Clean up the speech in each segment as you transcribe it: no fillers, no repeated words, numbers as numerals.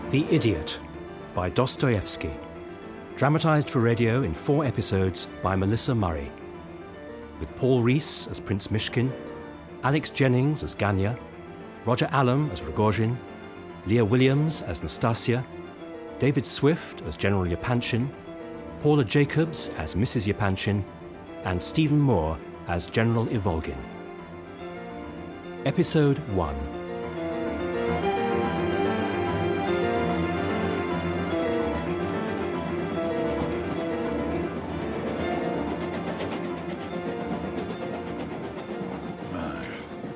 The Idiot by Dostoevsky. Dramatised for radio in 4 episodes by Melissa Murray. With Paul Rhys as Prince Mishkin, Alex Jennings as Ganya, Roger Allam as Rogozhin, Lia Williams as Nastasya, David Swift as General Yepanchin, Paula Jacobs as Mrs. Yepanchin, and Stephen Moore as General Ivolgin. Episode 1.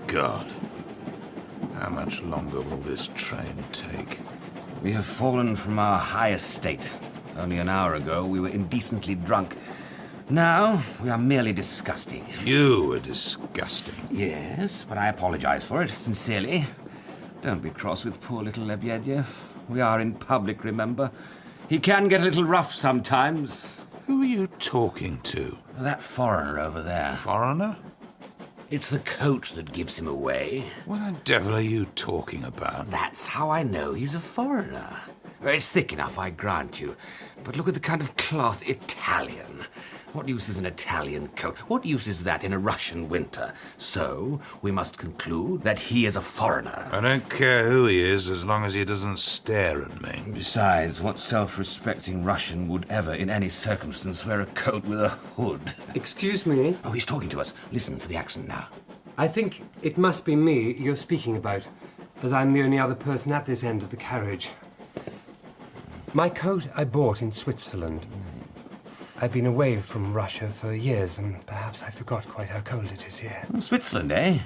God, how much longer will this train take? We have fallen from our high estate. Only an hour ago we were indecently drunk. Now we are merely disgusting. You were disgusting. Yes, but I apologize for it, sincerely. Don't be cross with poor little Lebedev. We are in public, remember? He can get a little rough sometimes. Who are you talking to? That foreigner over there. Foreigner? It's the coat that gives him away. What the devil are you talking about? That's how I know he's a foreigner. It's thick enough, I grant you. But look at the kind of cloth. Italian. What use is an Italian coat? What use is that in a Russian winter? So, we must conclude that he is a foreigner. I don't care who he is as long as he doesn't stare at me. Besides, what self-respecting Russian would ever, in any circumstance, wear a coat with a hood? Excuse me? Oh, he's talking to us. Listen for the accent now. I think it must be me you're speaking about, as I'm the only other person at this end of the carriage. My coat I bought in Switzerland. I've been away from Russia for years, and perhaps I forgot quite how cold it is here. Switzerland, eh?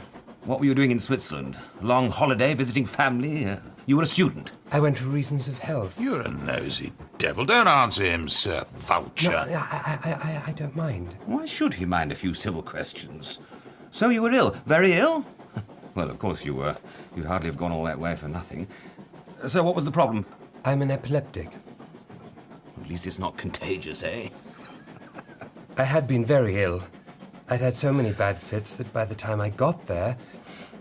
What were you doing in Switzerland? A long holiday, visiting family? You were a student? I went for reasons of health. You're a nosy devil. Don't answer him, Sir Vulture. No, I don't mind. Why should he mind a few civil questions? So you were ill? Very ill? Well, of course you were. You'd hardly have gone all that way for nothing. So what was the problem? I'm an epileptic. At least it's not contagious, eh? I had been very ill. I'd had so many bad fits that by the time I got there,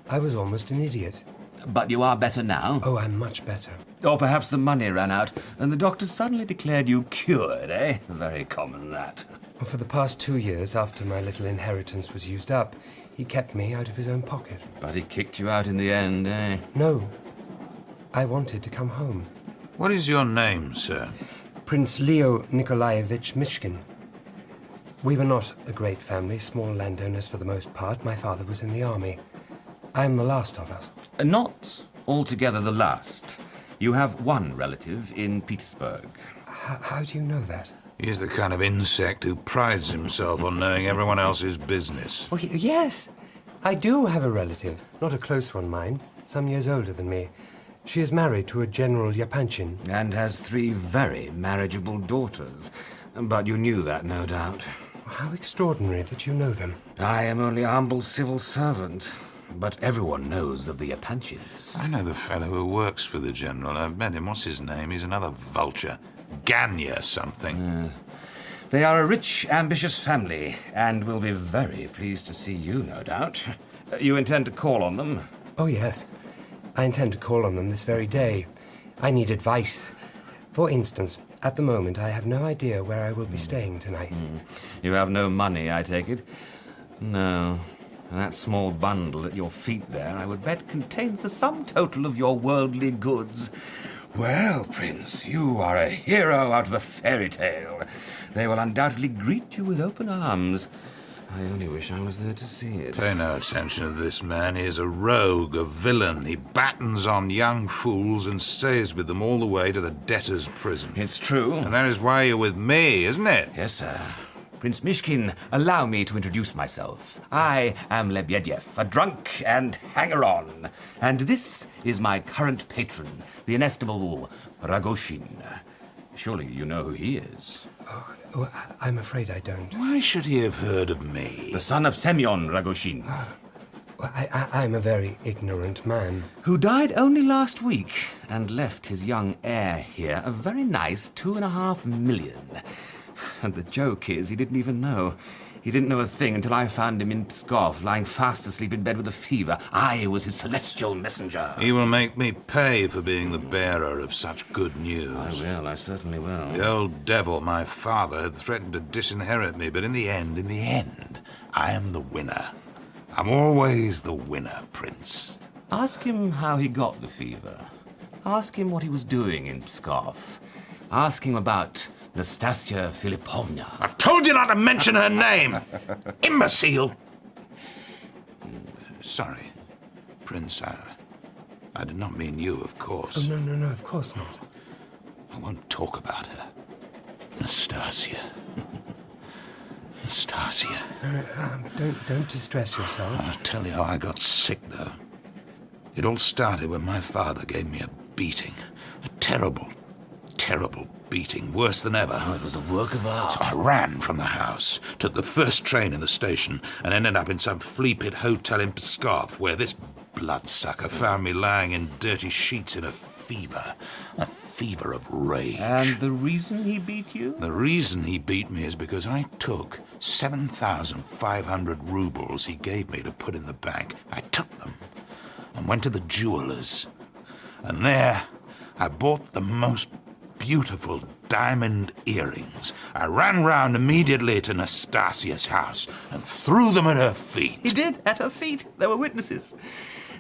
I was almost an idiot. But you are better now? Oh, I'm much better. Or perhaps the money ran out, and the doctor suddenly declared you cured, eh? Very common, that. Well, for the past 2 years, after my little inheritance was used up, he kept me out of his own pocket. But he kicked you out in the end, eh? No. I wanted to come home. What is your name, sir? Prince Leo Nikolaevich Mishkin. We were not a great family, small landowners for the most part. My father was in the army. I am the last of us. Not altogether the last. You have one relative in Petersburg. How do you know that? He's the kind of insect who prides himself on knowing everyone else's business. Oh, yes. I do have a relative. Not a close one, mind. Some years older than me. She is married to a General Yepanchin. And has 3 very marriageable daughters. But you knew that, no doubt. How extraordinary that you know them. I am only a humble civil servant, but everyone knows of the Yepanchins. I know the fellow who works for the general. I've met him. What's his name? He's another vulture. Ganya something. They are a rich, ambitious family, and will be very pleased to see you, no doubt. You intend to call on them? Oh, yes. I intend to call on them this very day. I need advice. For instance, at the moment, I have no idea where I will be staying tonight. You have no money, I take it? No. That small bundle at your feet there, I would bet, contains the sum total of your worldly goods. Well, Prince, you are a hero out of a fairy tale. They will undoubtedly greet you with open arms. I only wish I was there to see it. Pay no attention to this man. He is a rogue, a villain. He battens on young fools and stays with them all the way to the debtor's prison. It's true. And that is why you're with me, isn't it? Yes, sir. Prince Mishkin, allow me to introduce myself. I am Lebedev, a drunk and hanger-on. And this is my current patron, the inestimable Rogozhin. Surely you know who he is. Oh, I'm afraid I don't. Why should he have heard of me? The son of Semyon Rogozhin. Well, I'm a very ignorant man. Who died only last week and left his young heir here a very nice 2.5 million. And the joke is he didn't even know. He didn't know a thing until I found him in Pskov, lying fast asleep in bed with a fever. I was his celestial messenger. He will make me pay for being the bearer of such good news. I certainly will. The old devil, my father, had threatened to disinherit me, but in the end, I am the winner. I'm always the winner, Prince. Ask him how he got the fever. Ask him what he was doing in Pskov. Ask him about Nastasya Filipovna. I've told you not to mention her name! Imbecile! Sorry, Prince, I did not mean you, of course. Oh, no, of course not. I won't talk about her. Nastasya. Nastasya. No, don't distress yourself. I'll tell you how I got sick, though. It all started when my father gave me a beating. A terrible, terrible beating, worse than ever. Oh, it was a work of art. So I ran from the house, took the first train in the station, and ended up in some flea-pit hotel in Pskov, where this bloodsucker found me lying in dirty sheets in a fever of rage. And the reason he beat you? The reason he beat me is because I took 7,500 rubles he gave me to put in the bank. I took them and went to the jeweller's. And there, I bought the most beautiful diamond earrings. I ran round immediately to Nastasya's house and threw them at her feet. He did, at her feet. There were witnesses.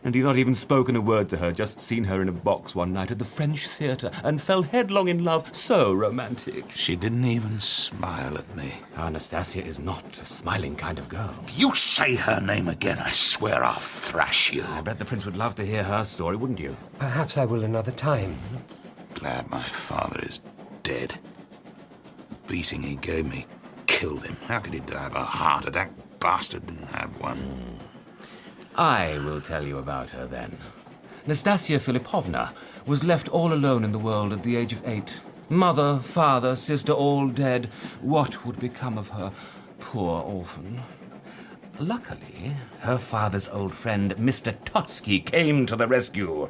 And he'd not even spoken a word to her, just seen her in a box one night at the French theatre and fell headlong in love. So romantic. She didn't even smile at me. Nastasya is not a smiling kind of girl. If you say her name again, I swear I'll thrash you. I bet the prince would love to hear her story, wouldn't you? Perhaps I will another time. Glad my father is dead. The beating he gave me killed him. How could he die of a heart attack? Bastard didn't have one. I will tell you about her then. Nastasya Filipovna was left all alone in the world at the age of 8. Mother, father, sister, all dead. What would become of her? Poor orphan. Luckily, her father's old friend, Mr. Totsky, came to the rescue.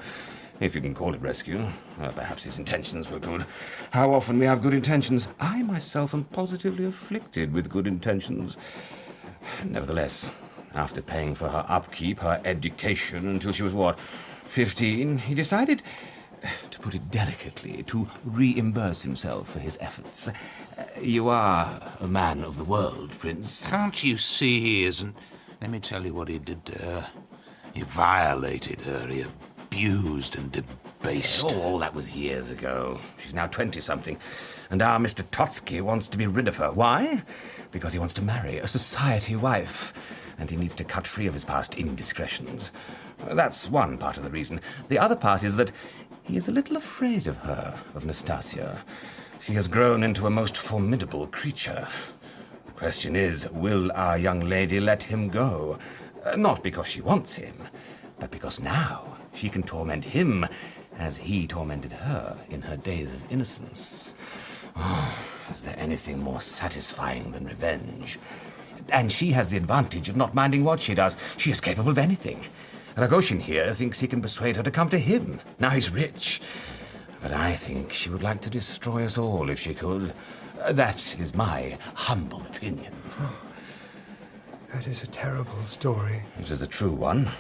If you can call it rescue. Perhaps his intentions were good. How often we have good intentions. I myself am positively afflicted with good intentions. Nevertheless, after paying for her upkeep, her education, until she was, 15, he decided, to put it delicately, to reimburse himself for his efforts. You are a man of the world, Prince. Can't you see he isn't? Let me tell you what he did to her. He violated her. He abused and debased her. Oh, that was years ago. She's now 20-something. And our Mr. Totsky wants to be rid of her. Why? Because he wants to marry a society wife. And he needs to cut free of his past indiscretions. That's one part of the reason. The other part is that he is a little afraid of her, of Nastasya. She has grown into a most formidable creature. The question is, will our young lady let him go? Not because she wants him, but because now she can torment him as he tormented her in her days of innocence. Oh, is there anything more satisfying than revenge? And she has the advantage of not minding what she does. She is capable of anything. Rogozhin here thinks he can persuade her to come to him. Now he's rich. But I think she would like to destroy us all if she could. That is my humble opinion. Oh, that is a terrible story. It is a true one.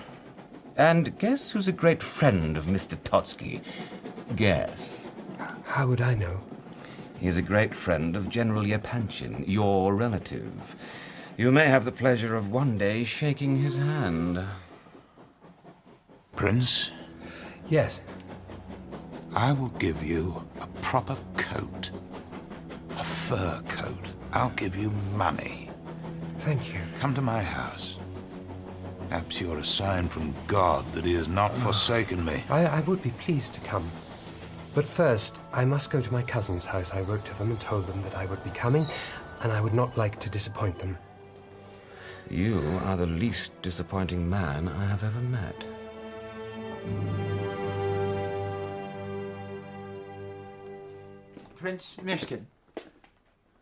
And guess who's a great friend of Mr. Totsky? Guess. How would I know? He is a great friend of General Yepanchin, your relative. You may have the pleasure of one day shaking his hand. Prince? Yes. I will give you a proper coat. A fur coat. I'll give you money. Thank you. Come to my house. Perhaps you're a sign from God that he has not forsaken me. I would be pleased to come. But first, I must go to my cousin's house. I wrote to them and told them that I would be coming, and I would not like to disappoint them. You are the least disappointing man I have ever met. Prince Myshkin.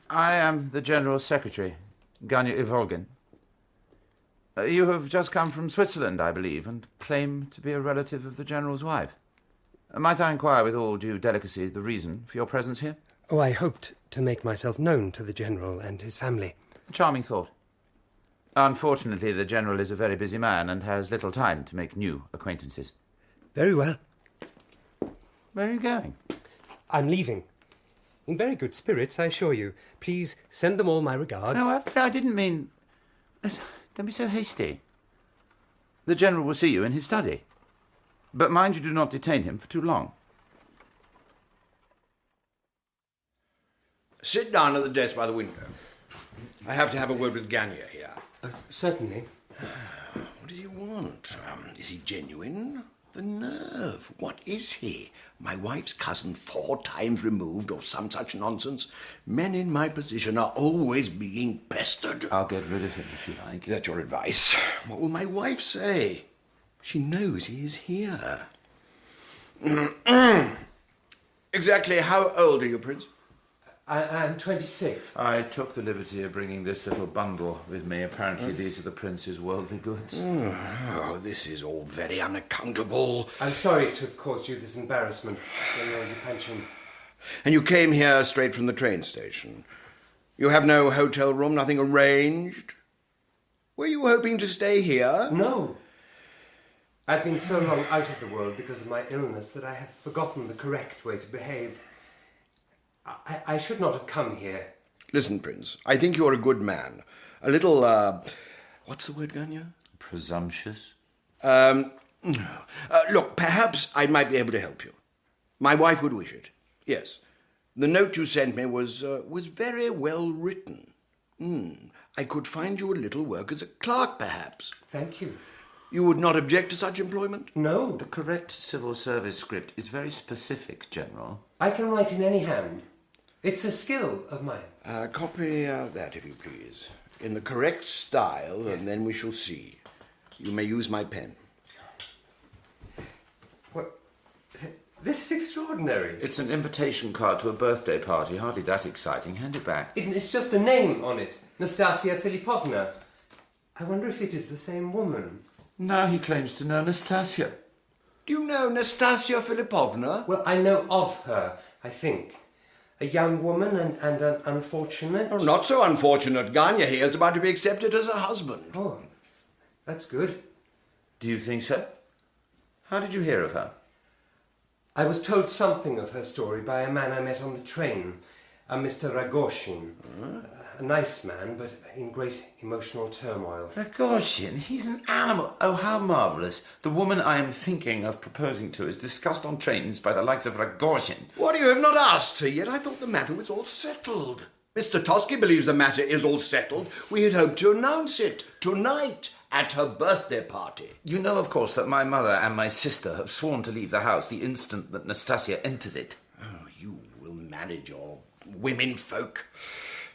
I am the General's Secretary, Ganya Ivolgin. You have just come from Switzerland, I believe, and claim to be a relative of the General's wife. Might I inquire with all due delicacy the reason for your presence here? Oh, I hoped to make myself known to the General and his family. A charming thought. Unfortunately, the General is a very busy man and has little time to make new acquaintances. Very well. Where are you going? I'm leaving. In very good spirits, I assure you. Please send them all my regards. No, I didn't mean... Don't be so hasty. The General will see you in his study. But mind you do not detain him for too long. Sit down at the desk by the window. I have to have a word with Ganya here. Certainly. What does he want? Is he genuine? The nerve. What is he? My wife's cousin 4 times removed, or some such nonsense. Men in my position are always being pestered. I'll get rid of him if you like. That's your advice. What will my wife say? She knows he is here. Exactly how old are you, Prince? I'm 26. I took the liberty of bringing this little bundle with me. Apparently these are the Prince's worldly goods. Oh, this is all very unaccountable. I'm sorry to have caused you this embarrassment, General Yepanchin. And you came here straight from the train station. You have no hotel room, nothing arranged? Were you hoping to stay here? No. I've been so long out of the world because of my illness that I have forgotten the correct way to behave. I should not have come here. Listen, Prince, I think you're a good man. A little, what's the word, Ganya? Presumptuous? Look, perhaps I might be able to help you. My wife would wish it. Yes. The note you sent me was very well written. I could find you a little work as a clerk, perhaps. Thank you. You would not object to such employment? No. The correct civil service script is very specific, General. I can write in any hand. It's a skill of mine. Copy that, if you please. In the correct style, and then we shall see. You may use my pen. What? This is extraordinary. It's an invitation card to a birthday party. Hardly that exciting. Hand it back. It's just the name on it. Nastasya Filipovna. I wonder if it is the same woman. Now he claims to know Nastasya. Do you know Nastasya Filipovna? Well, I know of her, I think. A young woman and an unfortunate... Oh, not so unfortunate. Ganya here is about to be accepted as a husband. Oh, that's good. Do you think so? How did you hear of her? I was told something of her story by a man I met on the train, a Mr. Rogozhin. A nice man, but in great emotional turmoil. Rogozhin, he's an animal. Oh, how marvellous. The woman I am thinking of proposing to is discussed on trains by the likes of Rogozhin. What, you have not asked her yet? I thought the matter was all settled. Mr. Tosky believes the matter is all settled. We had hoped to announce it tonight at her birthday party. You know, of course, that my mother and my sister have sworn to leave the house the instant that Nastasya enters it. Oh, you will manage your women folk.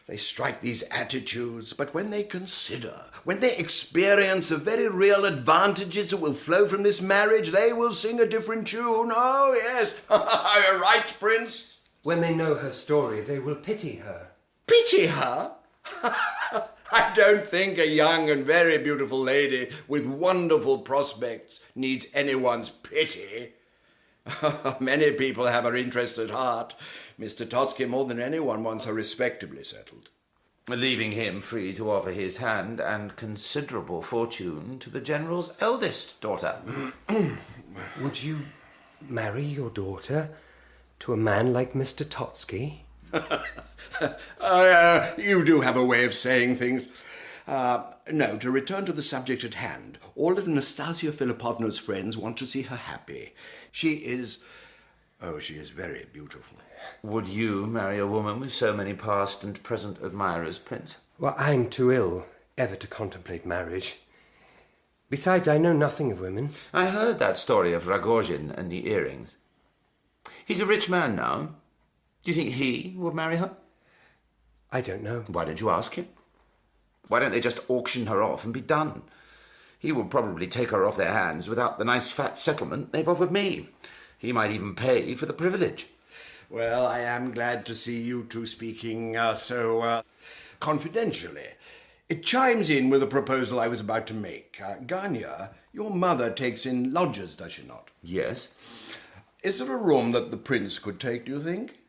They strike these attitudes, but when they consider, when they experience the very real advantages that will flow from this marriage, they will sing a different tune. Oh, yes. You're right, Prince. When they know her story, they will pity her. Pity her? I don't think a young and very beautiful lady with wonderful prospects needs anyone's pity. Many people have her interests at heart. Mr. Totsky, more than anyone, wants her respectably settled. Leaving him free to offer his hand and considerable fortune to the General's eldest daughter. Would you marry your daughter to a man like Mr. Totsky? You do have a way of saying things. No, to return to the subject at hand, all of Nastasya Filipovna's friends want to see her happy. She is very beautiful. Would you marry a woman with so many past and present admirers, Prince? Well, I'm too ill ever to contemplate marriage. Besides, I know nothing of women. I heard that story of Rogozhin and the earrings. He's a rich man now. Do you think he would marry her? I don't know. Why don't you ask him? Why don't they just auction her off and be done? He will probably take her off their hands without the nice fat settlement they've offered me. He might even pay for the privilege. Well, I am glad to see you two speaking so confidentially. It chimes in with a proposal I was about to make. Ganya, your mother takes in lodgers, does she not? Yes. Is there a room that the prince could take, do you think?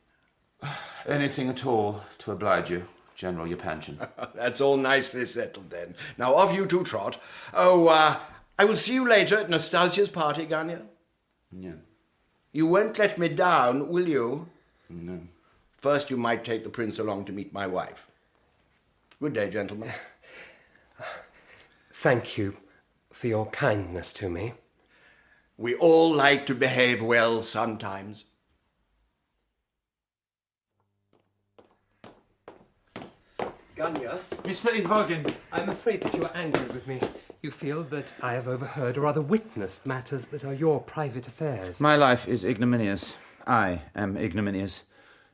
Anything at all to oblige you, General Yepanchin. That's all nicely settled then. Now off you two trot. I will see you later at Nastasya's party, Ganya. Yeah. You won't let me down, will you? No. First, you might take the prince along to meet my wife. Good day, gentlemen. Thank you for your kindness to me. We all like to behave well sometimes. Ganya, Mr. Ivolgin. I'm afraid that you are angry with me. You feel that I have overheard or rather witnessed matters that are your private affairs. My life is ignominious. I am ignominious.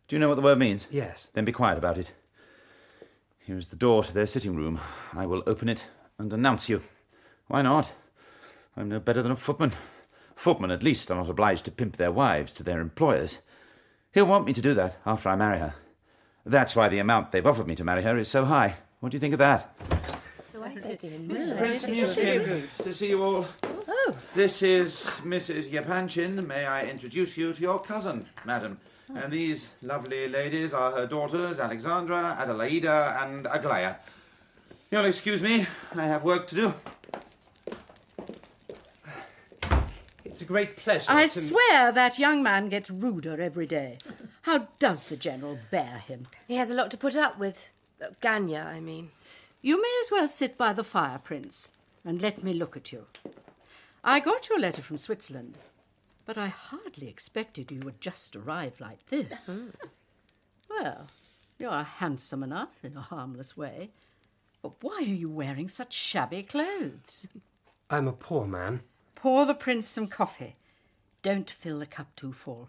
Do you know what the word means? Yes. Then be quiet about it. Here is the door to their sitting room. I will open it and announce you. Why not? I'm no better than a footman. Footmen, at least, are not obliged to pimp their wives to their employers. He'll want me to do that after I marry her. That's why the amount they've offered me to marry her is so high. What do you think of that? So I said to him, Prince Myshkin, to see you all. Oh. This is Mrs. Yepanchin. May I introduce you to your cousin, madam? And these lovely ladies are her daughters, Alexandra, Adelaida, and Aglaya. You'll excuse me, I have work to do. It's a great pleasure I to... swear that young man gets ruder every day. How does the General bear him? he has a lot to put up with. Ganya, I mean. You may as well sit by the fire, Prince, and let me look at you. I got your letter from Switzerland, but I hardly expected you would just arrive like this. Well, you're handsome enough in a harmless way, but why are you wearing such shabby clothes? I'm a poor man. Pour the Prince some coffee. Don't fill the cup too full.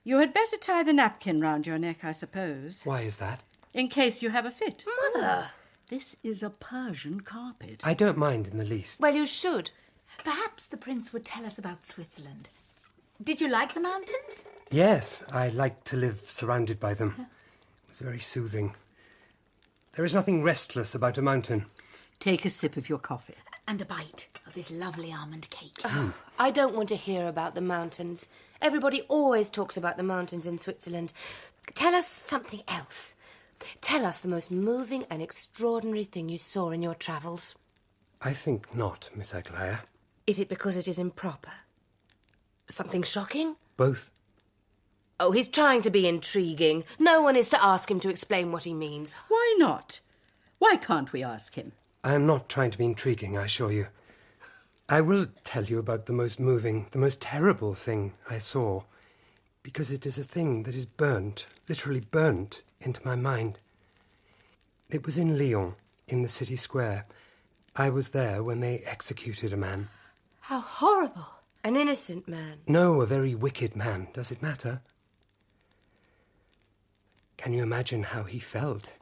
You had better tie the napkin round your neck, I suppose. Why is that? In case you have a fit. Mother! This is a Persian carpet. I don't mind in the least. Well, you should. Perhaps the prince would tell us about Switzerland. Did you like the mountains? Yes, I like to live surrounded by them. It was very soothing. There is nothing restless about a mountain. Take a sip of your coffee. And a bite of this lovely almond cake. I don't want to hear about the mountains. Everybody always talks about the mountains in Switzerland. Tell us something else. Tell us the most moving and extraordinary thing you saw in your travels. I think not, Miss Aglaya. Is it because it is improper? Something shocking? Both. Oh, he's trying to be intriguing. No one is to ask him to explain what he means. Why not? Why can't we ask him? I am not trying to be intriguing, I assure you. I will tell you about the most moving, the most terrible thing I saw, because it is a thing that is burnt, literally burnt, into my mind. It was in Lyon, in the city square. I was there when they executed a man. How horrible. An innocent man. No, a very wicked man. Does it matter? Can you imagine how he felt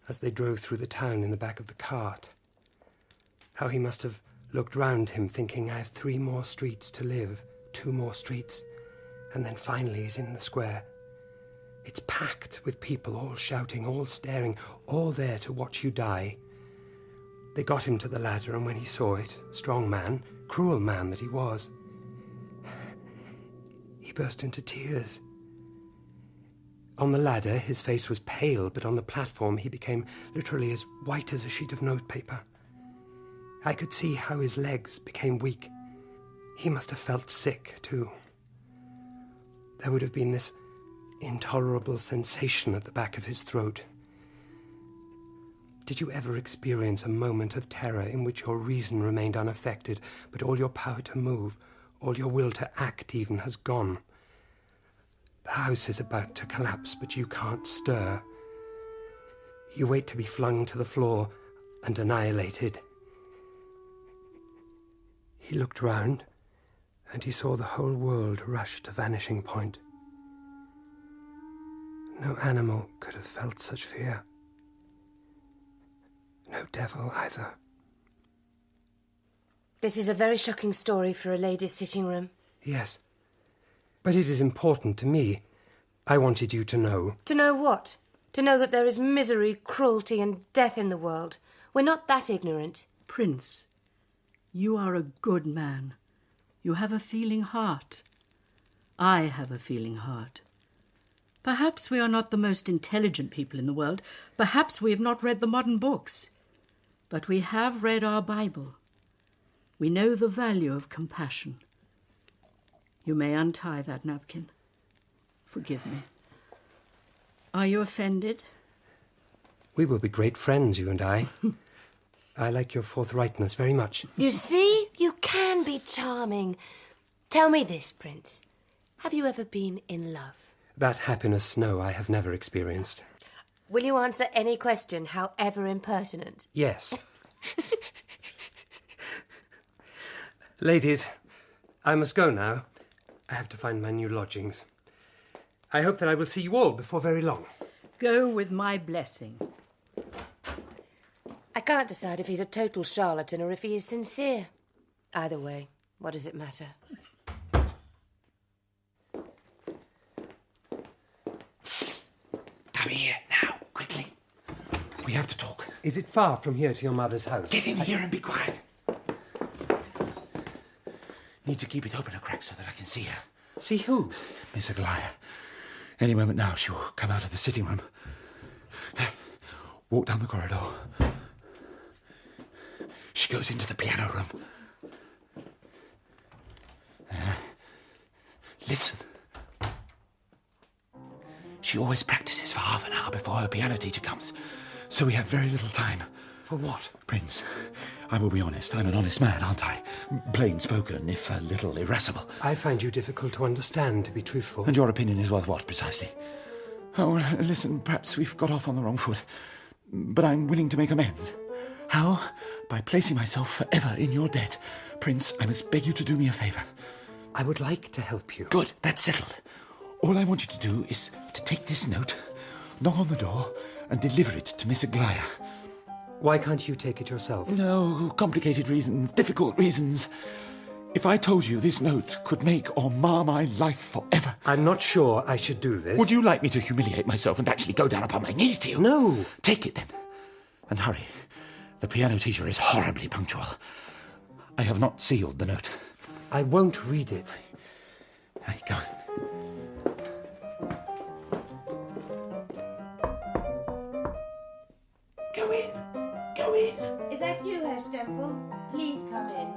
as they drove through the town in the back of the cart? How he must have looked round him thinking, I have 3 more streets to live, 2 more streets, and then finally he's in the square. It's packed with people, all shouting, all staring, all there to watch you die. They got him to the ladder, and when he saw it, strong man, cruel man that he was, he burst into tears. On the ladder, his face was pale, but on the platform he became literally as white as a sheet of notepaper. I could see how his legs became weak. He must have felt sick, too. There would have been this intolerable sensation at the back of his throat. Did you ever experience a moment of terror in which your reason remained unaffected, but all your power to move, all your will to act even, has gone? The house is about to collapse, but you can't stir. You wait to be flung to the floor and annihilated. He looked round, and he saw the whole world rush to vanishing point. No animal could have felt such fear. No devil either. This is a very shocking story for a lady's sitting room. Yes, but it is important to me. I wanted you to know. To know what? To know that there is misery, cruelty, and death in the world. We're not that ignorant. Prince, you are a good man. You have a feeling heart. I have a feeling heart. Perhaps we are not the most intelligent people in the world. Perhaps we have not read the modern books. But we have read our Bible. We know the value of compassion. You may untie that napkin. Forgive me. Are you offended? We will be great friends, you and I. I like your forthrightness very much. You see, you can be charming. Tell me this, Prince. Have you ever been in love? That happiness, no, I have never experienced. Will you answer any question, however impertinent? Yes. Ladies, I must go now. I have to find my new lodgings. I hope that I will see you all before very long. Go with my blessing. I can't decide if he's a total charlatan or if he is sincere. Either way, what does it matter? Psst! Come here now, quickly. We have to talk. Is it far from here to your mother's house? Get in here and be quiet. Need to keep it open a crack so that I can see her. See who? Miss Aglaya. Any moment now she will come out of the sitting room. Walk down the corridor. She goes into the piano room. Listen. She always practices for half an hour before her piano teacher comes, so we have very little time. For what? Prince, I will be honest. I'm an honest man, aren't I? Plain spoken, if a little irascible. I find you difficult to understand, to be truthful. And your opinion is worth what, precisely? Oh, well, listen, perhaps we've got off on the wrong foot, but I'm willing to make amends. How? By placing myself forever in your debt. Prince, I must beg you to do me a favour. I would like to help you. Good, that's settled. All I want you to do is to take this note, knock on the door, and deliver it to Miss Aglaya. Why can't you take it yourself? No, complicated reasons, difficult reasons. If I told you this note could make or mar my life forever... I'm not sure I should do this. Would you like me to humiliate myself and actually go down upon my knees to you? No. Take it then. And hurry. The piano teacher is horribly punctual. I have not sealed the note. I won't read it. Hey, go. Go in. Go in. Is that you, Herr Stempel? Please come in.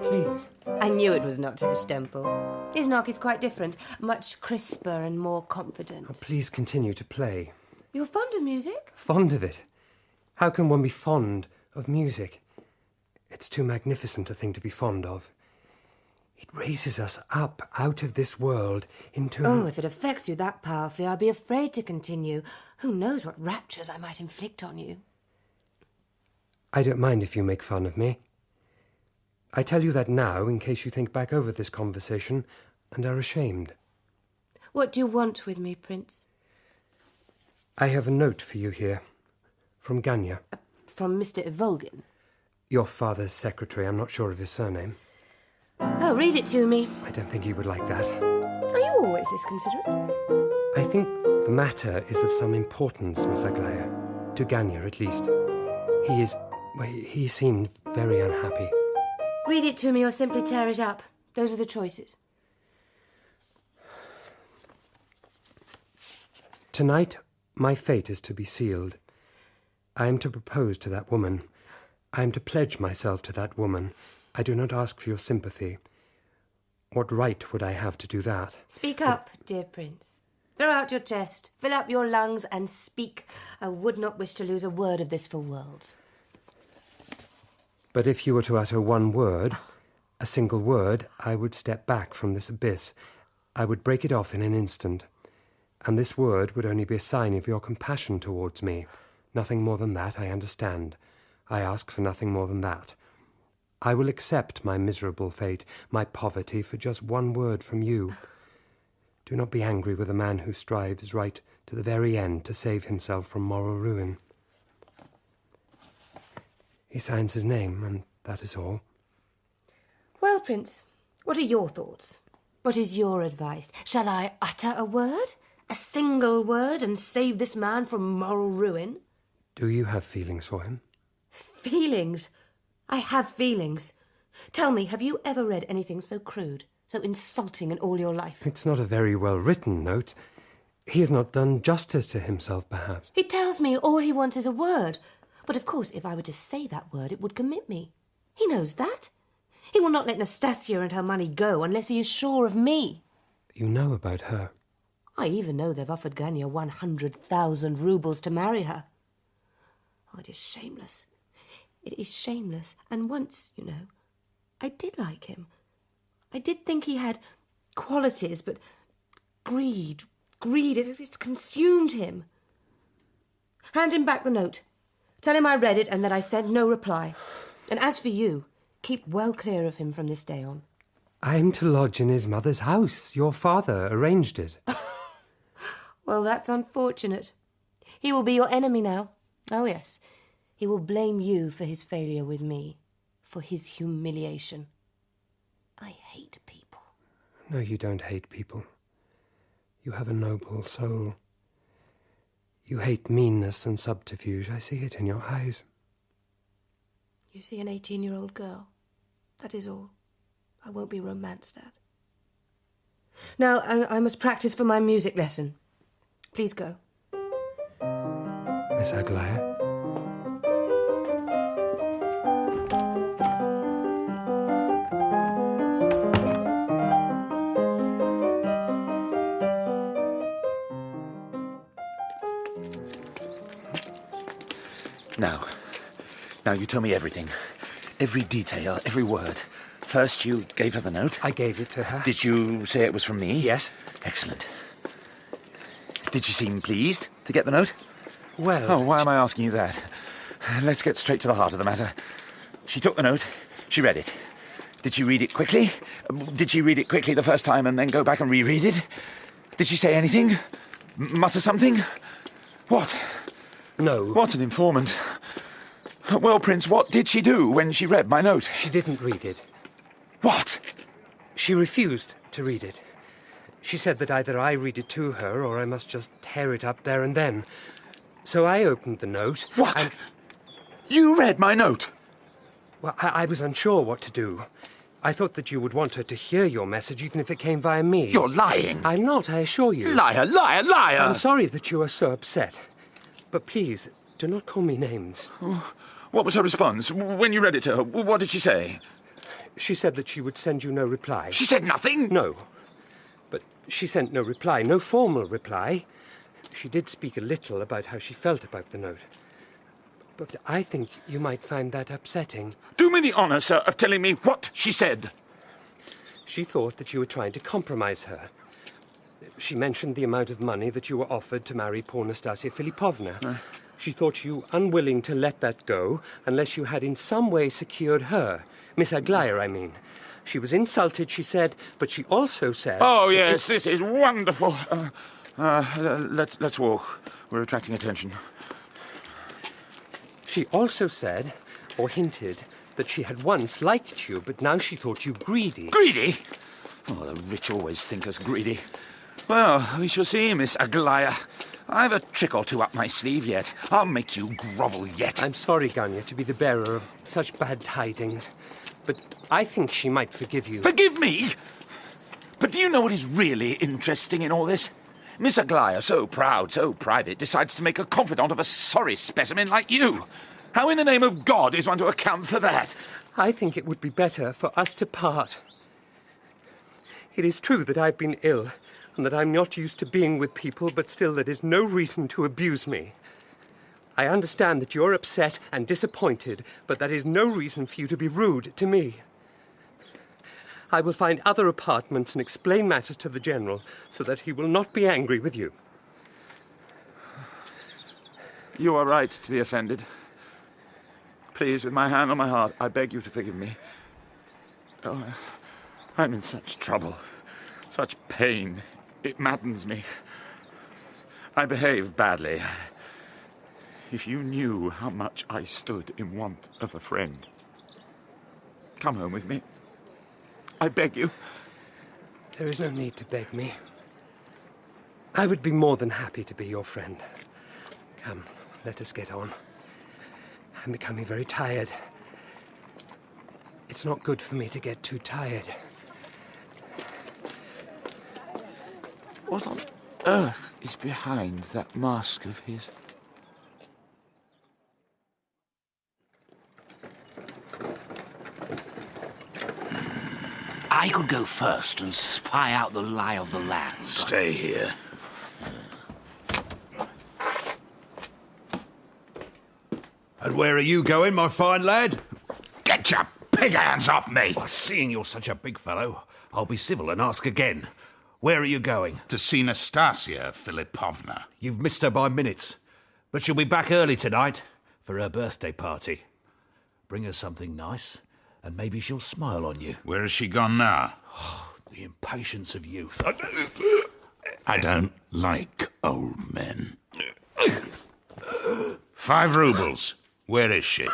Please. I knew it was not Herr Stempel. His knock is quite different, much crisper and more confident. Oh, please continue to play. You're fond of music? Fond of it? How can one be fond of music? It's too magnificent a thing to be fond of. It raises us up out of this world into... Oh, if it affects you that powerfully, I'll be afraid to continue. Who knows what raptures I might inflict on you? I don't mind if you make fun of me. I tell you that now in case you think back over this conversation and are ashamed. What do you want with me, Prince? I have a note for you here, from Ganya. From Mr. Evolgin? Your father's secretary. I'm not sure of his surname. Oh, read it to me. I don't think he would like that. Are you always this considerate? I think the matter is of some importance, Miss Aglaya. To Ganya, at least. He seemed very unhappy. Read it to me or simply tear it up. Those are the choices. Tonight, my fate is to be sealed. I am to propose to that woman. I am to pledge myself to that woman. I do not ask for your sympathy. What right would I have to do that? Speak up, dear Prince. Throw out your chest, fill up your lungs, and speak. I would not wish to lose a word of this for worlds. But if you were to utter one word, a single word, I would step back from this abyss. I would break it off in an instant. And this word would only be a sign of your compassion towards me. Nothing more than that, I understand. I ask for nothing more than that. I will accept my miserable fate, my poverty, for just one word from you. Do not be angry with a man who strives right to the very end to save himself from moral ruin. He signs his name, and that is all. Well, Prince, what are your thoughts? What is your advice? Shall I utter a word? A single word, and save this man from moral ruin? Do you have feelings for him? Feelings? I have feelings. Tell me, have you ever read anything so crude? So insulting in all your life. It's not a very well-written note. He has not done justice to himself, perhaps. He tells me all he wants is a word. But of course, if I were to say that word, it would commit me. He knows that. He will not let Nastasya and her money go unless he is sure of me. You know about her. I even know they've offered Ganya 100,000 roubles to marry her. Oh, it is shameless. It is shameless. And once, you know, I did like him. I did think he had qualities, but greed, it's consumed him. Hand him back the note. Tell him I read it and that I sent no reply. And as for you, keep well clear of him from this day on. I'm to lodge in his mother's house. Your father arranged it. Well, that's unfortunate. He will be your enemy now. Oh, yes. He will blame you for his failure with me, for his humiliation. I hate people. No, you don't hate people. You have a noble soul. You hate meanness and subterfuge. I see it in your eyes. You see an 18-year-old girl. That is all. I won't be romanced at. Now, I must practice for my music lesson. Please go. Miss Aglaya? Now you tell me everything. Every detail, every word. First you gave her the note. I gave it to her. Did you say it was from me? Yes. Excellent. Did she seem pleased to get the note? Well... Oh, why am I asking you that? Let's get straight to the heart of the matter. She took the note. She read it. Did she read it quickly? Did she read it quickly the first time and then go back and reread it? Did she say anything? Mutter something? What? No. What an informant. Well, Prince, what did she do when she read my note? She didn't read it. What? She refused to read it. She said that either I read it to her or I must just tear it up there and then. So I opened the note. What? And... You read my note? Well, I was unsure what to do. I thought that you would want her to hear your message even if it came via me. You're lying. I'm not, I assure you. Liar, liar, liar! I'm sorry that you are so upset. But please, do not call me names. What was her response when you read it to her? What did she say? She said that she would send you no reply. She said nothing? No. But she sent no reply, no formal reply. She did speak a little about how she felt about the note. But I think you might find that upsetting. Do me the honour, sir, of telling me what she said. She thought that you were trying to compromise her. She mentioned the amount of money that you were offered to marry poor Nastasya Philippovna. She thought you unwilling to let that go unless you had in some way secured her. Miss Aglaya, I mean. She was insulted, she said, but she also said... Oh, yes, this is wonderful. Let's walk. We're attracting attention. She also said, or hinted, that she had once liked you, but now she thought you greedy. Greedy? Oh, the rich always think us greedy. Well, we shall see, Miss Aglaya. I've a trick or two up my sleeve yet. I'll make you grovel yet. I'm sorry, Ganya, to be the bearer of such bad tidings, but I think she might forgive you. Forgive me? But do you know what is really interesting in all this? Miss Aglaya, so proud, so private, decides to make a confidant of a sorry specimen like you. How in the name of God is one to account for that? I think it would be better for us to part. It is true that I've been ill, and that I'm not used to being with people, but still that is no reason to abuse me. I understand that you're upset and disappointed, but that is no reason for you to be rude to me. I will find other apartments and explain matters to the General so that he will not be angry with you. You are right to be offended. Please, with my hand on my heart, I beg you to forgive me. Oh, I'm in such trouble, such pain. It maddens me. I behave badly. If you knew how much I stood in want of a friend. Come home with me. I beg you. There is no need to beg me. I would be more than happy to be your friend. Come, let us get on. I'm becoming very tired. It's not good for me to get too tired. What on earth is behind that mask of his? I could go first and spy out the lie of the land. Stay here. And where are you going, my fine lad? Get your pig hands off me! Well, seeing you're such a big fellow, I'll be civil and ask again. Where are you going? To see Nastasya Filipovna. You've missed her by minutes, but she'll be back early tonight for her birthday party. Bring her something nice, and maybe she'll smile on you. Where has she gone now? The impatience of youth. I don't like old men. 5 rubles. Where is she?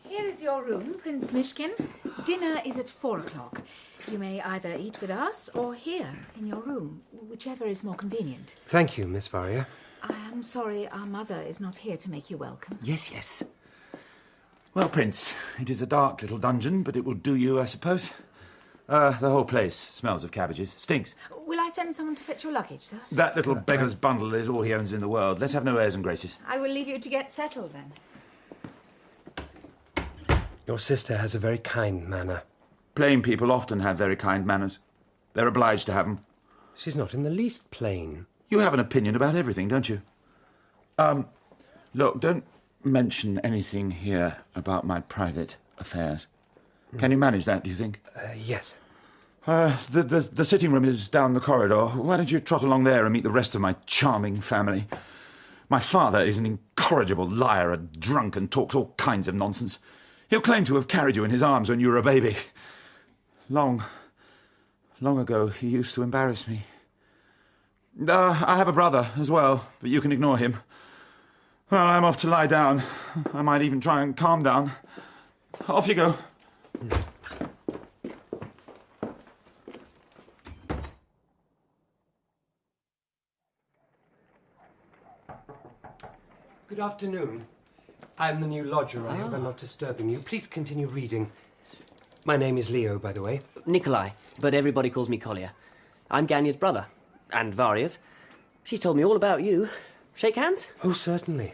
Here is your room, Prince Mishkin. Dinner is at 4 o'clock. You may either eat with us or here in your room, whichever is more convenient. Thank you, Miss Varya. I am sorry our mother is not here to make you welcome. Yes, yes. Well, Prince, it is a dark little dungeon, but it will do you, I suppose. The whole place smells of cabbages. Stinks. Will I send someone to fetch your luggage, sir? That little beggar's bundle is all he owns in the world. Let's have no airs and graces. I will leave you to get settled, then. Your sister has a very kind manner. Plain people often have very kind manners. They're obliged to have them. She's not in the least plain. You have an opinion about everything, don't you? Look, don't mention anything here about my private affairs. Can you manage that, do you think? Yes. The sitting room is down the corridor. Why don't you trot along there and meet the rest of my charming family? My father is an incorrigible liar, a drunk, and talks all kinds of nonsense. He'll claim to have carried you in his arms when you were a baby. Long ago, he used to embarrass me. I have a brother as well, but you can ignore him. Well, I'm off to lie down. I might even try and calm down. Off you go. Good afternoon. I'm the new lodger. I hope I'm not disturbing you. Please continue reading. My name is Leo, by the way. Nikolai, but everybody calls me Kolya. I'm Ganya's brother. And Varya's. She's told me all about you. Shake hands? Oh, certainly.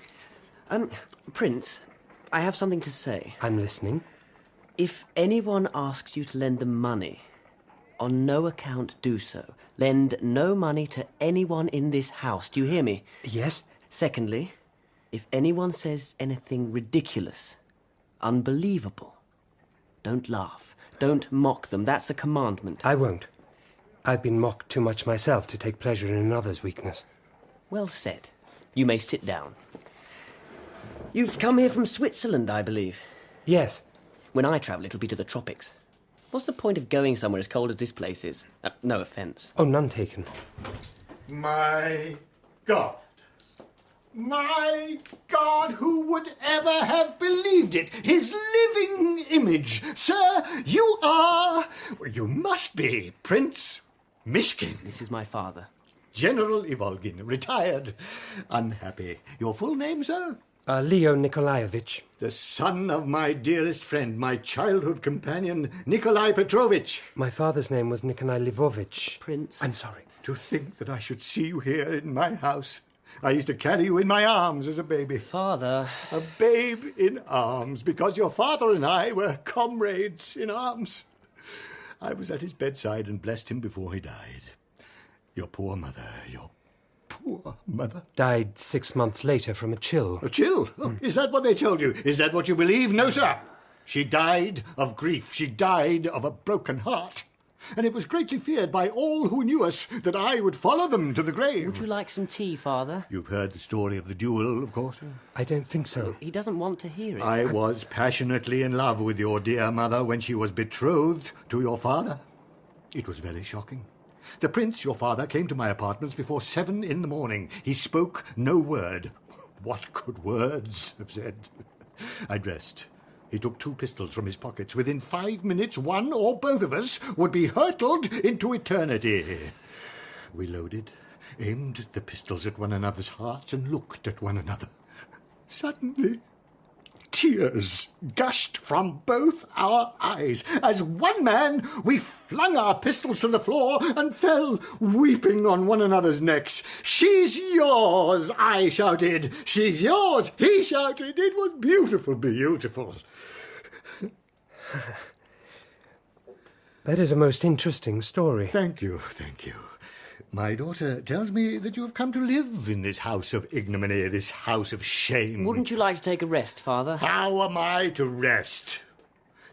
Prince, I have something to say. I'm listening. If anyone asks you to lend them money, on no account do so. Lend no money to anyone in this house. Do you hear me? Yes? Secondly, if anyone says anything ridiculous, unbelievable, don't laugh. Don't mock them. That's a commandment. I won't. I've been mocked too much myself to take pleasure in another's weakness. Well said. You may sit down. You've come here from Switzerland, I believe. Yes. When I travel, it'll be to the tropics. What's the point of going somewhere as cold as this place is? No offence. Oh, none taken. My God. My God, who would ever have believed it? His living image. Sir, you are... You must be Prince Myshkin. This is my father. General Ivolgin, retired. Unhappy. Your full name, sir? Leo Nikolaevich. The son of my dearest friend, my childhood companion, Nikolai Petrovich. My father's name was Nikolai Lvovich. Prince. I'm sorry. To think that I should see you here in my house. I used to carry you in my arms as a baby. Father. A babe in arms, because your father and I were comrades in arms. I was at his bedside and blessed him before he died. Your poor mother, Died 6 months later from a chill. A chill? Oh, is that what they told you? Is that what you believe? No, sir. She died of grief. She died of a broken heart. And it was greatly feared by all who knew us that I would follow them to the grave. Would you like some tea, Father? You've heard the story of the duel, of course. I don't think so. He doesn't want to hear it. I was passionately in love with your dear mother when she was betrothed to your father. It was very shocking. The prince, your father, came to my apartments before 7 in the morning. He spoke no word. What could words have said? I dressed. He took 2 pistols from his pockets. Within 5 minutes, one or both of us would be hurtled into eternity. We loaded, aimed the pistols at one another's hearts, and looked at one another. Suddenly, Tears gushed from both our eyes. As one man, we flung our pistols to the floor and fell weeping on one another's necks. "She's yours," I shouted. "She's yours," he shouted. It was beautiful, beautiful. That is a most interesting story. Thank you, thank you. My daughter tells me that you have come to live in this house of ignominy, this house of shame. Wouldn't you like to take a rest, Father? How am I to rest?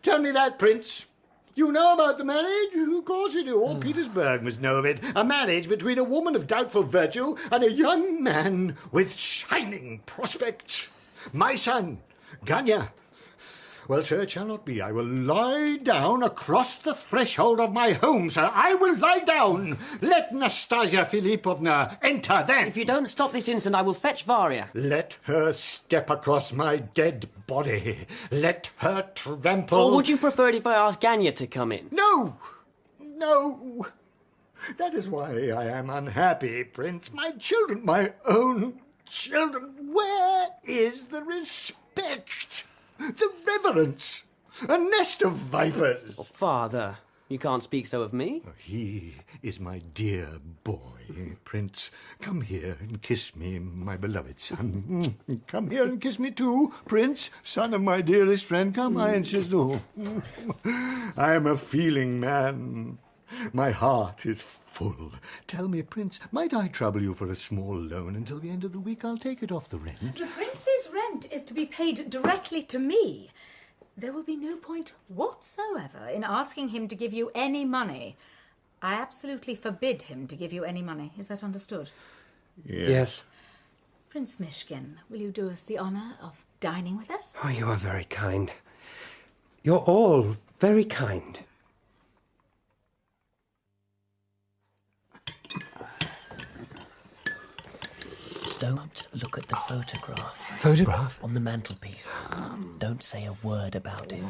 Tell me that, Prince. You know about the marriage? Of course you do. All Petersburg must know of it. A marriage between a woman of doubtful virtue and a young man with shining prospects. My son, Ganya. Well, sir, it shall not be. I will lie down across the threshold of my home, sir. I will lie down. Let Nastasya Philippovna enter then. If you don't stop this instant, I will fetch Varya. Let her step across my dead body. Let her trample... Or would you prefer it if I asked Ganya to come in? No! No! That is why I am unhappy, Prince. My children, my own children. Where is the respect? The reverence! A nest of vipers! Oh, Father, you can't speak so of me. He is my dear boy, Prince. Come here and kiss me, my beloved son. Come here and kiss me too, Prince, son of my dearest friend. Come, I insist. Oh. I am a feeling man. My heart is full. Tell me, Prince, might I trouble you for a small loan until the end of the week? I'll take it off the rent. The prince's rent is to be paid directly to me. There will be no point whatsoever in asking him to give you any money. I absolutely forbid him to give you any money. Is that understood? Yes. Prince Myshkin, will you do us the honour of dining with us? Oh, you are very kind. You're all very kind. Don't look at the photograph. Photograph? On the mantelpiece. Don't say a word about it.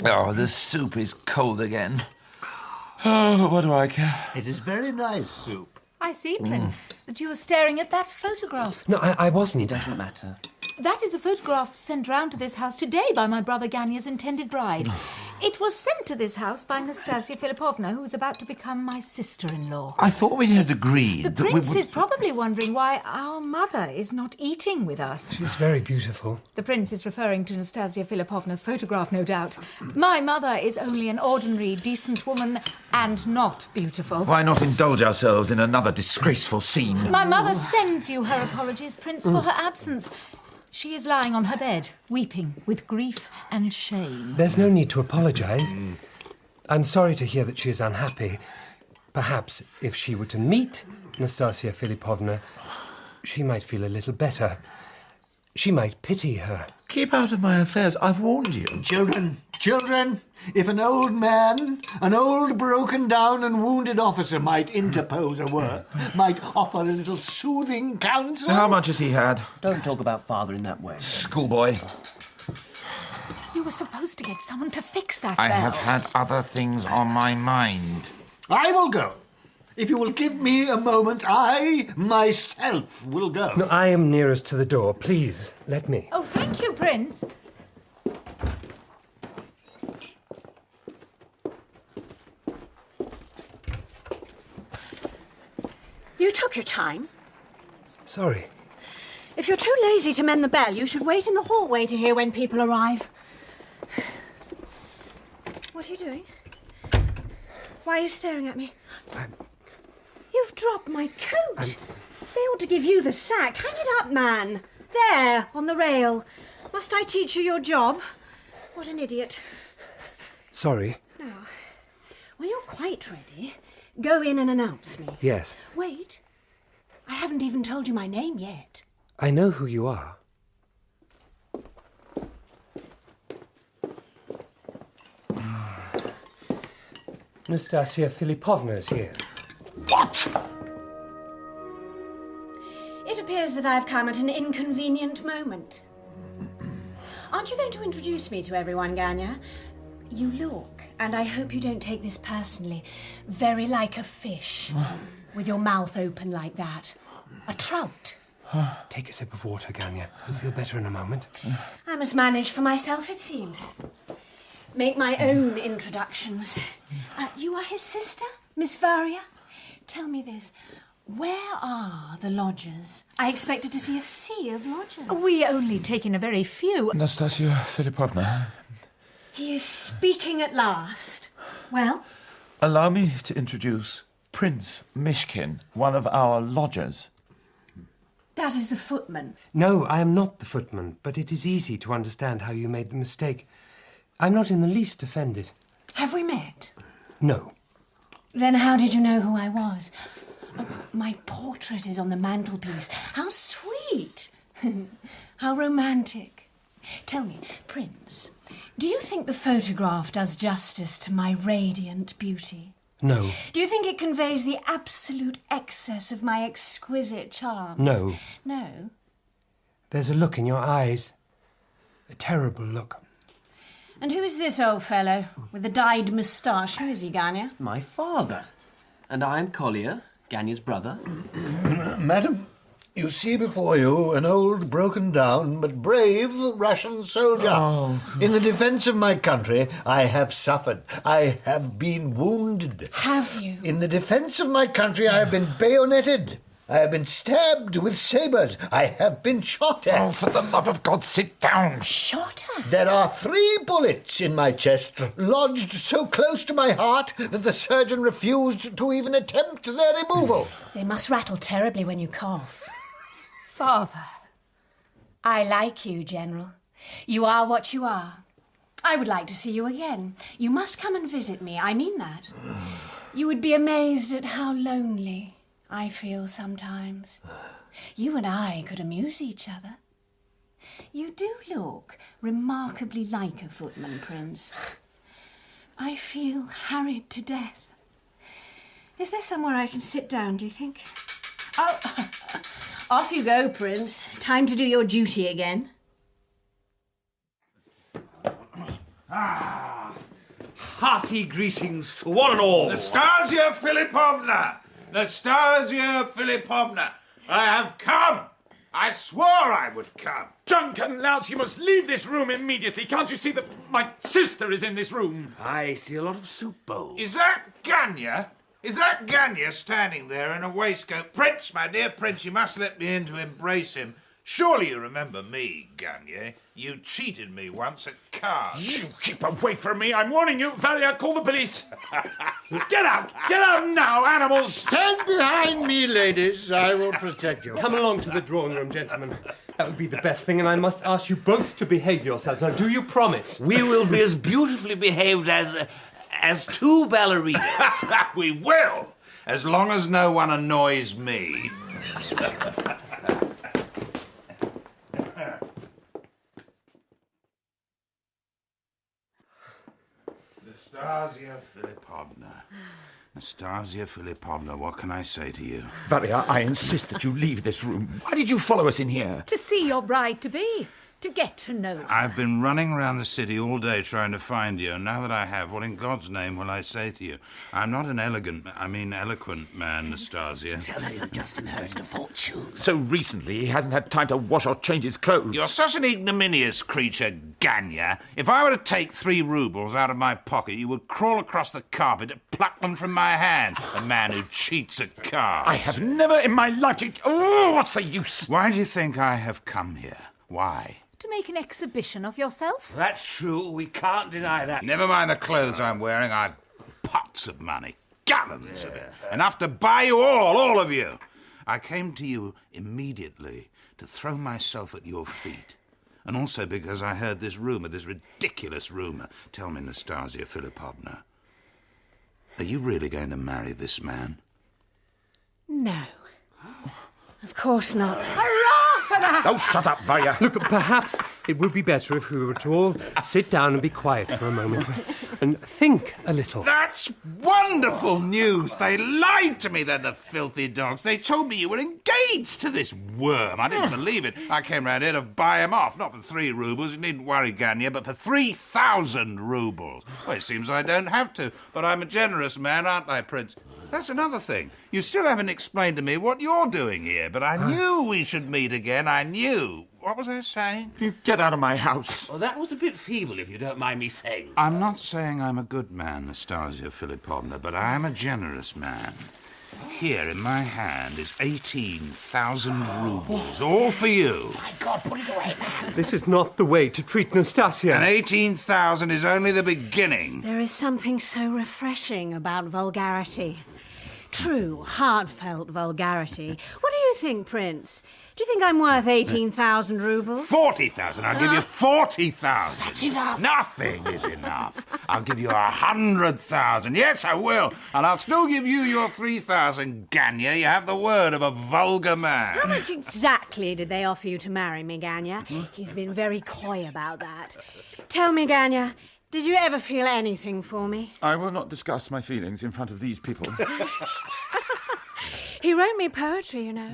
Oh, the soup is cold again. Oh, but what do I care? It is very nice soup. I see, Prince, that you were staring at that photograph. No, I wasn't. It doesn't matter. That is a photograph sent round to this house today by my brother Ganya's intended bride. It was sent to this house by Nastasya Philippovna, who was about to become my sister-in-law. I thought we had agreed The that we prince would... is probably wondering why our mother is not eating with us. She's very beautiful. The prince is referring to Nastasya Philippovna's photograph, no doubt. My mother is only an ordinary, decent woman and not beautiful. Why not indulge ourselves in another disgraceful scene? My mother sends you her apologies, Prince, for her absence. She is lying on her bed, weeping with grief and shame. There's no need to apologise. I'm sorry to hear that she is unhappy. Perhaps if she were to meet Nastasya Philippovna, she might feel a little better. She might pity her. Keep out of my affairs. I've warned you. Children, if an old man, an old broken down and wounded officer might interpose a word, might offer a little soothing counsel... How much has he had? Don't talk about Father in that way. Schoolboy. You were supposed to get someone to fix that I bell. have had other things on my mind. I will go. If you will give me a moment, I myself will go. No, I am nearest to the door. Please, let me. Oh, thank you, Prince. You took your time. Sorry. If you're too lazy to mend the bell, you should wait in the hallway to hear when people arrive. What are you doing? Why are you staring at me? You've dropped my coat. They ought to give you the sack. Hang it up, man. There, on the rail. Must I teach you your job? What an idiot. Sorry. Now, when you're quite ready, go in and announce me. Yes. Wait. I haven't even told you my name yet. I know who you are. Nastasya Philippovna's here. What? It appears that I've come at an inconvenient moment. Aren't you going to introduce me to everyone, Ganya? You look, and I hope you don't take this personally, very like a fish, with your mouth open like that. A trout. Take a sip of water, Ganya. You'll feel better in a moment. I must manage for myself, it seems. Make my own introductions. You are his sister, Miss Varya? Tell me this. Where are the lodgers? I expected to see a sea of lodgers. We only take in a very few. Nastasya Philippovna. He is speaking at last. Well? Allow me to introduce Prince Mishkin, one of our lodgers. That is the footman. No, I am not the footman, but it is easy to understand how you made the mistake. I'm not in the least offended. Have we met? No. Then how did you know who I was? Oh, my portrait is on the mantelpiece. How sweet! How romantic. Tell me, Prince, do you think the photograph does justice to my radiant beauty? No. Do you think it conveys the absolute excess of my exquisite charms? No. No? There's a look in your eyes. A terrible look. And who is this old fellow with the dyed moustache? Who is he, Ganya? My father. And I am Kolya, Ganya's brother. Madam, you see before you an old, broken-down, but brave Russian soldier. Oh. In the defence of my country, I have suffered. I have been wounded. Have you? In the defence of my country, I have been bayoneted. I have been stabbed with sabres. I have been shot at. Oh, for the love of God, sit down. Shot at? There are 3 bullets in my chest, lodged so close to my heart that the surgeon refused to even attempt their removal. They must rattle terribly when you cough. Father. I like you, General. You are what you are. I would like to see you again. You must come and visit me. I mean that. You would be amazed at how lonely I feel sometimes. You and I could amuse each other. You do look remarkably like a footman, Prince. I feel harried to death. Is there somewhere I can sit down, do you think? Oh, off you go, Prince. Time to do your duty again. Hearty greetings to one and all. Nastasya Philippovna! Nastasya Philippovna! I have come! I swore I would come! Drunken louts, you must leave this room immediately. Can't you see that my sister is in this room? I see a lot of soup bowls. Is that Ganya? Is that Ganya standing there in a waistcoat? Prince, my dear Prince, you must let me in to embrace him. Surely you remember me, Ganya. You cheated me once at cards. You keep away from me. I'm warning you. Varya, call the police. Get out! Get out now, animals! Stand behind me, ladies. I will protect you. Come along to the drawing room, gentlemen. That would be the best thing, and I must ask you both to behave yourselves. Now, do you promise? We will be as beautifully behaved as 2 ballerinas. We will, as long as no one annoys me. Nastasya Philippovna. Nastasya Philippovna, what can I say to you? Varya, I insist that you leave this room. Why did you follow us in here? To see your bride-to-be. To get to know her. I've been running around the city all day trying to find you, and now that I have, what in God's name will I say to you? I'm not an eloquent man, Nastasya. Tell her you've just inherited a fortune. So recently, he hasn't had time to wash or change his clothes. You're such an ignominious creature, Ganya. If I were to take 3 rubles out of my pocket, you would crawl across the carpet and pluck them from my hand. A man who cheats at cards. I have never in my life cheated. Oh, what's the use? Why do you think I have come here? Why? To make an exhibition of yourself? That's true. We can't deny that. Never mind the clothes I'm wearing. I've pots of money. Gallons of it. Enough to buy you all of you. I came to you immediately to throw myself at your feet. And also because I heard this rumour, this ridiculous rumour. Tell me, Nastasya Philippovna, are you really going to marry this man? No. Of course not. Hurrah for that! Oh, shut up, Varya. Look, perhaps it would be better if we were to all sit down and be quiet for a moment and think a little. That's wonderful news. They lied to me, then, the filthy dogs. They told me you were engaged to this worm. I didn't believe it. I came round here to buy him off, not for 3 rubles. You needn't worry, Ganya, but for 3,000 rubles. Well, it seems I don't have to, but I'm a generous man, aren't I, Prince? That's another thing. You still haven't explained to me what you're doing here, but I knew we should meet again. I knew. What was I saying? You get out of my house. Well, that was a bit feeble, if you don't mind me saying so. I'm not saying I'm a good man, Nastasya Philippovna, but I am a generous man. Here in my hand is 18,000 rubles, all for you. My God, put it away, man. This is not the way to treat Nastasya. And 18,000 is only the beginning. There is something so refreshing about vulgarity. True, heartfelt vulgarity. What do you think, Prince? Do you think I'm worth 18,000 rubles? 40,000. I'll give you 40,000. That's enough. Nothing is enough. I'll give you 100,000. Yes, I will. And I'll still give you your 3,000, Ganya. You have the word of a vulgar man. How much exactly did they offer you to marry me, Ganya? He's been very coy about that. Tell me, Ganya, did you ever feel anything for me? I will not discuss my feelings in front of these people. He wrote me poetry, you know.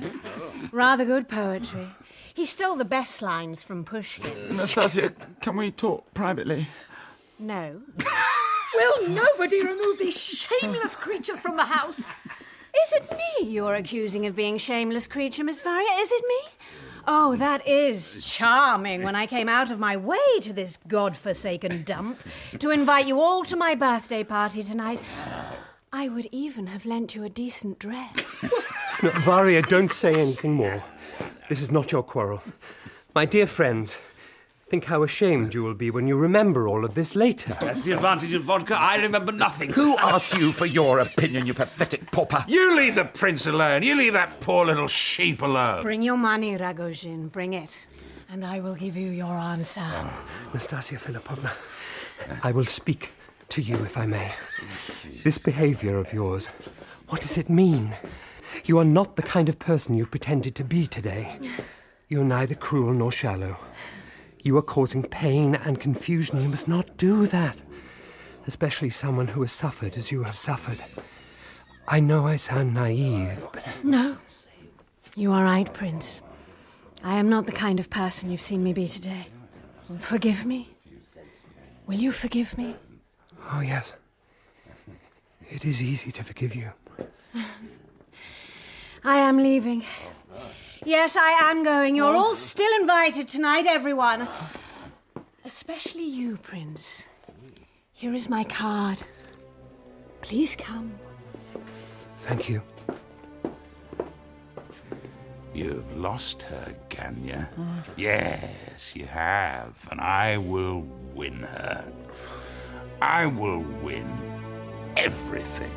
Rather good poetry. He stole the best lines from Pushkin. Nastasya, can we talk privately? No. Will nobody remove these shameless creatures from the house? Is it me you're accusing of being shameless creature, Miss Varya? Is it me? Oh, that is charming when I came out of my way to this godforsaken dump to invite you all to my birthday party tonight. I would even have lent you a decent dress. No, Varya, don't say anything more. This is not your quarrel. My dear friends, think how ashamed you will be when you remember all of this later. That's the advantage of vodka. I remember nothing. Who asked you for your opinion, you pathetic pauper? You leave the prince alone. You leave that poor little sheep alone. Bring your money, Rogozhin. Bring it. And I will give you your answer. Nastasya Philippovna, I will speak to you, if I may. This behaviour of yours, what does it mean? You are not the kind of person you pretended to be today. You are neither cruel nor shallow. You are causing pain and confusion. You must not do that, especially someone who has suffered as you have suffered. I know I sound naive, but... No, you are right, Prince. I am not the kind of person you've seen me be today. Forgive me. Will you forgive me? Oh, yes. It is easy to forgive you. I am leaving. Yes, I am going. You're all still invited tonight, everyone. Especially you, Prince. Here is my card. Please come. Thank you. You've lost her, Ganya. Yes, you have. And I will win her. I will win everything.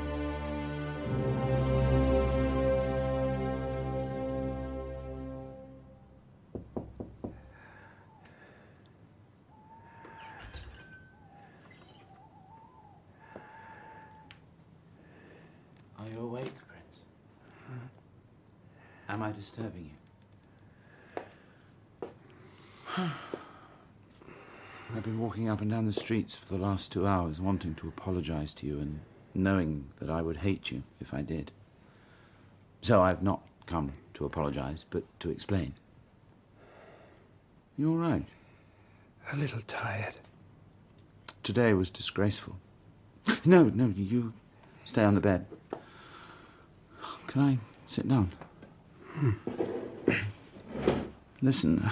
Are you awake, Prince? Am I disturbing you? I've been walking up and down the streets for the last 2 hours, wanting to apologize to you and knowing that I would hate you if I did. So I've not come to apologize, but to explain. You all right? A little tired. Today was disgraceful. No, you stay on the bed. Can I sit down? Listen,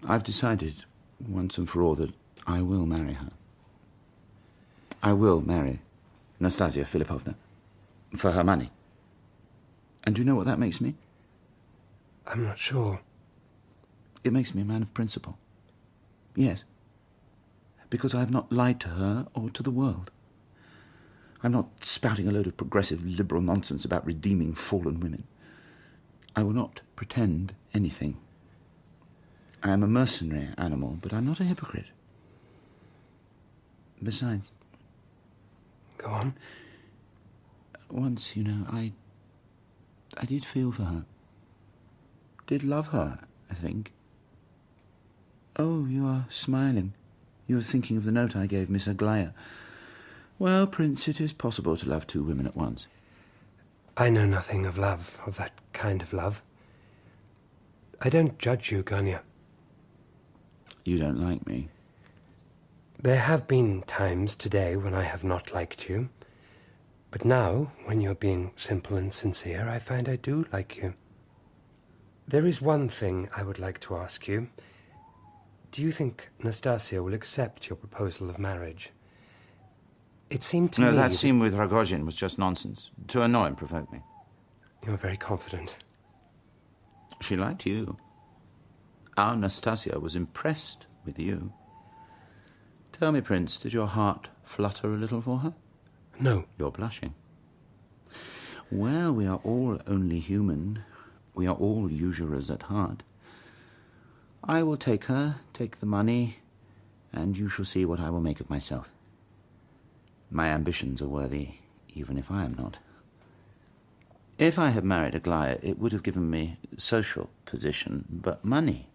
I've decided once and for all that I will marry her. I will marry Nastasya Philippovna for her money. And do you know what that makes me? I'm not sure. It makes me a man of principle. Yes. Because I have not lied to her or to the world. I'm not spouting a load of progressive liberal nonsense about redeeming fallen women. I will not pretend anything. I am a mercenary animal, but I'm not a hypocrite. Besides... Go on. Once, you know, I did feel for her. Did love her, I think. Oh, you are smiling. You are thinking of the note I gave Miss Aglaya. Well, Prince, it is possible to love 2 women at once. I know nothing of love, of that kind of love. I don't judge you, Ganya. You don't like me. There have been times today when I have not liked you. But now, when you're being simple and sincere, I find I do like you. There is one thing I would like to ask you. Do you think Nastasya will accept your proposal of marriage? It seemed to me... No, that scene with Rogozhin was just nonsense. To annoy and provoke me. You're very confident. She liked you. Our Nastasya was impressed with you. Tell me, Prince, did your heart flutter a little for her? No. You're blushing. Well, we are all only human. We are all usurers at heart. I will take her, take the money, and you shall see what I will make of myself. My ambitions are worthy, even if I am not. If I had married Aglaya, it would have given me social position, but money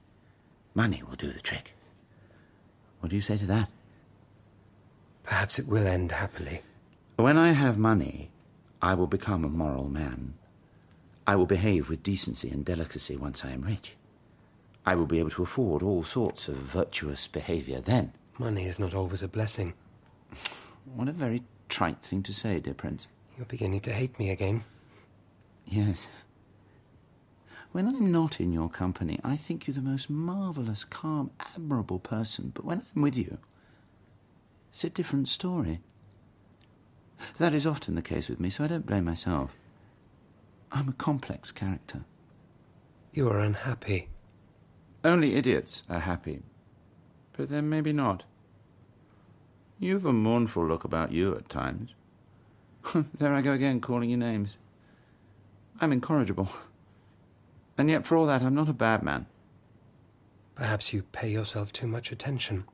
will do the trick. What do you say to that? Perhaps it will end happily. When I have money, I will become a moral man. I will behave with decency and delicacy once I am rich. I will be able to afford all sorts of virtuous behaviour then. Money is not always a blessing. What a very trite thing to say, dear Prince. You're beginning to hate me again. Yes. When I'm not in your company, I think you the most marvellous, calm, admirable person. But when I'm with you, it's a different story. That is often the case with me, so I don't blame myself. I'm a complex character. You are unhappy. Only idiots are happy. But then maybe not. You've a mournful look about you at times. There I go again, calling you names. I'm incorrigible. And yet for all that, I'm not a bad man. Perhaps you pay yourself too much attention.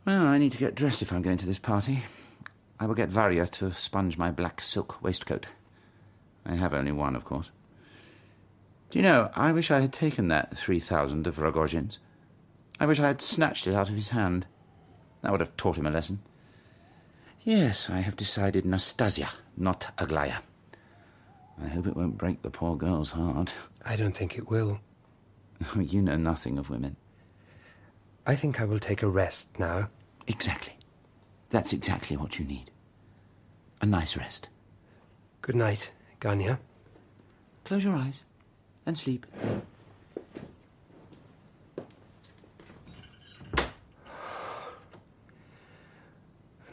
Well, I need to get dressed if I'm going to this party. I will get Varya to sponge my black silk waistcoat. I have only one, of course. Do you know, I wish I had taken that 3,000 of Rogozhin's. I wish I had snatched it out of his hand. That would have taught him a lesson. Yes, I have decided Nastasya, not Aglaya. I hope it won't break the poor girl's heart. I don't think it will. You know nothing of women. I think I will take a rest now. Exactly. That's exactly what you need. A nice rest. Good night, Ganya. Close your eyes and sleep.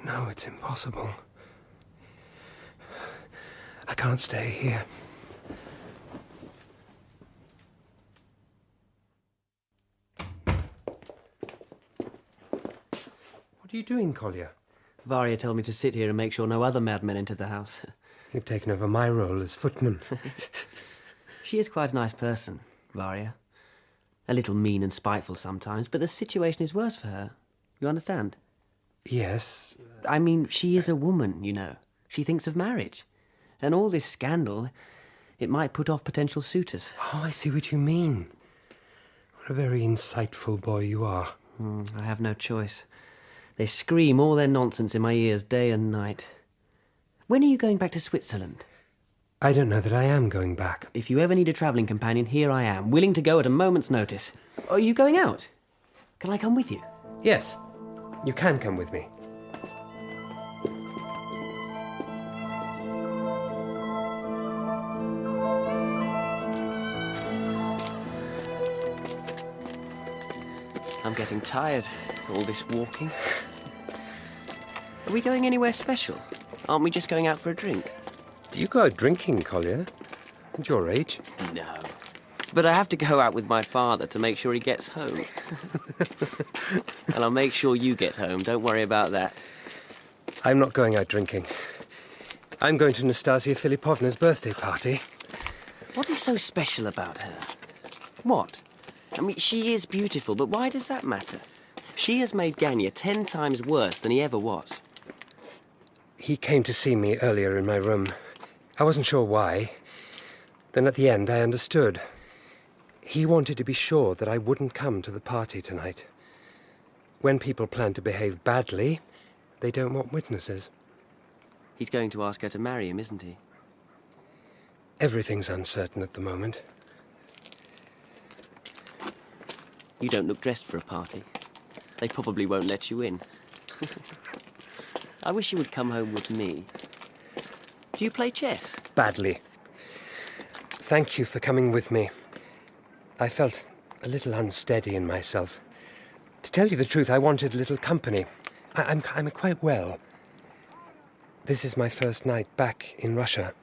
No, it's impossible. I can't stay here. What are you doing, Kolya? Varya told me to sit here and make sure no other madmen entered the house. You've taken over my role as footman. She is quite a nice person, Varya. A little mean and spiteful sometimes, but the situation is worse for her. You understand? Yes. I mean, she is a woman, you know. She thinks of marriage. And all this scandal, it might put off potential suitors. Oh, I see what you mean. What a very insightful boy you are. I have no choice. They scream all their nonsense in my ears day and night. When are you going back to Switzerland? I don't know that I am going back. If you ever need a travelling companion, here I am, willing to go at a moment's notice. Are you going out? Can I come with you? Yes, you can come with me. I'm getting tired, all this walking. Are we going anywhere special? Aren't we just going out for a drink? Do you go out drinking, Kolya? At your age? No. But I have to go out with my father to make sure he gets home. And I'll make sure you get home, don't worry about that. I'm not going out drinking. I'm going to Nastasya Filipovna's birthday party. What is so special about her? What? I mean, she is beautiful, but why does that matter? She has made Ganya 10 times worse than he ever was. He came to see me earlier in my room. I wasn't sure why. Then at the end, I understood. He wanted to be sure that I wouldn't come to the party tonight. When people plan to behave badly, they don't want witnesses. He's going to ask her to marry him, isn't he? Everything's uncertain at the moment. You don't look dressed for a party. They probably won't let you in. I wish you would come home with me. Do you play chess? Badly. Thank you for coming with me. I felt a little unsteady in myself. To tell you the truth, I wanted a little company. I'm quite well. This is my first night back in Russia.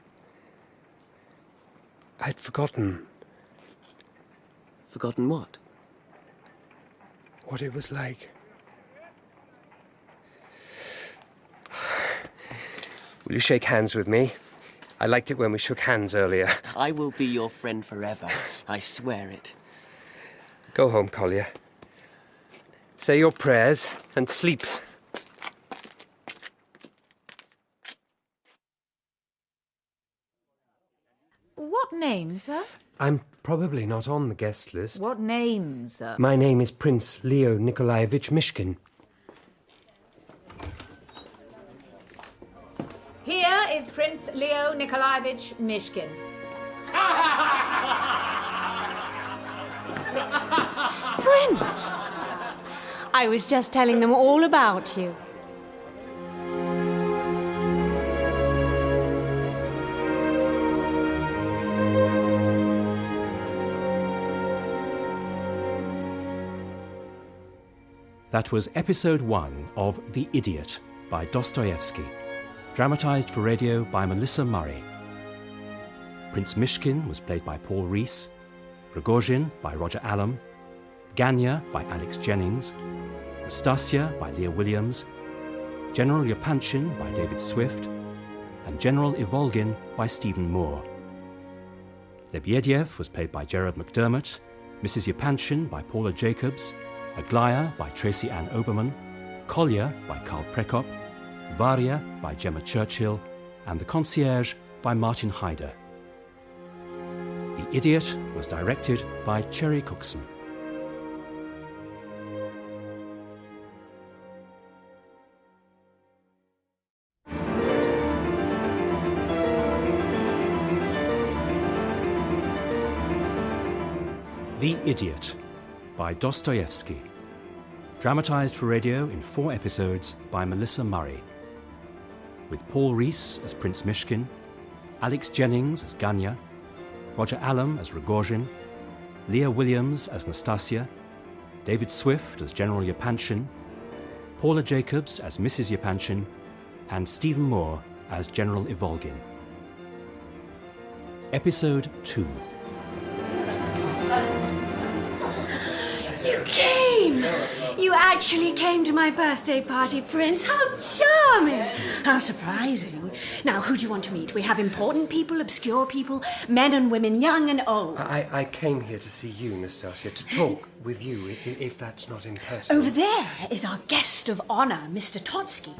I'd forgotten. Forgotten what? What it was like. Will you shake hands with me? I liked it when we shook hands earlier. I will be your friend forever. I swear it. Go home, Kolya. Say your prayers and sleep. What name, sir? I'm probably not on the guest list. What name, sir? My name is Prince Leo Nikolaevich Myshkin. Here is Prince Leo Nikolaevich Mishkin. Prince! I was just telling them all about you. That was episode 1 of The Idiot by Dostoevsky, dramatised for radio by Melissa Murray. Prince Myshkin was played by Paul Rhys, Rogozhin by Roger Allam, Ganya by Jennings, Nastasya by Lia Williams, General Yepanchin by David Swift, and General Ivolgin by Stephen Moore. Lebedev was played by Gerard McDermott, Mrs. Yepanchin by Paula Jacobs, Aglaya by Tracy-Ann Oberman, Kolya by Karl Prekopp, Varya by Jemma Churchill, and The Concierge by Martin Hyder. The Idiot was directed by Cherry Cookson. The Idiot by Dostoevsky, dramatised for radio in 4 episodes by Melissa Murray, with Paul Rhys as Prince Myshkin, Jennings as Ganya, Roger Allam as Rogozhin, Lia Williams as Nastasya, David Swift as General Yepanchin, Paula Jacobs as Mrs. Yepanchin, and Stephen Moore as General Ivolgin. Episode 2. You came! You actually came to my birthday party, Prince. How charming! How surprising. Now, who do you want to meet? We have important people, obscure people, men and women, young and old. I came here to see you, Nastasya, to talk with you, if that's not impersonal. Over there is our guest of honour, Mr. Totsky.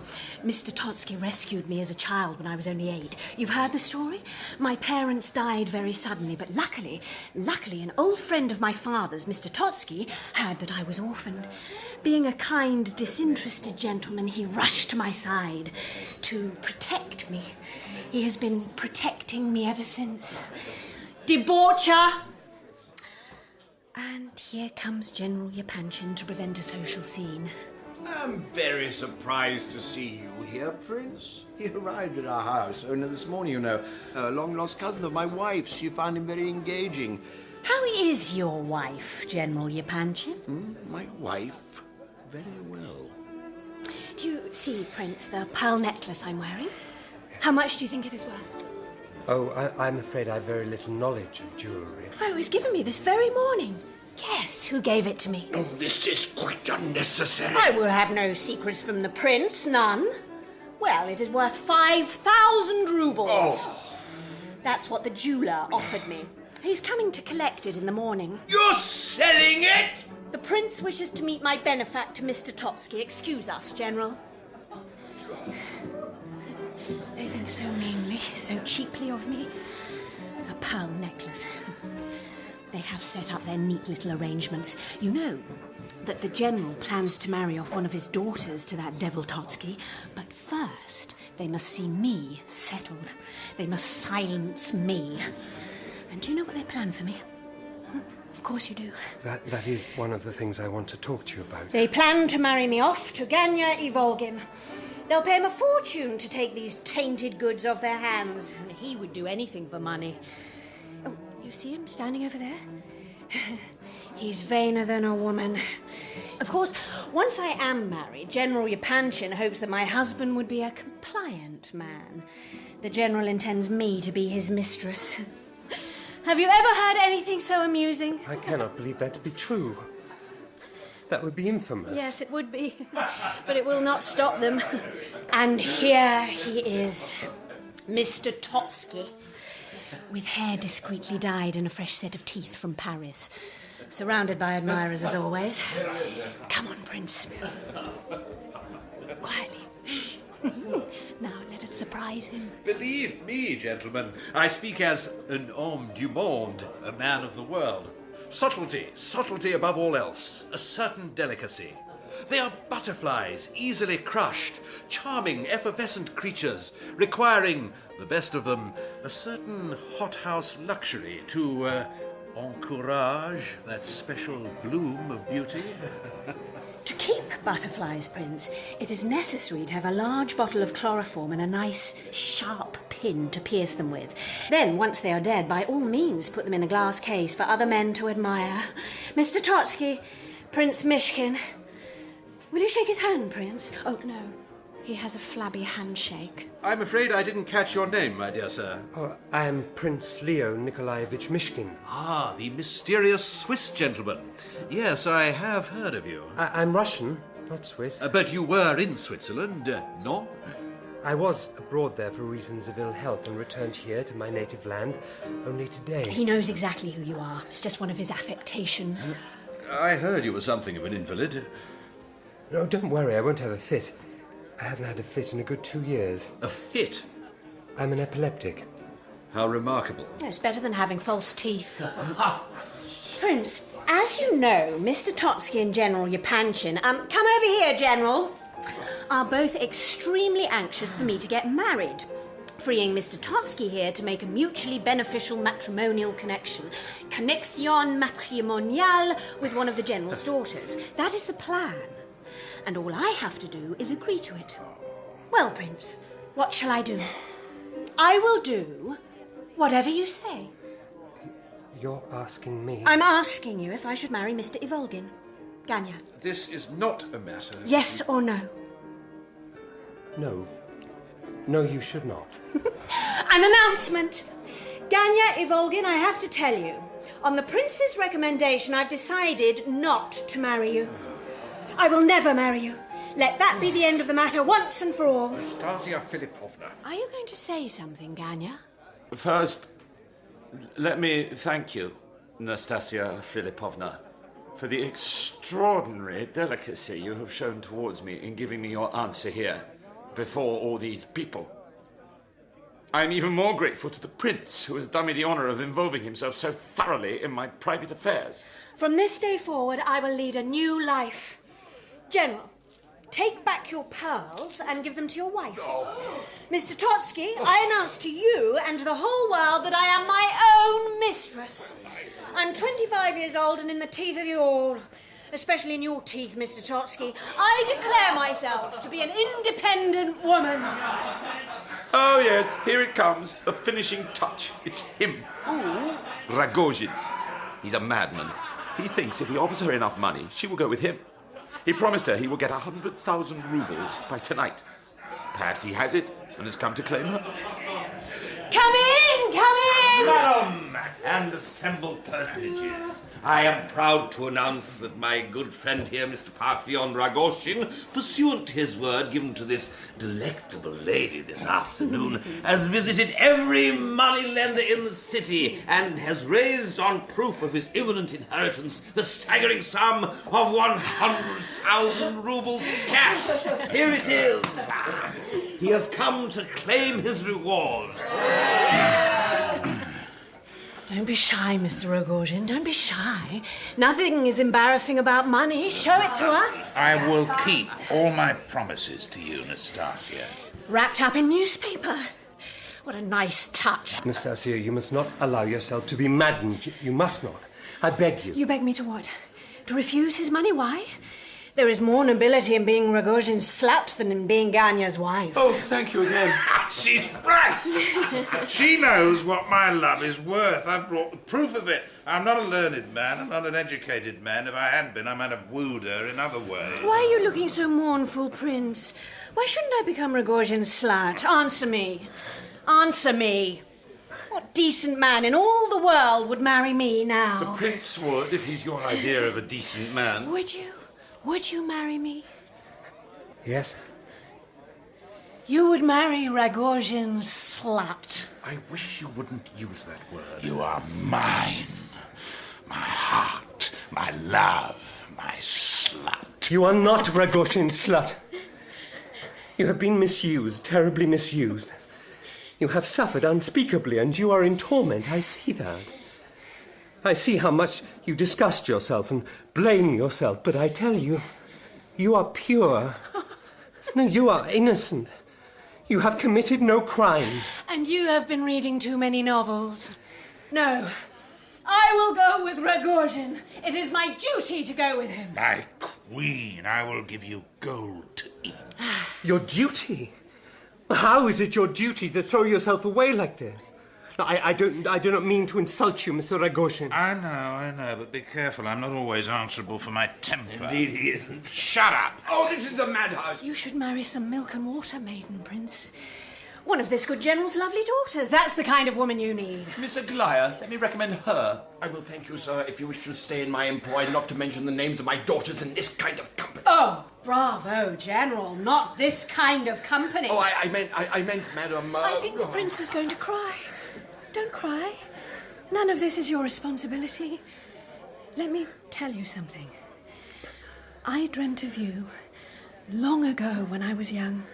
Mr. Totsky rescued me as a child when I was only 8. You've heard the story? My parents died very suddenly, but luckily, an old friend of my father's, Mr. Totsky, heard that I was orphaned. Being a kind, disinterested gentleman, he rushed to my side to protect me. He has been protecting me ever since. Debaucher! And here comes General Yepanchin to prevent a social scene. I'm very surprised to see you here, Prince. He arrived at our house only this morning, you know. A long-lost cousin of my wife's. She found him very engaging. How is your wife, General Yepanchin? My wife? Very well. Do you see, Prince, the pearl necklace I'm wearing? How much do you think it is worth? Oh, I'm afraid I've very little knowledge of jewellery. Oh, it was given me this very morning. Guess who gave it to me? Oh, this is quite unnecessary. I will have no secrets from the prince, none. Well, it is worth 5,000 rubles. Oh. That's what the jeweller offered me. He's coming to collect it in the morning. You're selling it? The prince wishes to meet my benefactor, Mr. Totsky. Excuse us, General. They think so meanly, so cheaply of me. A pearl necklace. They have set up their neat little arrangements. You know that the general plans to marry off one of his daughters to that devil Totsky, but first they must see me settled. They must silence me. And do you know what they plan for me? Of course you do. That is one of the things I want to talk to you about. They plan to marry me off to Ganya Ivolgin. They'll pay him a fortune to take these tainted goods off their hands. And he would do anything for money. Oh, you see him standing over there? He's vainer than a woman. Of course, once I am married, General Yepanchin hopes that my husband would be a compliant man. The General intends me to be his mistress. Have you ever heard anything so amusing? I cannot believe that to be true. That would be infamous. Yes, it would be. But it will not stop them. And here he is, Mr. Totsky, with hair discreetly dyed and a fresh set of teeth from Paris. Surrounded by admirers as always. Come on, Prince. Quietly. Shh. Now let us surprise him. Believe me, gentlemen, I speak as an homme du monde, a man of the world. Subtlety above all else, a certain delicacy. They are butterflies, easily crushed, charming, effervescent creatures, requiring, the best of them, a certain hothouse luxury to encourage that special bloom of beauty. To keep butterflies, Prince, it is necessary to have a large bottle of chloroform and a nice, sharp pin to pierce them with. Then, once they are dead, by all means put them in a glass case for other men to admire. Mr. Totsky, Prince Mishkin. Will you shake his hand, Prince? Oh, no. He has a flabby handshake. I'm afraid I didn't catch your name, my dear sir. Oh, I am Prince Leo Nikolaevich Myshkin. Ah, the mysterious Swiss gentleman. Yes, I have heard of you. I'm Russian, not Swiss. But you were in Switzerland, no? I was abroad there for reasons of ill health and returned here to my native land only today. He knows exactly who you are. It's just one of his affectations. I heard you were something of an invalid. No, don't worry, I won't have a fit. I haven't had a fit in a good 2 years. A fit? I'm an epileptic. How remarkable. It's better than having false teeth. Prince, as you know, Mr. Totsky and General Yepanchin, come over here, General, are both extremely anxious for me to get married, freeing Mr. Totsky here to make a mutually beneficial matrimonial connection. Connexion matrimoniale with one of the General's daughters. That is the plan. And all I have to do is agree to it. Well, Prince, what shall I do? I will do whatever you say. You're asking me? I'm asking you if I should marry Mr. Ivolgin. Ganya. This is not a matter... Yes or no? No. No, you should not. An announcement! Ganya Ivolgin, I have to tell you, on the Prince's recommendation, I've decided not to marry you. I will never marry you. Let that be the end of the matter once and for all. Nastasya Philippovna. Are you going to say something, Ganya? First, let me thank you, Nastasya Philippovna, for the extraordinary delicacy you have shown towards me in giving me your answer here, before all these people. I am even more grateful to the Prince, who has done me the honour of involving himself so thoroughly in my private affairs. From this day forward, I will lead a new life. General, take back your pearls and give them to your wife. Mr. Totsky, I announce to you and to the whole world that I am my own mistress. I'm 25 years old and in the teeth of you all, especially in your teeth, Mr. Totsky. I declare myself to be an independent woman. Oh, yes, here it comes, the finishing touch. It's him. Who? Rogozhin. He's a madman. He thinks if he offers her enough money, she will go with him. He promised her he will get 100,000 rubles by tonight. Perhaps he has it and has come to claim her. Come in, come in! Madam and assembled personages, I am proud to announce that my good friend here, Mr. Parfyon Rogozhin, pursuant to his word given to this delectable lady this afternoon, has visited every moneylender in the city and has raised on proof of his imminent inheritance the staggering sum of 100,000 rubles cash. Here it is. He has come to claim his reward. Don't be shy, Mr. Rogozhin. Don't be shy. Nothing is embarrassing about money. Show it to us. I will keep all my promises to you, Nastasya. Wrapped up in newspaper. What a nice touch. Nastasya, you must not allow yourself to be maddened. You must not. I beg you. You beg me to what? To refuse his money? Why? There is more nobility in being Rogozhin's slut than in being Ganya's wife. Oh, thank you again. She's right! She knows what my love is worth. I've brought the proof of it. I'm not a learned man. I'm not an educated man. If I had been, I might have wooed her in other ways. Why are you looking so mournful, Prince? Why shouldn't I become Rogozhin's slut? Answer me. Answer me. What decent man in all the world would marry me now? The Prince would, if he's your idea of a decent man. Would you? Would you marry me? Yes? You would marry Rogozhin's slut. I wish you wouldn't use that word. You are mine. My heart, my love, my slut. You are not Rogozhin's slut. You have been misused, terribly misused. You have suffered unspeakably, and you are in torment. I see that. I see how much you disgust yourself and blame yourself, but I tell you, you are pure. No, you are innocent. You have committed no crime. And you have been reading too many novels. No, I will go with Rogozhin. It is my duty to go with him. My queen, I will give you gold to eat. Your duty? How is it your duty to throw yourself away like this? No, I do not mean to insult you, Mr. Rogozhin. I know, but be careful. I'm not always answerable for my temper. Indeed he isn't. Shut up! Oh, this is a madhouse. You should marry some milk and water maiden, Prince. One of this good general's lovely daughters. That's the kind of woman you need. Miss Aglaya, let me recommend her. I will thank you, sir, if you wish to stay in my employ, not to mention the names of my daughters in this kind of company. Oh, bravo, General. Not this kind of company. Oh, I meant, madam... I think the Prince is going to cry. Don't cry. None of this is your responsibility. Let me tell you something. I dreamt of you long ago when I was young.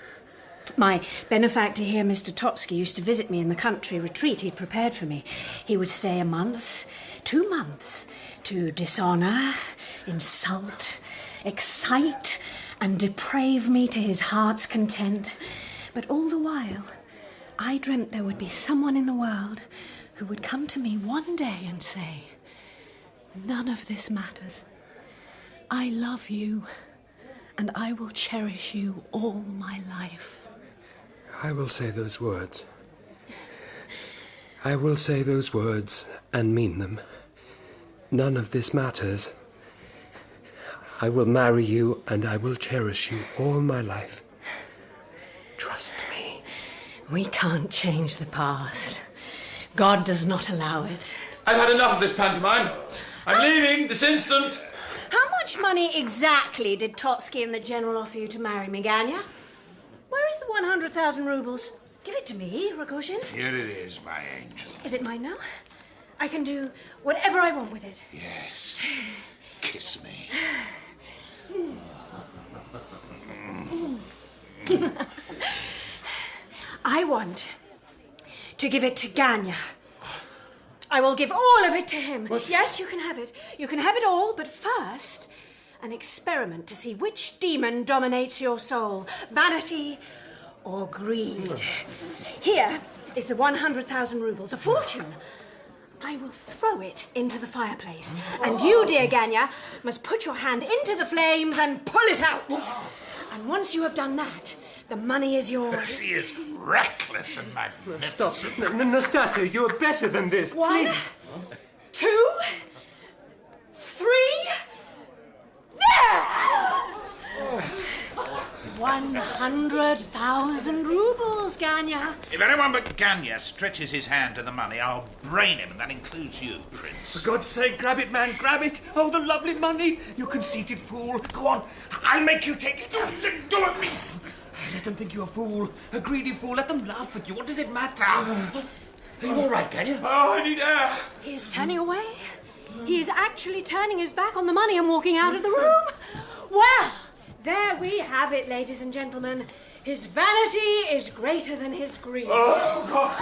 My benefactor here, Mr. Totsky, used to visit me in the country retreat he'd prepared for me. He would stay a month, 2 months, to dishonour, insult, excite, and deprave me to his heart's content. But all the while, I dreamt there would be someone in the world who would come to me one day and say, "None of this matters. I love you, and I will cherish you all my life." I will say those words. I will say those words and mean them. None of this matters. I will marry you and I will cherish you all my life. Trust me. We can't change the past. God does not allow it. I've had enough of this pantomime. I'm leaving this instant. How much money exactly did Totsky and the General offer you to marry me, Ganya? Where is the 100,000 rubles? Give it to me, Rogozhin. Here it is, my angel. Is it mine now? I can do whatever I want with it. Yes. Kiss me. I want to give it to Ganya. I will give all of it to him. What? Yes, you can have it. You can have it all, but first, an experiment to see which demon dominates your soul, vanity or greed. Here is the 100,000 rubles, a fortune. I will throw it into the fireplace. And you, dear Ganya, must put your hand into the flames and pull it out. And once you have done that, the money is yours. She is reckless and magnificent. Stop. Nastasya, you are better than this. 1, 2, 3... There! 100,000 rubles, Ganya. If anyone but Ganya stretches his hand to the money, I'll brain him, and that includes you, Prince. For God's sake, grab it, man, grab it. Oh, the lovely money. You conceited fool. Go on, I'll make you take it. Do it, me. Let them think you're a fool, a greedy fool. Let them laugh at you. What does it matter? Are you all right, Ganya? Oh, I need air. He is turning away. He is actually turning his back on the money and walking out of the room. Well, there we have it, ladies and gentlemen. His vanity is greater than his greed. Oh, God.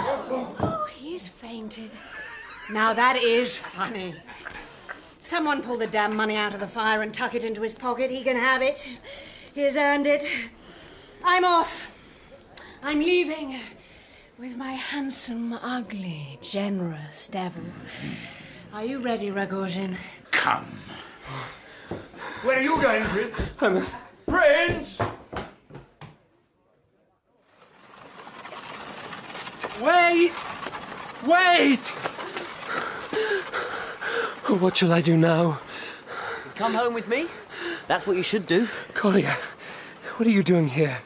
Oh, he's fainted. Now that is funny. Someone pull the damn money out of the fire and tuck it into his pocket. He can have it. He has earned it. I'm off. I'm leaving with my handsome, ugly, generous devil. Are you ready, Rogozhin? Come. Where are you going, Prince? Prince! Wait! Wait! What shall I do now? Come home with me? That's what you should do. Kolya, what are you doing here?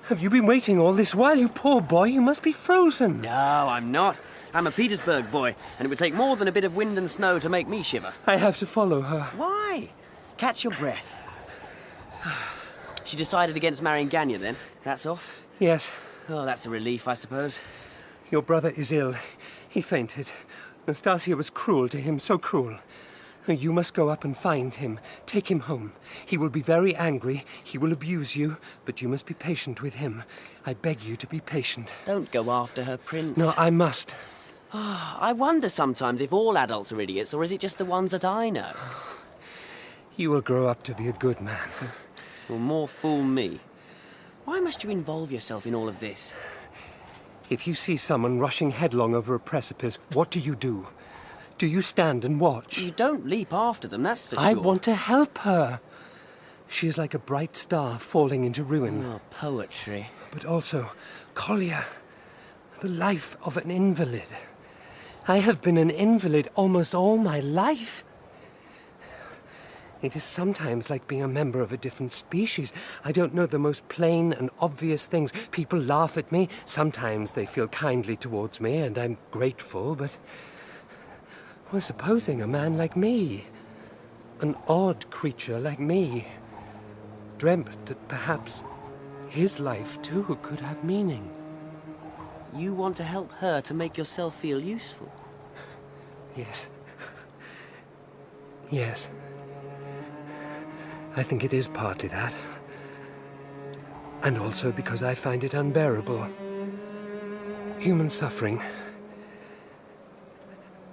Have you been waiting all this while, you poor boy? You must be frozen. No, I'm not. I'm a Petersburg boy, and it would take more than a bit of wind and snow to make me shiver. I have to follow her. Why? Catch your breath. She decided against marrying Ganya, then? That's off? Yes. Oh, that's a relief, I suppose. Your brother is ill. He fainted. Nastasya was cruel to him, so cruel. You must go up and find him. Take him home. He will be very angry. He will abuse you, but you must be patient with him. I beg you to be patient. Don't go after her, Prince. No, I must. I wonder sometimes if all adults are idiots, or is it just the ones that I know? You will grow up to be a good man. Well, more fool me. Why must you involve yourself in all of this? If you see someone rushing headlong over a precipice, what do you do? Do you stand and watch? You don't leap after them, that's for sure. I want to help her. She is like a bright star falling into ruin. Oh, poetry. But also, Kolya, the life of an invalid. I have been an invalid almost all my life. It is sometimes like being a member of a different species. I don't know the most plain and obvious things. People laugh at me. Sometimes they feel kindly towards me, and I'm grateful, but... Well, supposing a man like me, an odd creature like me, dreamt that perhaps his life too could have meaning. You want to help her to make yourself feel useful? Yes. Yes. I think it is partly that. And also because I find it unbearable. Human suffering.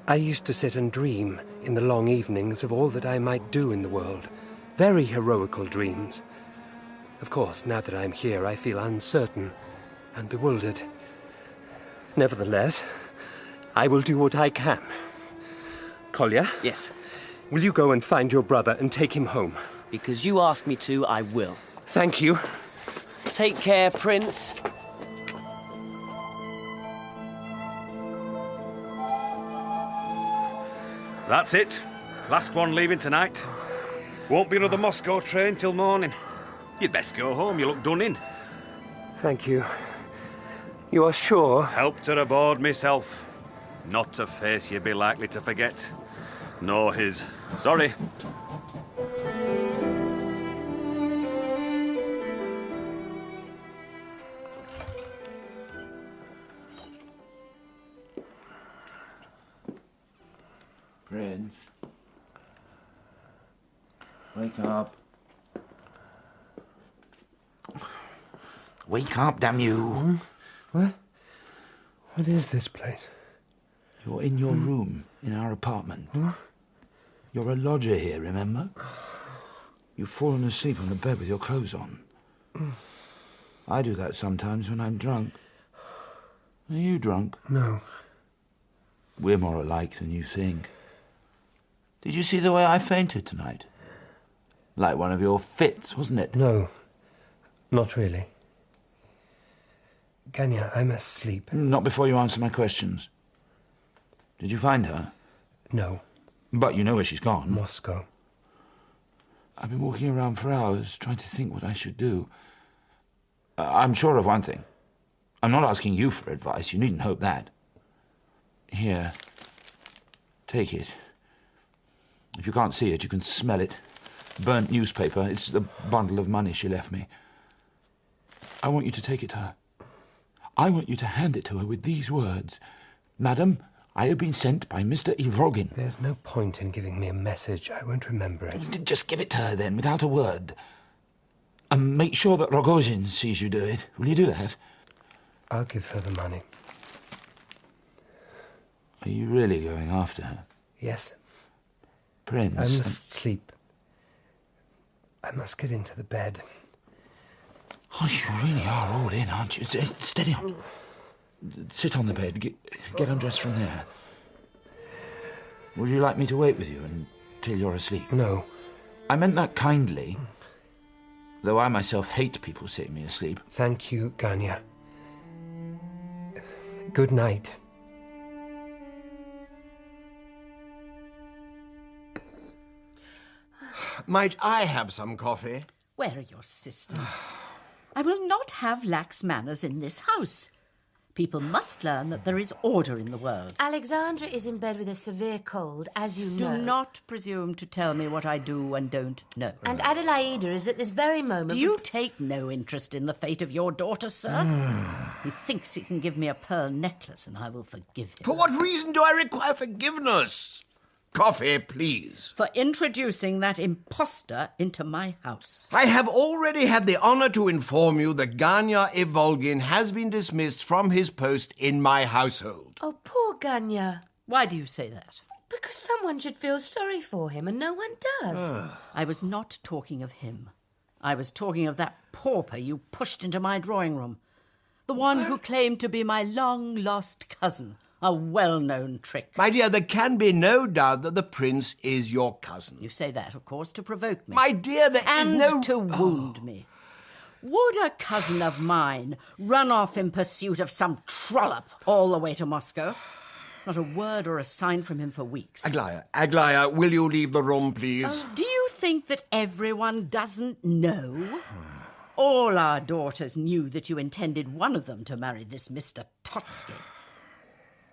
I used to sit and dream in the long evenings of all that I might do in the world. Very heroical dreams. Of course, now that I'm here, I feel uncertain and bewildered. Nevertheless, I will do what I can. Kolya? Yes? Will you go and find your brother and take him home? Because you asked me to, I will. Thank you. Take care, Prince. That's it. Last one leaving tonight. Won't be another Moscow train till morning. You'd best go home, you look done in. Thank you. You are sure? Helped her aboard myself. Not a face you'd be likely to forget. Nor his. Sorry. Prince. Wake up. Wake up, damn you. What? What is this place? You're in your room, in our apartment. You're a lodger here, remember? You've fallen asleep on the bed with your clothes on. I do that sometimes when I'm drunk. Are you drunk? No. We're more alike than you think. Did you see the way I fainted tonight? Like one of your fits, wasn't it? No. Not really. Ganya, I must sleep. Not before you answer my questions. Did you find her? No. But you know where she's gone. Moscow. I've been walking around for hours trying to think what I should do. I'm sure of one thing. I'm not asking you for advice. You needn't hope that. Here. Take it. If you can't see it, you can smell it. Burnt newspaper. It's the bundle of money she left me. I want you to take it to her. I want you to hand it to her with these words. Madam, I have been sent by Mr. Ivrogin. There's no point in giving me a message. I won't remember it. Just give it to her then, without a word. And make sure that Rogozhin sees you do it. Will you do that? I'll give her the money. Are you really going after her? Yes. Prince... I must sleep. I must get into the bed. Oh, you really are all in, aren't you? Steady on. Sit on the bed. Get undressed from there. Would you like me to wait with you until you're asleep? No. I meant that kindly, though I myself hate people seeing me asleep. Thank you, Ganya. Good night. Might I have some coffee? Where are your sisters? I will not have lax manners in this house. People must learn that there is order in the world. Alexandra is in bed with a severe cold, as you know. Do not presume to tell me what I do and don't know. And Adelaida is at this very moment... Do you take no interest in the fate of your daughter, sir? He thinks he can give me a pearl necklace and I will forgive him. For what reason do I require forgiveness? Coffee, please. For introducing that impostor into my house. I have already had the honour to inform you that Ganya Ivolgin has been dismissed from his post in my household. Oh, poor Ganya. Why do you say that? Because someone should feel sorry for him, and no one does. I was not talking of him. I was talking of that pauper you pushed into my drawing room. The one who claimed to be my long-lost cousin. A well-known trick. My dear, there can be no doubt that the prince is your cousin. You say that, of course, to provoke me. My dear, there is no... And to wound me. Would a cousin of mine run off in pursuit of some trollop all the way to Moscow? Not a word or a sign from him for weeks. Aglaya, will you leave the room, please? Do you think that everyone doesn't know? All our daughters knew that you intended one of them to marry this Mr. Totsky.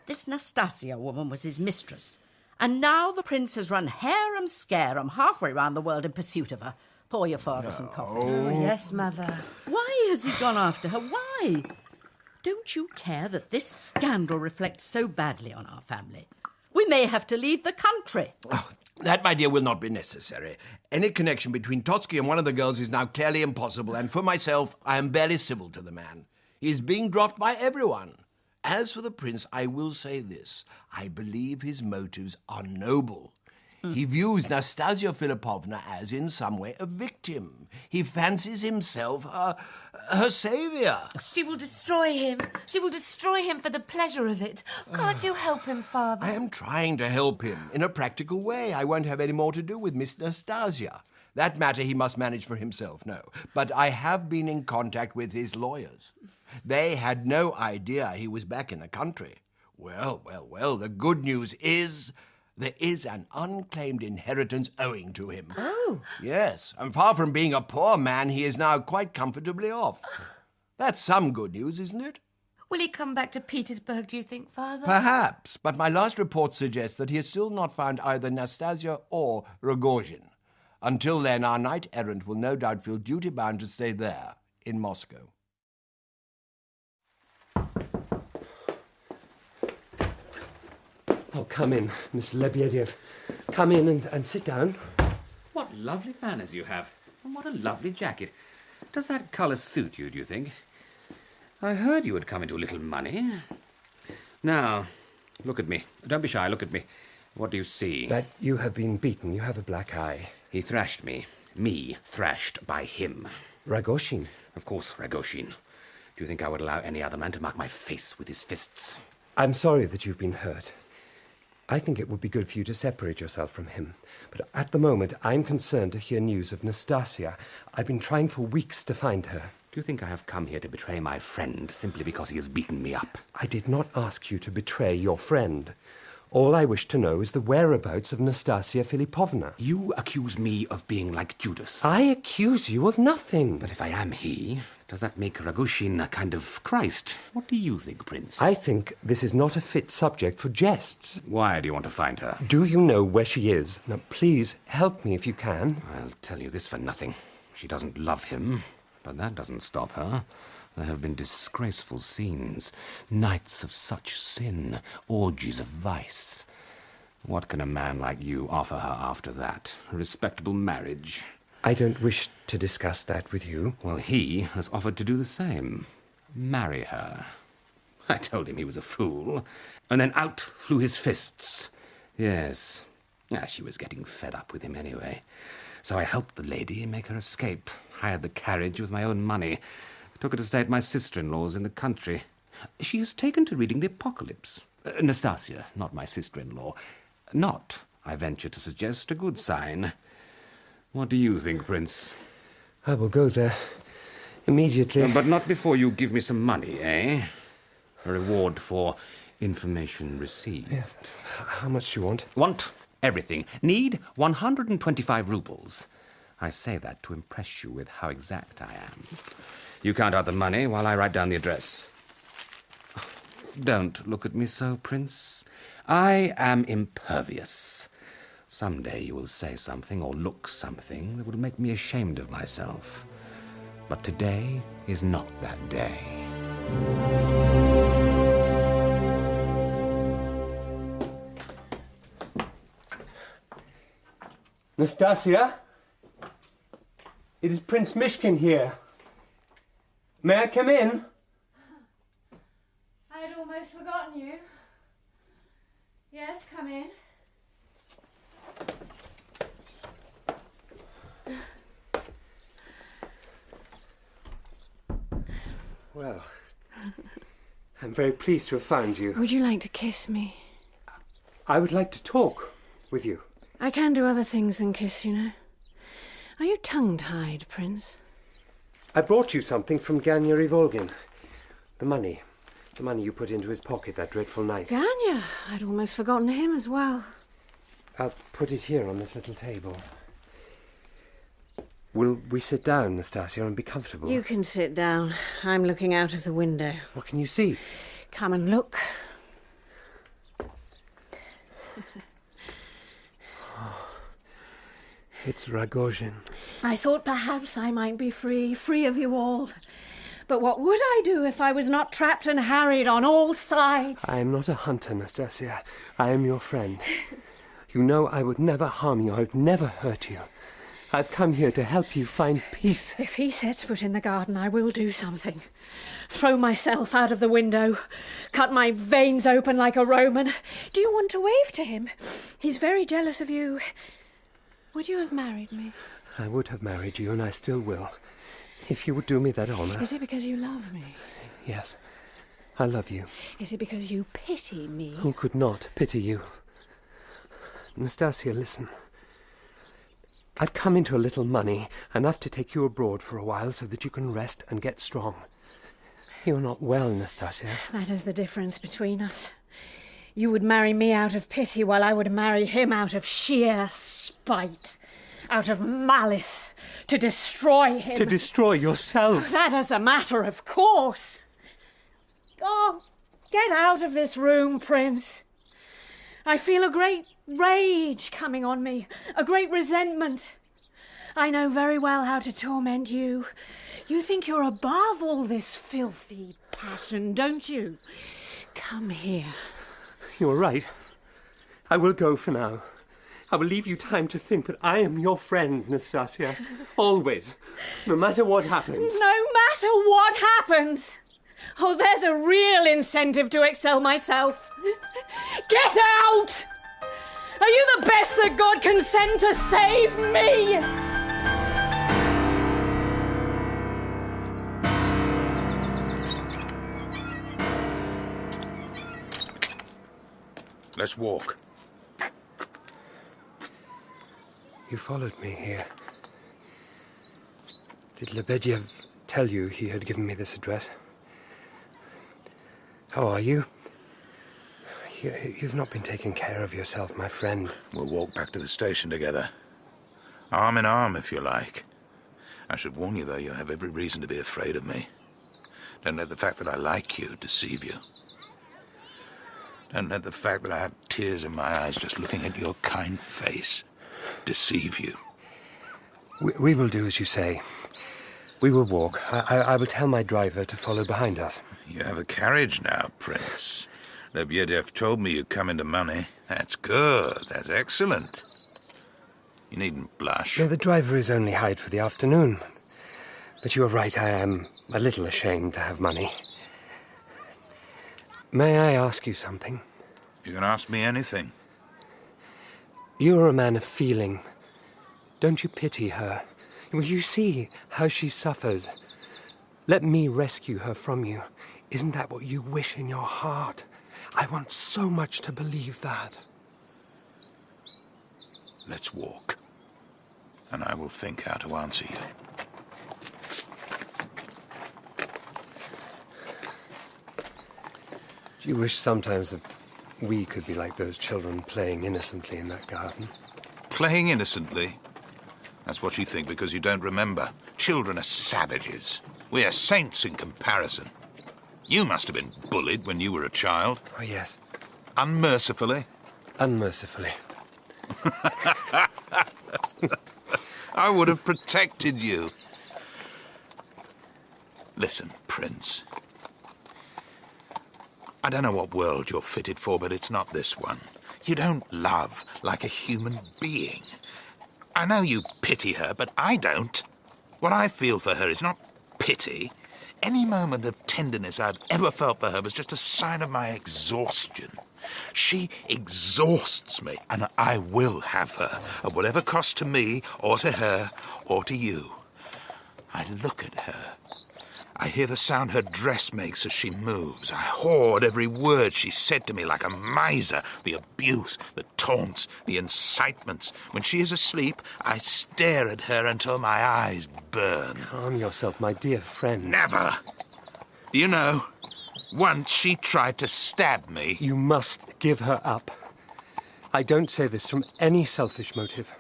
This Nastasya woman was his mistress. And now the prince has run harum-scarum halfway round the world in pursuit of her. Pour your father some coffee. Oh, yes, Mother. Why has he gone after her? Why? Don't you care that this scandal reflects so badly on our family? We may have to leave the country. Oh, that, my dear, will not be necessary. Any connection between Totsky and one of the girls is now clearly impossible, and for myself, I am barely civil to the man. He is being dropped by everyone. As for the prince, I will say this. I believe his motives are noble. He views Nastasya Philippovna as, in some way, a victim. He fancies himself her saviour. She will destroy him. She will destroy him for the pleasure of it. Can't you help him, Father? I am trying to help him in a practical way. I won't have any more to do with Miss Nastasya. That matter he must manage for himself, no. But I have been in contact with his lawyers. They had no idea he was back in the country. Well, the good news is there is an unclaimed inheritance owing to him. Oh. Yes, and far from being a poor man, he is now quite comfortably off. That's some good news, isn't it? Will he come back to Petersburg, do you think, Father? Perhaps, but my last report suggests that he has still not found either Nastasya or Rogozhin. Until then, our knight-errant will no doubt feel duty-bound to stay there, in Moscow. Oh, come in, Miss Lebedev. Come in and sit down. What lovely manners you have. And what a lovely jacket. Does that colour suit you, do you think? I heard you had come into a little money. Now, look at me. Don't be shy, look at me. What do you see? That you have been beaten. You have a black eye. He thrashed me. Me thrashed by him. Rogozhin? Of course, Rogozhin. Do you think I would allow any other man to mark my face with his fists? I'm sorry that you've been hurt. I think it would be good for you to separate yourself from him. But at the moment, I'm concerned to hear news of Nastasya. I've been trying for weeks to find her. Do you think I have come here to betray my friend simply because he has beaten me up? I did not ask you to betray your friend. All I wish to know is the whereabouts of Nastasya Philippovna. You accuse me of being like Judas. I accuse you of nothing. But if I am he, does that make Rogozhin a kind of Christ? What do you think, Prince? I think this is not a fit subject for jests. Why do you want to find her? Do you know where she is? Now, please, help me if you can. I'll tell you this for nothing. She doesn't love him, but that doesn't stop her. There have been disgraceful scenes, nights of such sin, orgies of vice. What can a man like you offer her after that? A respectable marriage? I don't wish to discuss that with you. Well, he has offered to do the same. Marry her. I told him he was a fool. And then out flew his fists. Yes. She was getting fed up with him anyway. So I helped the lady make her escape. Hired the carriage with my own money. Took her to stay at my sister-in-law's in the country. She has taken to reading the Apocalypse. Nastasya, not my sister-in-law. Not, I venture to suggest, a good sign. What do you think, Prince? I will go there immediately. But not before you give me some money, eh? A reward for information received. Yes. How much do you want? Want everything. Need 125 rubles. I say that to impress you with how exact I am. You count out the money while I write down the address. Don't look at me so, Prince. I am impervious. Someday you will say something or look something that will make me ashamed of myself. But today is not that day. Nastasya? It is Prince Mishkin here. May I come in? I had almost forgotten you. Yes, come in. Well, I'm very pleased to have found you. Would you like to kiss me? I would like to talk with you. I can do other things than kiss, you know. Are you tongue-tied, Prince? I brought you something from Ganya Ivolgin. The money you put into his pocket that dreadful night. Ganya? I'd almost forgotten him as well. I'll put it here on this little table. Will we sit down, Nastasya, and be comfortable? You can sit down. I'm looking out of the window. What can you see? Come and look. It's Rogozhin. I thought perhaps I might be free of you all. But what would I do if I was not trapped and harried on all sides? I am not a hunter, Nastasya. I am your friend. You know I would never harm you. I would never hurt you. I've come here to help you find peace. If he sets foot in the garden, I will do something. Throw myself out of the window. Cut my veins open like a Roman. Do you want to wave to him? He's very jealous of you. Would you have married me? I would have married you, and I still will. If you would do me that honour. Is it because you love me? Yes, I love you. Is it because you pity me? Who could not pity you? Nastasya, listen. I've come into a little money, enough to take you abroad for a while so that you can rest and get strong. You're not well, Nastasya. That is the difference between us. You would marry me out of pity, while I would marry him out of sheer spite, out of malice, to destroy him. To destroy yourself. That is a matter of course. Oh, get out of this room, Prince. I feel a great rage coming on me, a great resentment. I know very well how to torment you. You think you're above all this filthy passion, don't you? Come here. You're right. I will go for now. I will leave you time to think, but I am your friend, Nastasya. Always. No matter what happens. No matter what happens. Oh, there's a real incentive to excel myself. Get out! Are you the best that God can send to save me? Let's walk. You followed me here. Did Lebedev tell you he had given me this address? How are you? You've not been taking care of yourself, my friend. We'll walk back to the station together. Arm in arm, if you like. I should warn you, though, you have every reason to be afraid of me. Don't let the fact that I like you deceive you. Don't let the fact that I have tears in my eyes just looking at your kind face deceive you. We will do as you say. We will walk. I will tell my driver to follow behind us. You have a carriage now, Prince. Lebedev told me you'd come into money. That's good. That's excellent. You needn't blush. No, the driver is only hired for the afternoon. But you are right, I am a little ashamed to have money. May I ask you something? You can ask me anything. You're a man of feeling. Don't you pity her? Will you see how she suffers? Let me rescue her from you. Isn't that what you wish in your heart? I want so much to believe that. Let's walk. and I will think how to answer you. Do you wish sometimes that we could be like those children playing innocently in that garden? Playing innocently? That's what you think because you don't remember. Children are savages. We are saints in comparison. You must have been bullied when you were a child. Oh, yes. Unmercifully? Unmercifully. I would have protected you. Listen, Prince. I don't know what world you're fitted for, but it's not this one. You don't love like a human being. I know you pity her, but I don't. What I feel for her is not pity. Any moment of tenderness I've ever felt for her was just a sign of my exhaustion. She exhausts me, and I will have her, at whatever cost to me, or to her, or to you. I look at her. I hear the sound her dress makes as she moves. I hoard every word she said to me like a miser. The abuse, the taunts, the incitements. When she is asleep, I stare at her until my eyes burn. Calm yourself, my dear friend. Never! You know, once she tried to stab me. You must give her up. I don't say this from any selfish motive.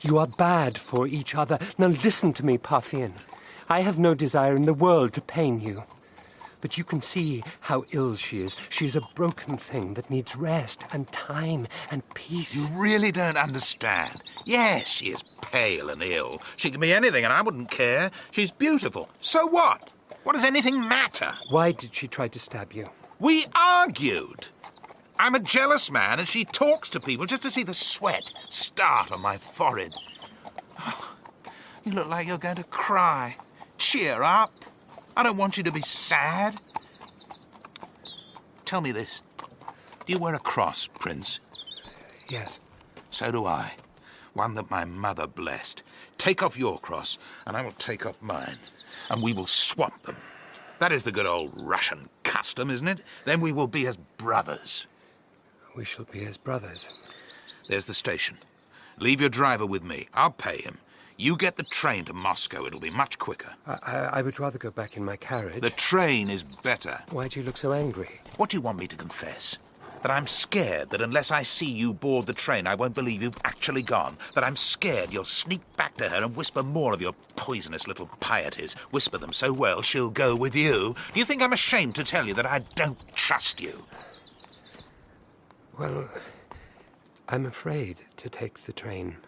You are bad for each other. Now listen to me, Parthian. I have no desire in the world to pain you. But you can see how ill she is. She is a broken thing that needs rest and time and peace. You really don't understand. Yes, she is pale and ill. She can be anything and I wouldn't care. She's beautiful. So what? What does anything matter? Why did she try to stab you? We argued. I'm a jealous man and she talks to people just to see the sweat start on my forehead. Oh, you look like you're going to cry. Cheer up. I don't want you to be sad. Tell me this. Do you wear a cross, Prince? Yes. So do I. One that my mother blessed. Take off your cross, and I will take off mine. And we will swap them. That is the good old Russian custom, isn't it? Then we will be as brothers. We shall be as brothers. There's the station. Leave your driver with me. I'll pay him. You get the train to Moscow. It'll be much quicker. I would rather go back in my carriage. The train is better. Why do you look so angry? What do you want me to confess? That I'm scared that unless I see you board the train, I won't believe you've actually gone. That I'm scared you'll sneak back to her and whisper more of your poisonous little pieties. Whisper them so well she'll go with you. Do you think I'm ashamed to tell you that I don't trust you? Well, I'm afraid to take the train.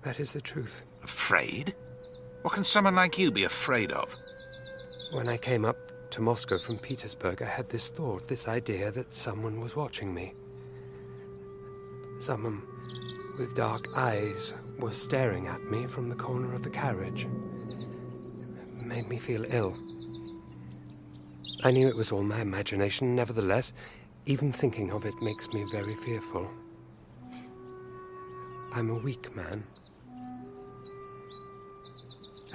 That is the truth. Afraid? What can someone like you be afraid of? When I came up to Moscow from Petersburg, I had this thought, this idea that someone was watching me. Someone with dark eyes was staring at me from the corner of the carriage. It made me feel ill. I knew it was all my imagination, nevertheless, even thinking of it makes me very fearful. I'm a weak man.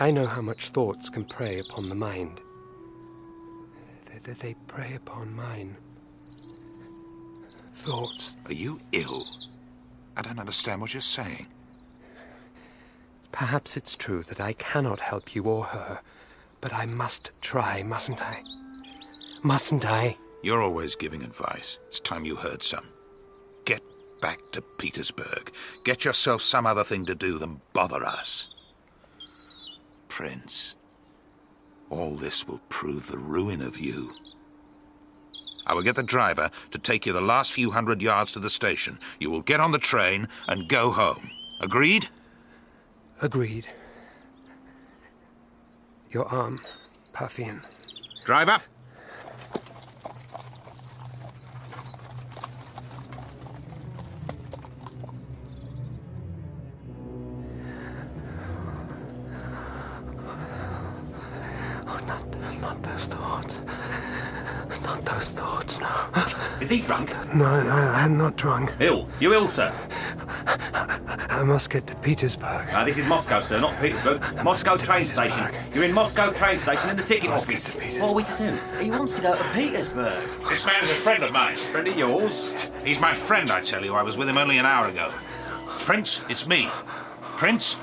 I know how much thoughts can prey upon the mind. They prey upon mine. Thoughts. Are you ill? I don't understand what you're saying. Perhaps it's true that I cannot help you or her, but I must try, mustn't I? Mustn't I? You're always giving advice. It's time you heard some. Get back to Petersburg. Get yourself some other thing to do than bother us. Prince, all this will prove the ruin of you. I will get the driver to take you the last few 100 yards to the station. You will get on the train and go home. Agreed? Agreed. Your arm, Parthian. Driver! Not those thoughts. Not those thoughts, no. Is he drunk? No, I'm not drunk. Ill? You ill, sir? I must get to Petersburg. This is Moscow, sir, not Petersburg. Moscow train station. You're in Moscow train station in the ticket office. What are we to do? He wants to go to Petersburg. This man's a friend of mine. Friend of yours? He's my friend, I tell you. I was with him only an hour ago. Prince, it's me. Prince?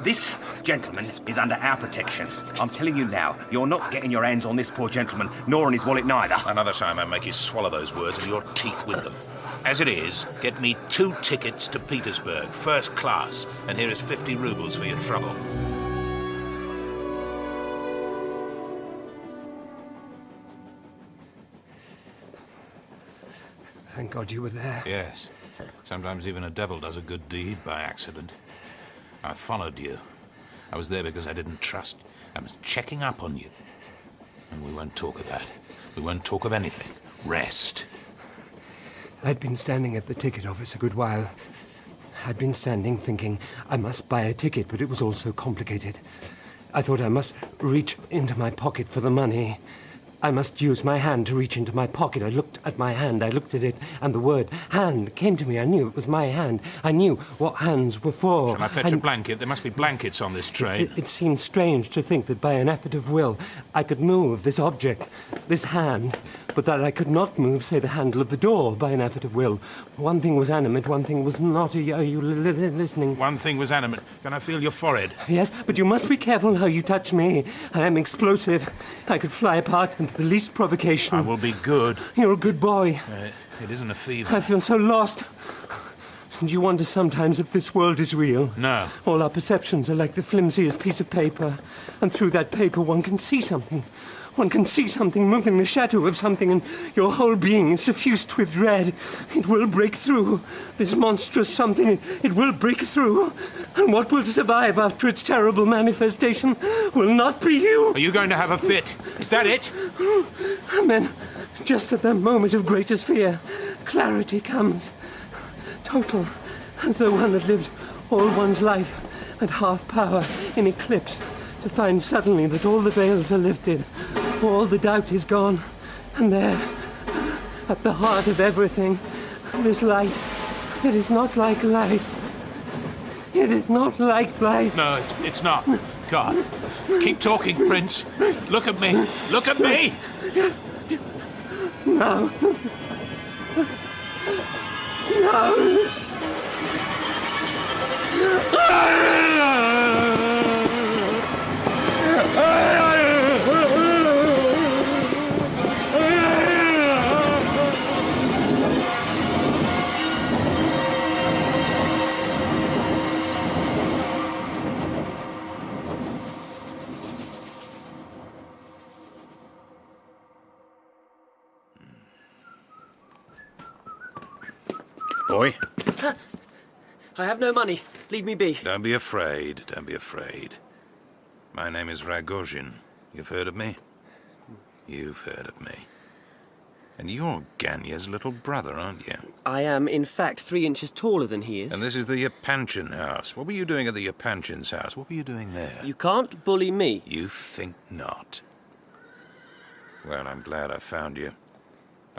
This gentleman is under our protection. I'm telling you now, you're not getting your hands on this poor gentleman, nor on his wallet neither. Another time I make you swallow those words and your teeth with them. As it is, get me 2 tickets to Petersburg, first class, and here is 50 rubles for your trouble. Thank God you were there. Yes. Sometimes even a devil does a good deed by accident. I followed you. I was there because I didn't trust. I was checking up on you. And we won't talk of that. We won't talk of anything. Rest. I'd been standing at the ticket office a good while. I'd been standing thinking I must buy a ticket, but it was all so complicated. I thought I must reach into my pocket for the money. I must use my hand to reach into my pocket. I looked at my hand, I looked at it, and the word hand came to me. I knew it was my hand. I knew what hands were for. Shall I fetch a blanket? There must be blankets on this train. It seemed strange to think that by an effort of will I could move this object, this hand, but that I could not move, say, the handle of the door by an effort of will. One thing was animate, one thing was not. Are you listening? One thing was animate. Can I feel your forehead? Yes, but you must be careful how you touch me. I am explosive. I could fly apart into the least provocation. I will be good. You're a good boy. It isn't a fever. I feel so lost. And you wonder sometimes if this world is real. No. All our perceptions are like the flimsiest piece of paper. And through that paper one can see something. One can see something moving, the shadow of something, and your whole being is suffused with dread. It will break through. This monstrous something, it will break through. And what will survive after its terrible manifestation will not be you. Are you going to have a fit? Is that it? And then, just at that moment of greatest fear, clarity comes. Total, as though one had lived all one's life at half power in eclipse, to find suddenly that all the veils are lifted, all the doubt is gone, and there, at the heart of everything, this light that is not like light. It is not like light. No, it's not. God. Keep talking, Prince. Look at me. Look at me! No. No. Boy? I have no money. Leave me be. Don't be afraid. Don't be afraid. My name is Rogozhin. You've heard of me? You've heard of me. And you're Ganya's little brother, aren't you? I am, in fact, 3 inches taller than he is. And this is the Yepanchin house. What were you doing at the Yepanchin's house? What were you doing there? You can't bully me. You think not. Well, I'm glad I found you.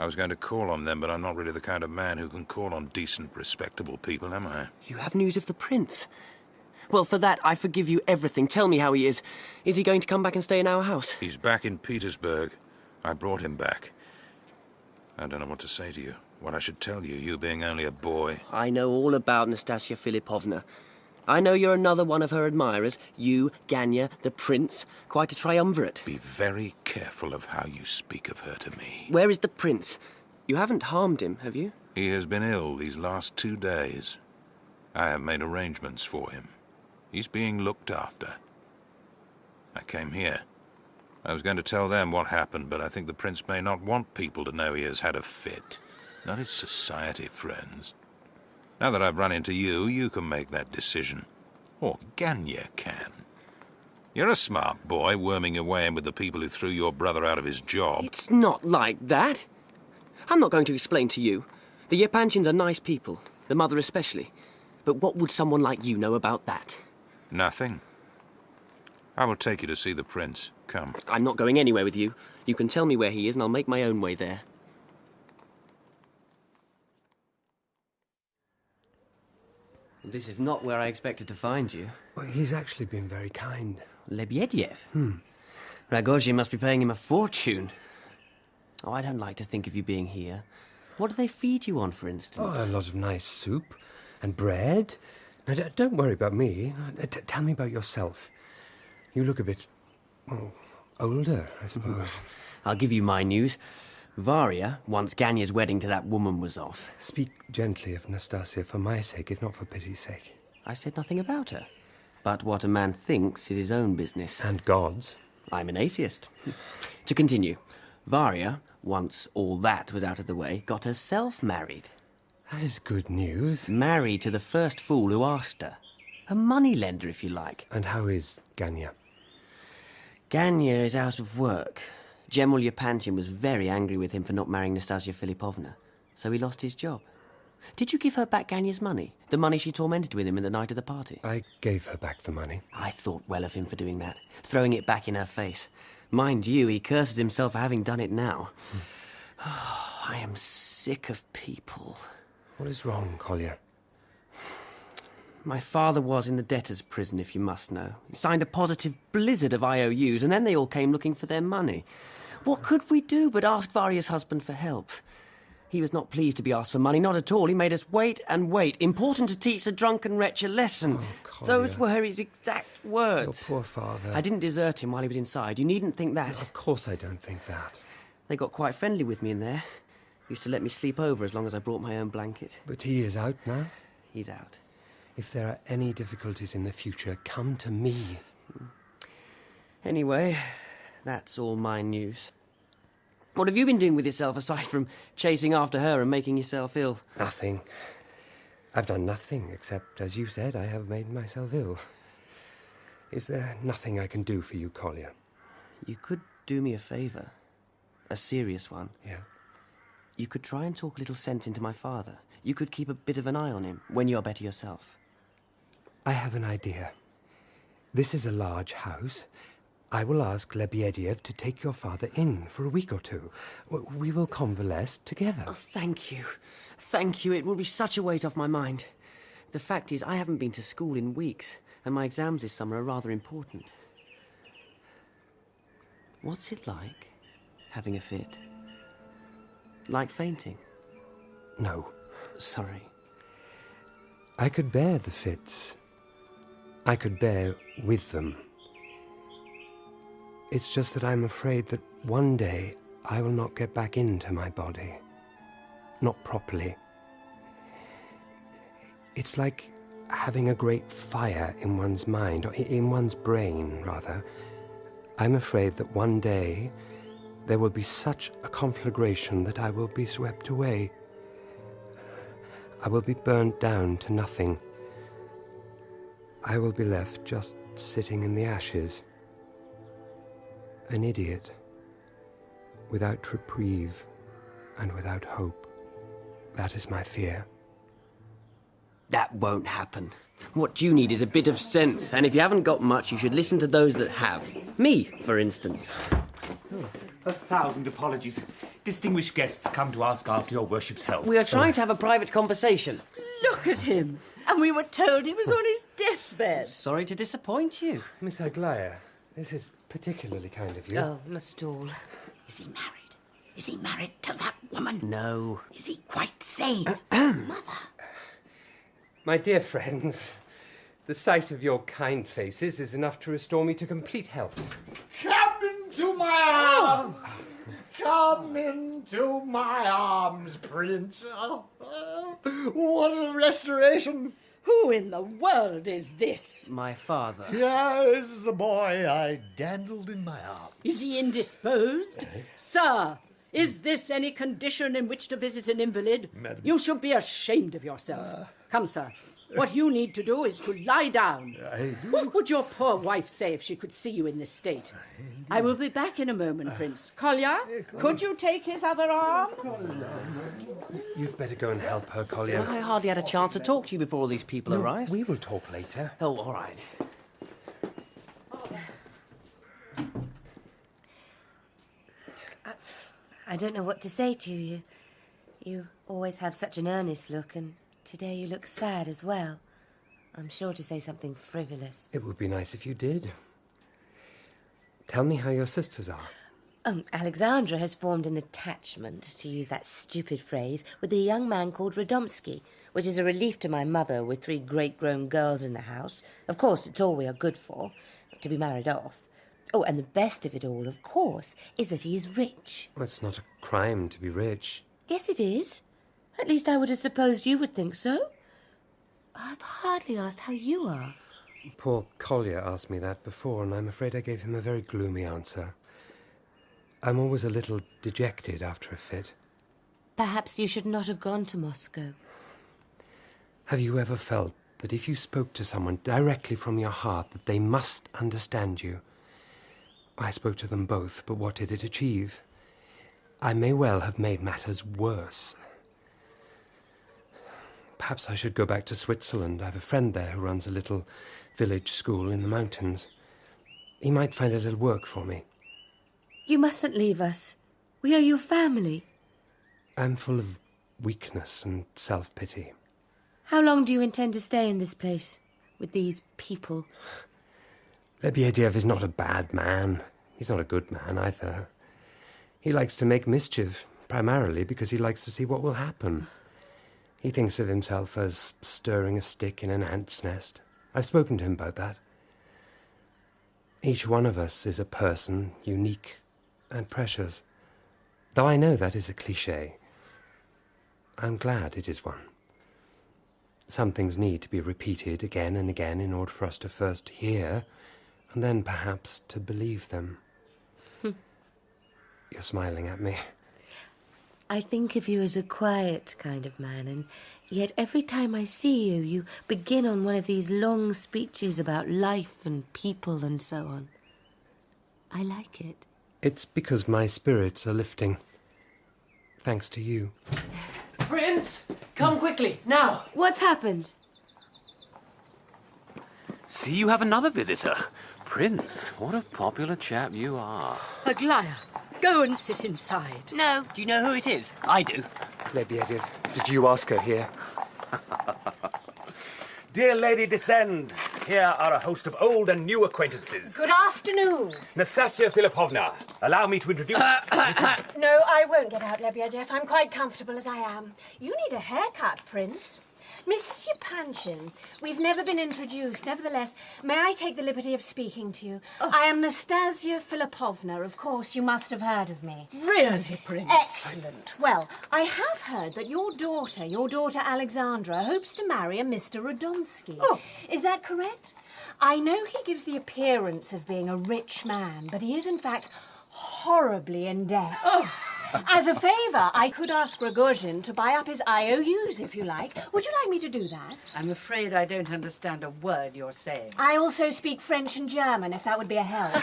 I was going to call on them, but I'm not really the kind of man who can call on decent, respectable people, am I? You have news of the prince? Well, for that, I forgive you everything. Tell me how he is. Is he going to come back and stay in our house? He's back in Petersburg. I brought him back. I don't know what to say to you, what I should tell you, you being only a boy. I know all about Nastasya Philippovna. I know you're another one of her admirers. You, Ganya, the prince. Quite a triumvirate. Be very careful of how you speak of her to me. Where is the prince? You haven't harmed him, have you? He has been ill these last 2 days. I have made arrangements for him. He's being looked after. I came here. I was going to tell them what happened, but I think the prince may not want people to know he has had a fit. Not his society friends. Now that I've run into you, you can make that decision. Or Ganya can. You're a smart boy, worming your way in with the people who threw your brother out of his job. It's not like that. I'm not going to explain to you. The Yepanchins are nice people, the mother especially. But what would someone like you know about that? Nothing. I will take you to see the prince. Come. I'm not going anywhere with you. You can tell me where he is and I'll make my own way there. This is not where I expected to find you. Well, he's actually been very kind. Lebedev? Rogozhin must be paying him a fortune. Oh, I don't like to think of you being here. What do they feed you on, for instance? Oh, a lot of nice soup and bread, Now, don't worry about me. Tell me about yourself. You look a bit, well, older, I suppose. I'll give you my news. Varya, once Ganya's wedding to that woman was off. Speak gently of Nastasya for my sake, if not for pity's sake. I said nothing about her. But what a man thinks is his own business. And God's. I'm an atheist. To continue, Varya, once all that was out of the way, got herself married. That is good news. Married to the first fool who asked her. A moneylender, if you like. And how is Ganya? Ganya is out of work. General Yepanchin was very angry with him for not marrying Nastasya Philippovna, so he lost his job. Did you give her back Ganya's money? The money she tormented with him in the night of the party? I gave her back the money. I thought well of him for doing that, throwing it back in her face. Mind you, he curses himself for having done it now. I am sick of people. What is wrong, Kolya? My father was in the debtor's prison, if you must know. He signed a positive blizzard of IOUs, and then they all came looking for their money. What could we do but ask Varya's husband for help? He was not pleased to be asked for money, not at all. He made us wait and wait. Important to teach the drunken wretch a lesson. Kolya. Those were his exact words. Your poor father. I didn't desert him while he was inside. You needn't think that. No, of course I don't think that. They got quite friendly with me in there. Used to let me sleep over as long as I brought my own blanket. But he is out now? He's out. If there are any difficulties in the future, come to me. Anyway, that's all my news. What have you been doing with yourself aside from chasing after her and making yourself ill? Nothing. I've done nothing except, as you said, I have made myself ill. Is there nothing I can do for you, Kolya? You could do me a favour. A serious one. Yeah? You could try and talk a little sense into my father. You could keep a bit of an eye on him when you're better yourself. I have an idea. This is a large house. I will ask Lebedev to take your father in for a week or two. We will convalesce together. Oh, thank you. Thank you. It will be such a weight off my mind. The fact is, I haven't been to school in weeks, and my exams this summer are rather important. What's it like, having a fit? Like fainting? No. Sorry. I could bear the fits. I could bear with them. It's just that I'm afraid that one day I will not get back into my body. Not properly. It's like having a great fire in one's mind, or in one's brain, rather. I'm afraid that one day there will be such a conflagration that I will be swept away. I will be burnt down to nothing. I will be left just sitting in the ashes. An idiot, without reprieve and without hope. That is my fear. That won't happen. What you need is a bit of sense, and if you haven't got much, you should listen to those that have. Me, for instance. 1,000 apologies. Distinguished guests come to ask after your worship's health. We are trying to have a private conversation. Look at him. And we were told he was on his deathbed. Sorry to disappoint you. Miss Aglaya, this is particularly kind of you. Oh, not at all. Is he married? Is he married to that woman? No. Is he quite sane? Mother. My dear friends, the sight of your kind faces is enough to restore me to complete health. Come into my arms! Come into my arms, Prince. What a restoration! Who in the world is this? My father. Here is the boy I dandled in my arms. Is he indisposed? Sir, is this any condition in which to visit an invalid? Madam. You should be ashamed of yourself. Come, sir. What you need to do is to lie down. What would your poor wife say if she could see you in this state? I will be back in a moment, Prince. Kolya, could you take his other arm? You'd better go and help her, Kolya. I hardly had a chance to talk to you before all these people arrived. We will talk later. Oh, all right. I don't know what to say to you. You always have such an earnest look, and today you look sad as well. I'm sure to say something frivolous. It would be nice if you did. Tell me how your sisters are. Alexandra has formed an attachment, to use that stupid phrase, with a young man called Radomski, which is a relief to my mother with 3 great-grown girls in the house. Of course, it's all we are good for, to be married off. Oh, and the best of it all, of course, is that he is rich. Well, it's not a crime to be rich. Yes, it is. At least I would have supposed you would think so. I've hardly asked how you are. Poor Kolya asked me that before, and I'm afraid I gave him a very gloomy answer. I'm always a little dejected after a fit. Perhaps you should not have gone to Moscow. Have you ever felt that if you spoke to someone directly from your heart, that they must understand you? I spoke to them both, but what did it achieve? I may well have made matters worse. Perhaps I should go back to Switzerland. I have a friend there who runs a little village school in the mountains. He might find a little work for me. You mustn't leave us. We are your family. I'm full of weakness and self-pity. How long do you intend to stay in this place, with these people? Lebedev is not a bad man. He's not a good man either. He likes to make mischief, primarily because he likes to see what will happen. He thinks of himself as stirring a stick in an ant's nest. I've spoken to him about that. Each one of us is a person, unique and precious. Though I know that is a cliché, I'm glad it is one. Some things need to be repeated again and again in order for us to first hear, and then perhaps to believe them. You're smiling at me. I think of you as a quiet kind of man, and yet every time I see you, you begin on one of these long speeches about life and people and so on. I like it. It's because my spirits are lifting. Thanks to you. Prince, come quickly, now. What's happened? See, you have another visitor. Prince, what a popular chap you are. Aglaya, go and sit inside. No. Do you know who it is? I do. Lebedev, did you ask her here? Dear Lady, descend. Here are a host of old and new acquaintances. Good afternoon. Nastasya Philippovna, allow me to introduce Mrs. No, I won't get out, Lebedev. I'm quite comfortable as I am. You need a haircut, Prince. Mrs. Yepanchin, we've never been introduced. Nevertheless, may I take the liberty of speaking to you? I am Nastasya Philippovna. Of course, you must have heard of me. Really, Prince? Excellent. Well, I have heard that your daughter Alexandra, hopes to marry a Mr. Radomski. Oh. Is that correct? I know he gives the appearance of being a rich man, but he is, in fact, horribly in debt. Oh. As a favour, I could ask Rogozhin to buy up his IOUs, if you like. Would you like me to do that? I'm afraid I don't understand a word you're saying. I also speak French and German, if that would be a help.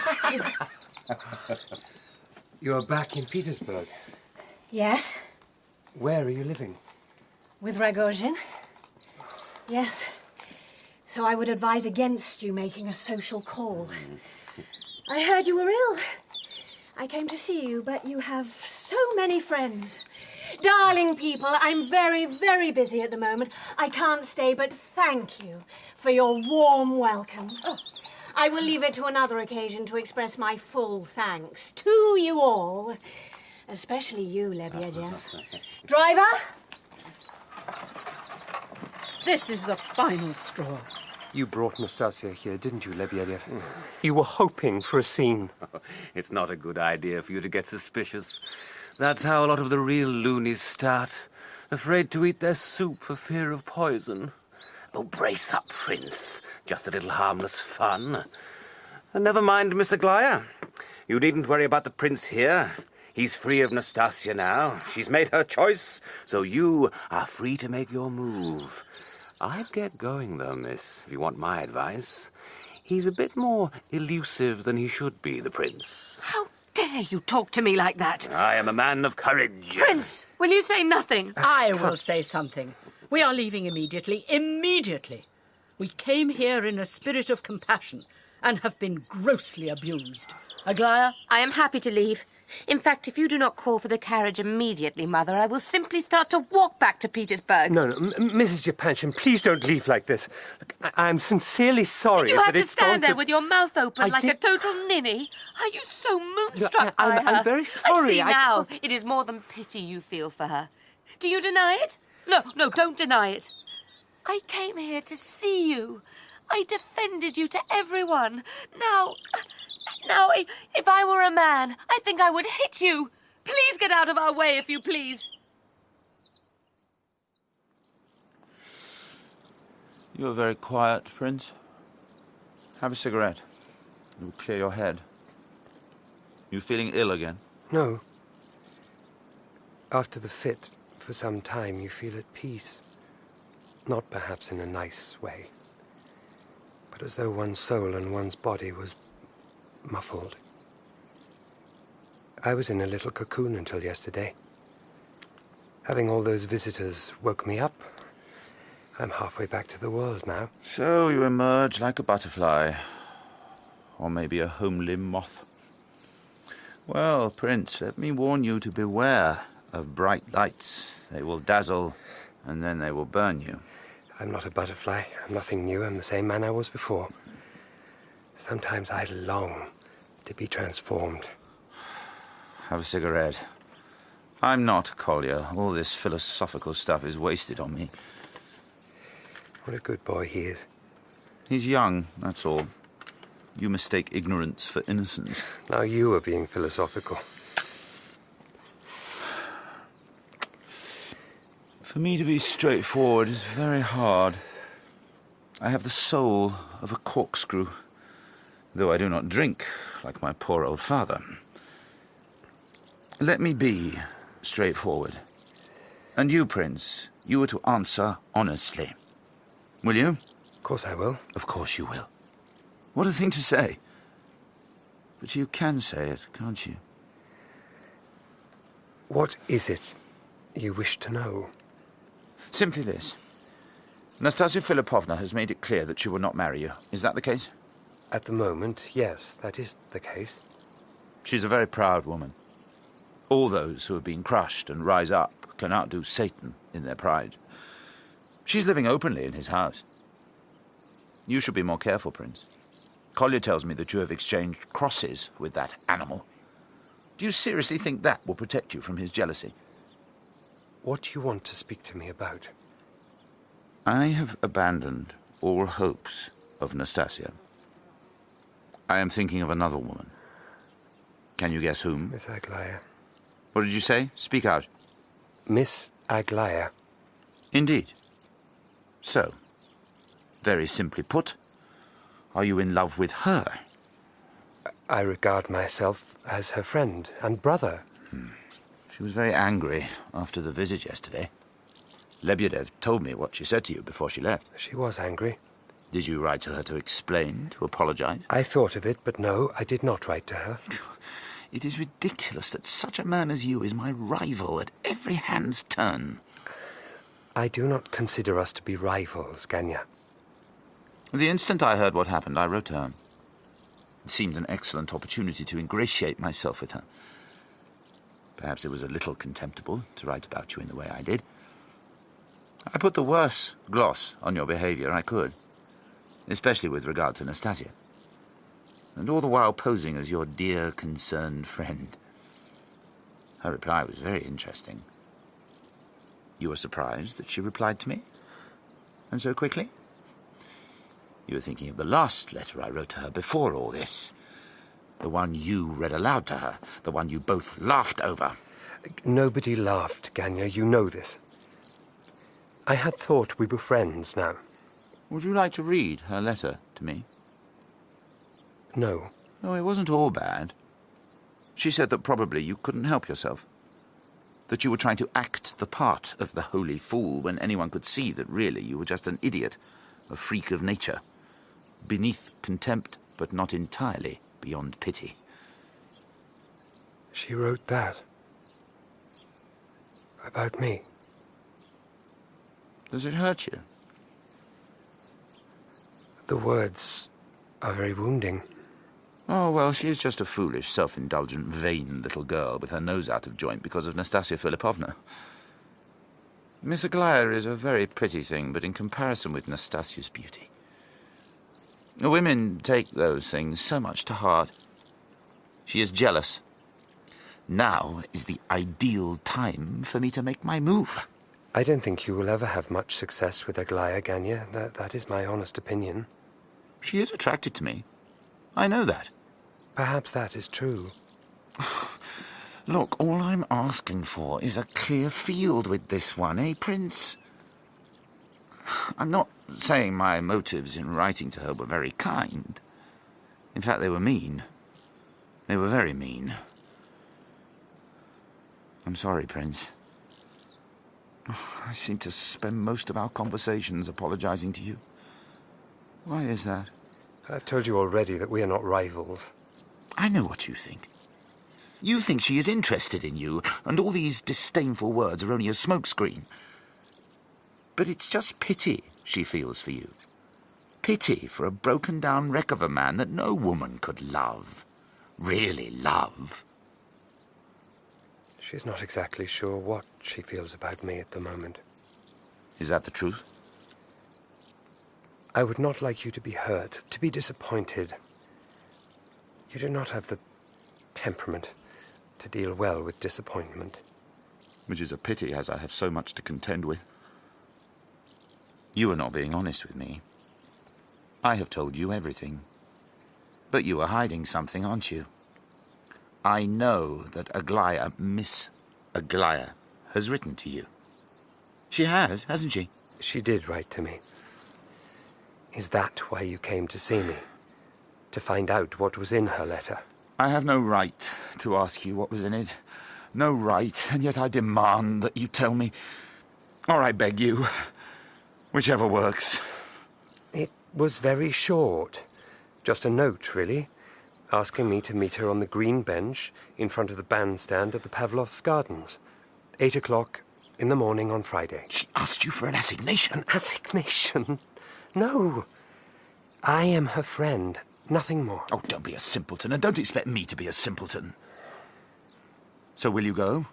You're back in Petersburg. Yes, Where are you living? with Rogozhin. Yes. So I would advise against you making a social call. I heard you were ill. I came to see you, but you have so many friends. Darling people, I'm very, very busy at the moment. I can't stay, but thank you for your warm welcome. I will leave it to another occasion to express my full thanks to you all. Especially you, Lebedev. Driver? This is the final straw. You brought Nastasya here, didn't you, Lebedev? You were hoping for a scene. It's not a good idea for you to get suspicious. That's how a lot of the real loonies start. Afraid to eat their soup for fear of poison. Oh, brace up, Prince. Just a little harmless fun. And never mind Miss Aglaya. You needn't worry about the prince here. He's free of Nastasya now. She's made her choice, so you are free to make your move. I'd get going, though, miss, if you want my advice. He's a bit more elusive than he should be, the prince. How dare you talk to me like that? I am a man of courage. Prince, will you say nothing? I will say something. We are leaving immediately. Immediately. We came here in a spirit of compassion and have been grossly abused. Aglaya? I am happy to leave. In fact, if you do not call for the carriage immediately, Mother, I will simply start to walk back to Petersburg. No, Mrs. Yepanchin, please don't leave like this. I'm sincerely sorry. Did you have but to it's stand there to... with your mouth open like a total ninny? Are you so moonstruck by her? I'm very sorry. I see now. It is more than pity you feel for her. Do you deny it? No, don't deny it. I came here to see you. I defended you to everyone. Now, if I were a man, I think I would hit you. Please get out of our way, if you please. You are very quiet, Prince. Have a cigarette. It will clear your head. You feeling ill again? No. After the fit, for some time, you feel at peace. Not perhaps in a nice way, but as though one's soul and one's body was muffled. I was in a little cocoon until yesterday. Having all those visitors woke me up. I'm halfway back to the world now. So you emerge like a butterfly, or maybe a homely moth. Well, Prince, let me warn you to beware of bright lights. They will dazzle, and then they will burn you. I'm not a butterfly. I'm nothing new. I'm the same man I was before. Sometimes I long to be transformed. Have a cigarette. I'm not Kolya. All this philosophical stuff is wasted on me. What a good boy he is. He's young, that's all. You mistake ignorance for innocence. Now you are being philosophical. For me to be straightforward is very hard. I have the soul of a corkscrew, though I do not drink like my poor old father. Let me be straightforward. And you, Prince, you are to answer honestly. Will you? Of course I will. Of course you will. What a thing to say. But you can say it, can't you? What is it you wish to know? Simply this. Nastasya Philippovna has made it clear that she will not marry you. Is that the case? At the moment, yes, that is the case. She's a very proud woman. All those who have been crushed and rise up can outdo Satan in their pride. She's living openly in his house. You should be more careful, Prince. Kolya tells me that you have exchanged crosses with that animal. Do you seriously think that will protect you from his jealousy? What do you want to speak to me about? I have abandoned all hopes of Nastasya. I am thinking of another woman. Can you guess whom? Miss Aglaya. What did you say? Speak out. Miss Aglaya. Indeed. So, very simply put, are you in love with her? I regard myself as her friend and brother. She was very angry after the visit yesterday. Lebedev told me what she said to you before she left. She was angry. Did you write to her to explain, to apologize? I thought of it, but no, I did not write to her. It is ridiculous that such a man as you is my rival at every hand's turn. I do not consider us to be rivals, Ganya. The instant I heard what happened, I wrote to her. It seemed an excellent opportunity to ingratiate myself with her. Perhaps it was a little contemptible to write about you in the way I did. I put the worst gloss on your behavior I could, especially with regard to Nastasya, and all the while posing as your dear, concerned friend. Her reply was very interesting. You were surprised that she replied to me? And so quickly? You were thinking of the last letter I wrote to her before all this. The one you read aloud to her. The one you both laughed over. Nobody laughed, Ganya. You know this. I had thought we were friends now. Would you like to read her letter to me? No. No, it wasn't all bad. She said that probably you couldn't help yourself. That you were trying to act the part of the holy fool when anyone could see that really you were just an idiot, a freak of nature, beneath contempt, but not entirely beyond pity. She wrote that. About me. Does it hurt you? The words are very wounding. Oh, well, she is just a foolish, self-indulgent, vain little girl with her nose out of joint because of Nastasya Philippovna. Miss Aglaya is a very pretty thing, but in comparison with Nastasya's beauty. Women take those things so much to heart. She is jealous. Now is the ideal time for me to make my move. I don't think you will ever have much success with Aglaya, Ganya. That is my honest opinion. She is attracted to me. I know that. Perhaps that is true. Look, all I'm asking for is a clear field with this one, eh, Prince? I'm not saying my motives in writing to her were very kind. In fact, they were mean. They were very mean. I'm sorry, Prince. I seem to spend most of our conversations apologizing to you. Why is that? I've told you already that we are not rivals. I know what you think. You think she is interested in you, and all these disdainful words are only a smokescreen. But it's just pity she feels for you. Pity for a broken-down wreck of a man that no woman could love. Really love. She's not exactly sure what she feels about me at the moment. Is that the truth? I would not like you to be hurt, to be disappointed. You do not have the temperament to deal well with disappointment. Which is a pity, as I have so much to contend with. You are not being honest with me. I have told you everything. But you are hiding something, aren't you? I know that Aglaya, Miss Aglaya, has written to you. She has, hasn't she? She did write to me. Is that why you came to see me? To find out what was in her letter? I have no right to ask you what was in it. No right, and yet I demand that you tell me. Or I beg you. Whichever works. It was very short. Just a note, really. Asking me to meet her on the green bench in front of the bandstand at the Pavlovs' Gardens. 8 o'clock in the morning on Friday. She asked you for an assignation. An assignation? No. I am her friend. Nothing more. Oh, don't be a simpleton, and don't expect me to be a simpleton. So will you go?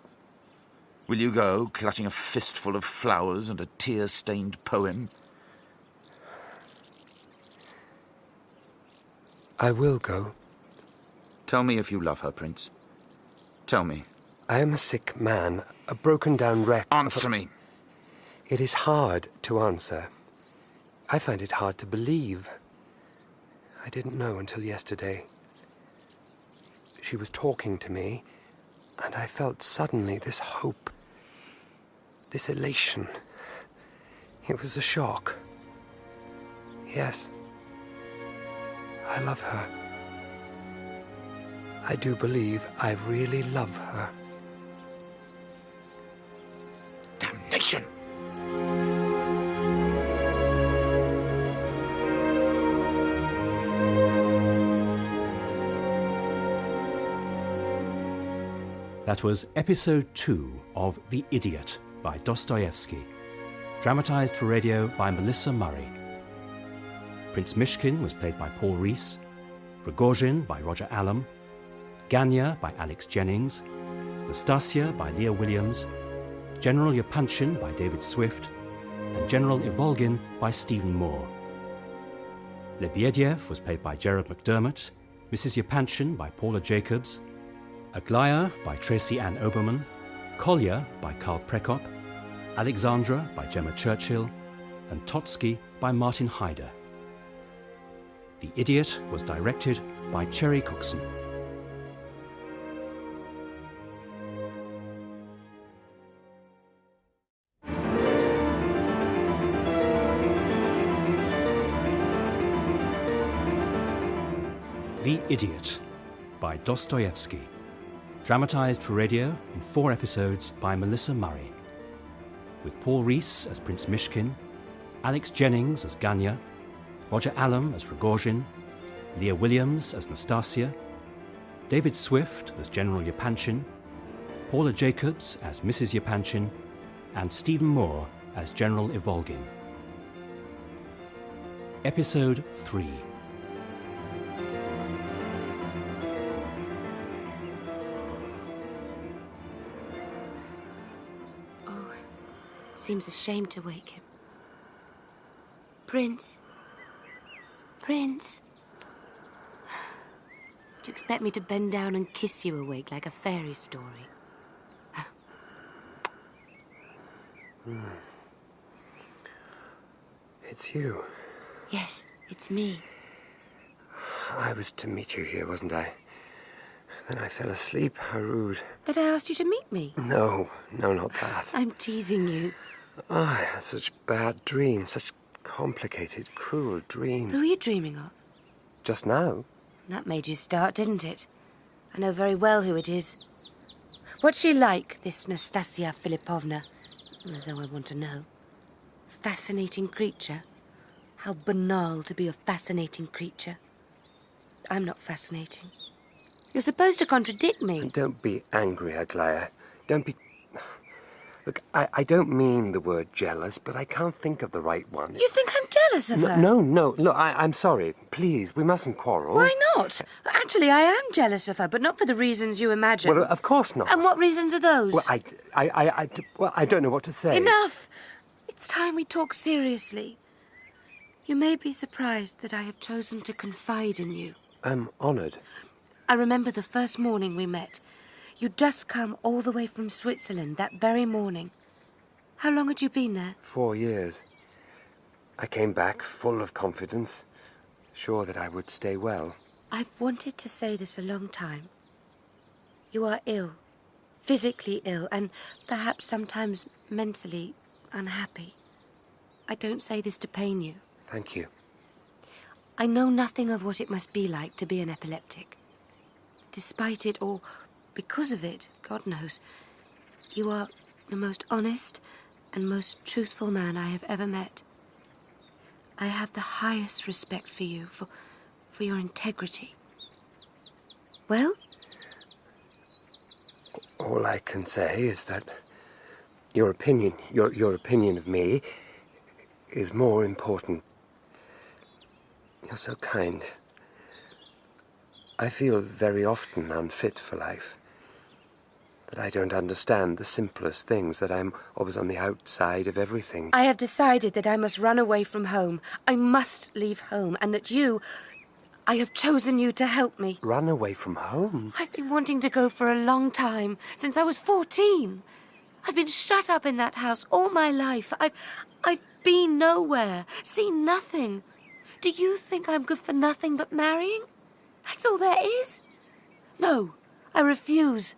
Will you go, clutching a fistful of flowers and a tear-stained poem? I will go. Tell me if you love her, Prince. Tell me. I am a sick man, a broken-down wreck. Answer me. It is hard to answer. I find it hard to believe. I didn't know until yesterday. She was talking to me, and I felt suddenly this hope, this elation. It was a shock. Yes, I love her. I do believe I really love her. Damnation! That was episode 2 of The Idiot by Dostoevsky, dramatised for radio by Melissa Murray. Prince Myshkin was played by Paul Rhys, Rogozhin by Roger Allam, Ganya by Jennings, Nastasya by Lia Williams, General Yepanchin by David Swift, and General Ivolgin by Stephen Moore. Lebedev was played by Gerard McDermott, Mrs. Yepanchin by Paula Jacobs, Aglaya by Tracy-Ann Oberman, Kolya by Karl Prekopp, Alexandra by Jemma Churchill, and Totsky by Martin Hyder. The Idiot was directed by Cherry Cookson. The Idiot by Dostoevsky, dramatised for radio in 4 episodes by Melissa Murray, with Paul Rhys as Prince Myshkin, Jennings as Ganya, Roger Allam as Rogozhin, Lia Williams as Nastasya, David Swift as General Yepanchin, Paula Jacobs as Mrs. Yepanchin, and Stephen Moore as General Ivolgin. Episode 3. Seems a shame to wake him. Prince? Prince? Do you expect me to bend down and kiss you awake like a fairy story? It's you. Yes, it's me. I was to meet you here, wasn't I? Then I fell asleep. How rude. That I asked you to meet me? No, not that. I'm teasing you. Oh, I had such bad dreams, such complicated, cruel dreams. Who are you dreaming of? Just now? That made you start, didn't it? I know very well who it is. What's she like, this Nastasya Filipovna? As though I want to know. Fascinating creature. How banal to be a fascinating creature. I'm not fascinating. You're supposed to contradict me. Don't be angry, Aglaya. Don't be... Look, I don't mean the word jealous, but I can't think of the right one. You think I'm jealous of her? No. Look, I'm sorry. Please, we mustn't quarrel. Why not? Actually, I am jealous of her, but not for the reasons you imagine. Well, of course not. And what reasons are those? Well, I don't know what to say. Enough! It's time we talk seriously. You may be surprised that I have chosen to confide in you. I'm honoured. I remember the first morning we met. You'd just come all the way from Switzerland that very morning. How long had you been there? 4 years. I came back full of confidence, sure that I would stay well. I've wanted to say this a long time. You are ill, physically ill, and perhaps sometimes mentally unhappy. I don't say this to pain you. Thank you. I know nothing of what it must be like to be an epileptic. Despite it, or because of it, God knows, you are the most honest and most truthful man I have ever met. I have the highest respect for you, for your integrity. Well? All I can say is that your opinion of me is more important. You're so kind. I feel very often unfit for life. That I don't understand the simplest things, that I'm always on the outside of everything. I have decided that I must run away from home. I must leave home, and that I have chosen you to help me. Run away from home? I've been wanting to go for a long time, since I was 14. I've been shut up in that house all my life. I've been nowhere, seen nothing. Do you think I'm good for nothing but marrying? That's all there is? No, I refuse.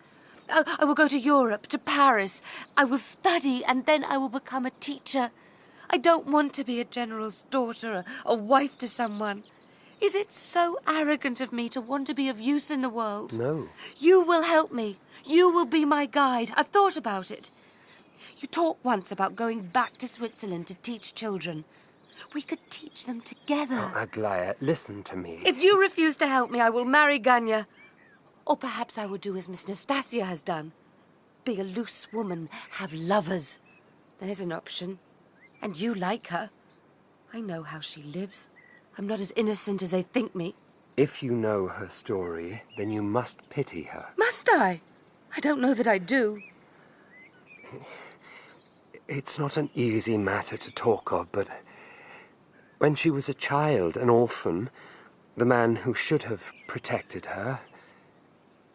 I will go to Europe, to Paris. I will study, and then I will become a teacher. I don't want to be a general's daughter, a wife to someone. Is it so arrogant of me to want to be of use in the world? No. You will help me. You will be my guide. I've thought about it. You talked once about going back to Switzerland to teach children. We could teach them together. Oh, Aglaya, listen to me. If you refuse to help me, I will marry Ganya. Or perhaps I will do as Miss Nastasya has done. Be a loose woman, have lovers. There's an option. And you like her. I know how she lives. I'm not as innocent as they think me. If you know her story, then you must pity her. Must I? I don't know that I do. It's not an easy matter to talk of, but when she was a child, an orphan, the man who should have protected her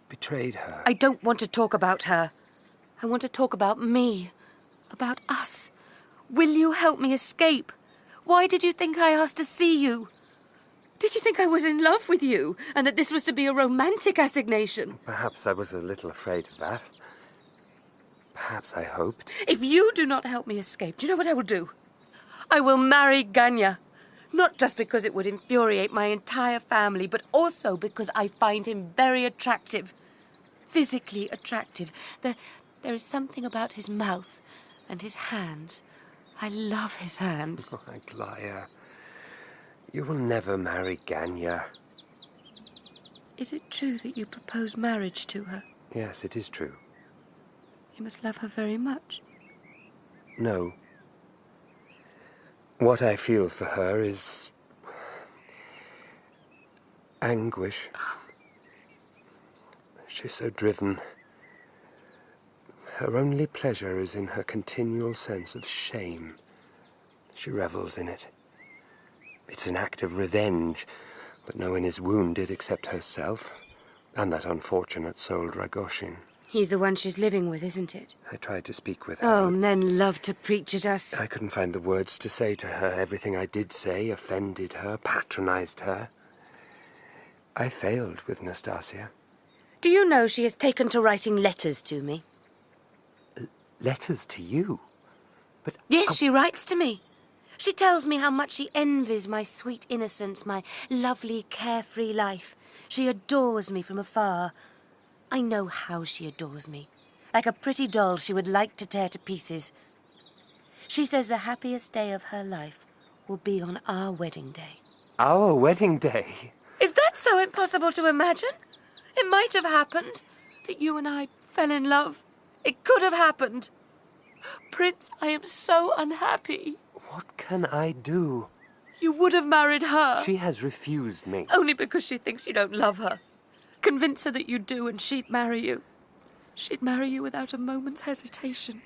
betrayed her. I don't want to talk about her. I want to talk about me. About us. Will you help me escape? Why did you think I asked to see you? Did you think I was in love with you, and that this was to be a romantic assignation? Perhaps I was a little afraid of that. Perhaps I hoped. If you do not help me escape, do you know what I will do? I will marry Ganya. Not just because it would infuriate my entire family, but also because I find him very attractive. Physically attractive. There is something about his mouth and his hands. I love his hands. Oh, Aglaya, you will never marry Ganya. Is it true that you propose marriage to her? Yes, it is true. You must love her very much. No. What I feel for her is anguish. She's so driven. Her only pleasure is in her continual sense of shame. She revels in it. It's an act of revenge, but no one is wounded except herself and that unfortunate soul Rogozhin. He's the one she's living with, isn't it? I tried to speak with her. Oh, men love to preach at us. I couldn't find the words to say to her. Everything I did say offended her, patronized her. I failed with Nastasya. Do you know she has taken to writing letters to me? Letters to you? But yes, she writes to me. She tells me how much she envies my sweet innocence, my lovely, carefree life. She adores me from afar. I know how she adores me. Like a pretty doll she would like to tear to pieces. She says the happiest day of her life will be on our wedding day. Our wedding day? Is that so impossible to imagine? It might have happened that you and I fell in love. It could have happened. Prince, I am so unhappy. What can I do? You would have married her. She has refused me. Only because she thinks you don't love her. Convince her that you do and she'd marry you. She'd marry you without a moment's hesitation.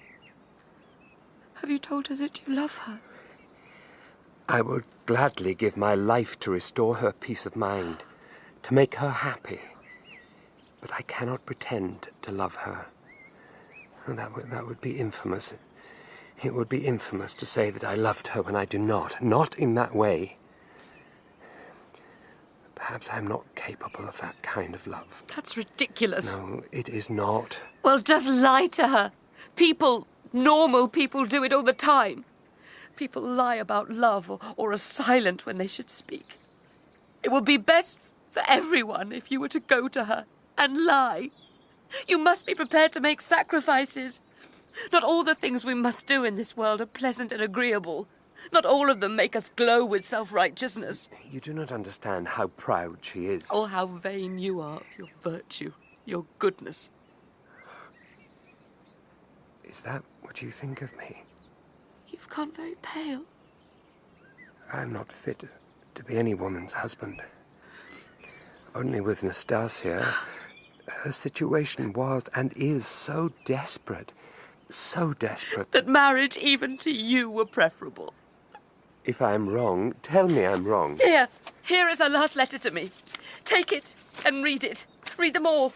Have you told her that you love her? I would gladly give my life to restore her peace of mind, to make her happy. But I cannot pretend to love her. That would be infamous. It would be infamous to say that I loved her when I do not. Not in that way. Perhaps I'm not capable of that kind of love. That's ridiculous. No, it is not. Well, just lie to her. People, normal people, do it all the time. People lie about love or are silent when they should speak. It would be best for everyone if you were to go to her and lie. You must be prepared to make sacrifices. Not all the things we must do in this world are pleasant and agreeable. Not all of them make us glow with self-righteousness. You do not understand how proud she is. Or how vain you are of your virtue, your goodness. Is that what you think of me? You've gone very pale. I'm not fit to be any woman's husband. Only with Nastasya, her situation was and is so desperate. So desperate. That marriage even to you were preferable. If I'm wrong, tell me I'm wrong. Here is her last letter to me. Take it and read it. Read them all.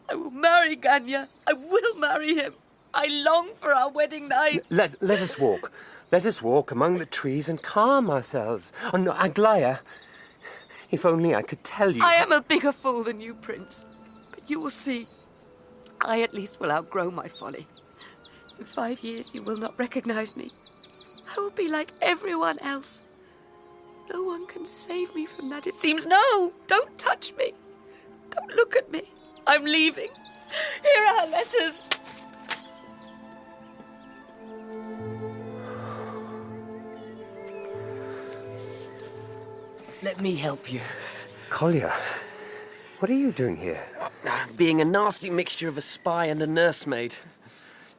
I will marry Ganya. I will marry him. I long for our wedding night. Let us walk. Let us walk among the trees and calm ourselves. Oh, no, Aglaya, if only I could tell you. I am a bigger fool than you, Prince. But you will see. I at least will outgrow my folly. In 5 years you will not recognize me. I will be like everyone else. No one can save me from that, it seems. No, don't touch me. Don't look at me. I'm leaving. Here are her letters. Let me help you. Kolya, what are you doing here? Being a nasty mixture of a spy and a nursemaid.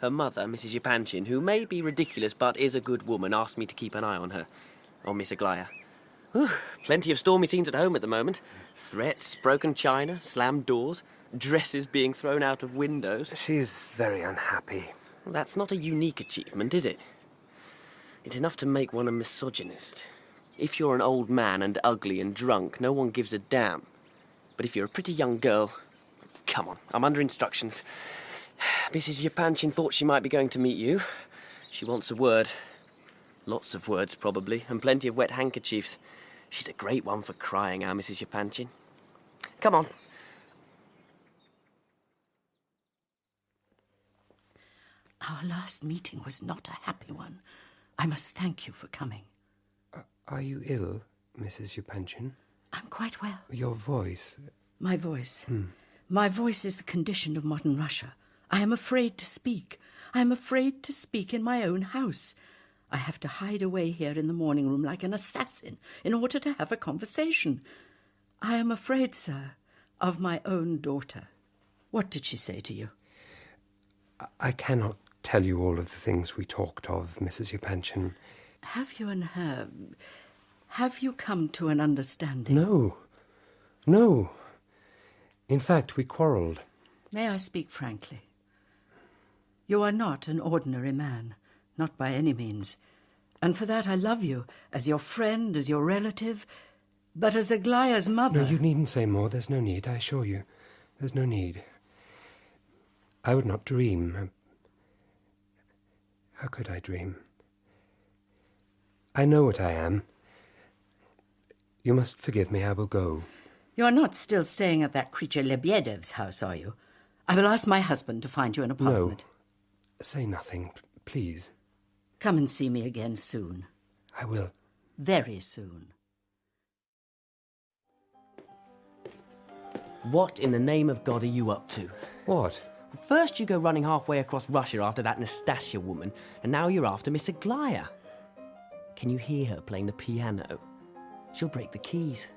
Her mother, Mrs. Yepanchin, who may be ridiculous but is a good woman, asked me to keep an eye on her. On Miss Aglaya. Plenty of stormy scenes at home at the moment. Threats, broken china, slammed doors, dresses being thrown out of windows. She is very unhappy. Well, that's not a unique achievement, is it? It's enough to make one a misogynist. If you're an old man and ugly and drunk, no one gives a damn. But if you're a pretty young girl... Come on, I'm under instructions. Mrs. Yepanchin thought she might be going to meet you. She wants a word. Lots of words, probably, and plenty of wet handkerchiefs. She's a great one for crying, our Mrs. Yepanchin. Come on. Our last meeting was not a happy one. I must thank you for coming. Are you ill, Mrs. Yepanchin? I'm quite well. Your voice... My voice. My voice is the condition of modern Russia. I am afraid to speak. I am afraid to speak in my own house. I have to hide away here in the morning room like an assassin in order to have a conversation. I am afraid, sir, of my own daughter. What did she say to you? I cannot tell you all of the things we talked of, Mrs. Yepanchin. Have you and her... Have you come to an understanding? No. In fact, we quarrelled. May I speak frankly? You are not an ordinary man, not by any means. And for that I love you, as your friend, as your relative, but as Aglaya's mother... No, you needn't say more. There's no need, I assure you. There's no need. I would not dream. How could I dream? I know what I am. You must forgive me. I will go. You are not still staying at that creature Lebedev's house, are you? I will ask my husband to find you an apartment. No. Say nothing, please. Come and see me again soon. I will. Very soon. What in the name of God are you up to? What? First you go running halfway across Russia after that Nastasya woman, and now you're after Miss Aglaya. Can you hear her playing the piano? She'll break the keys.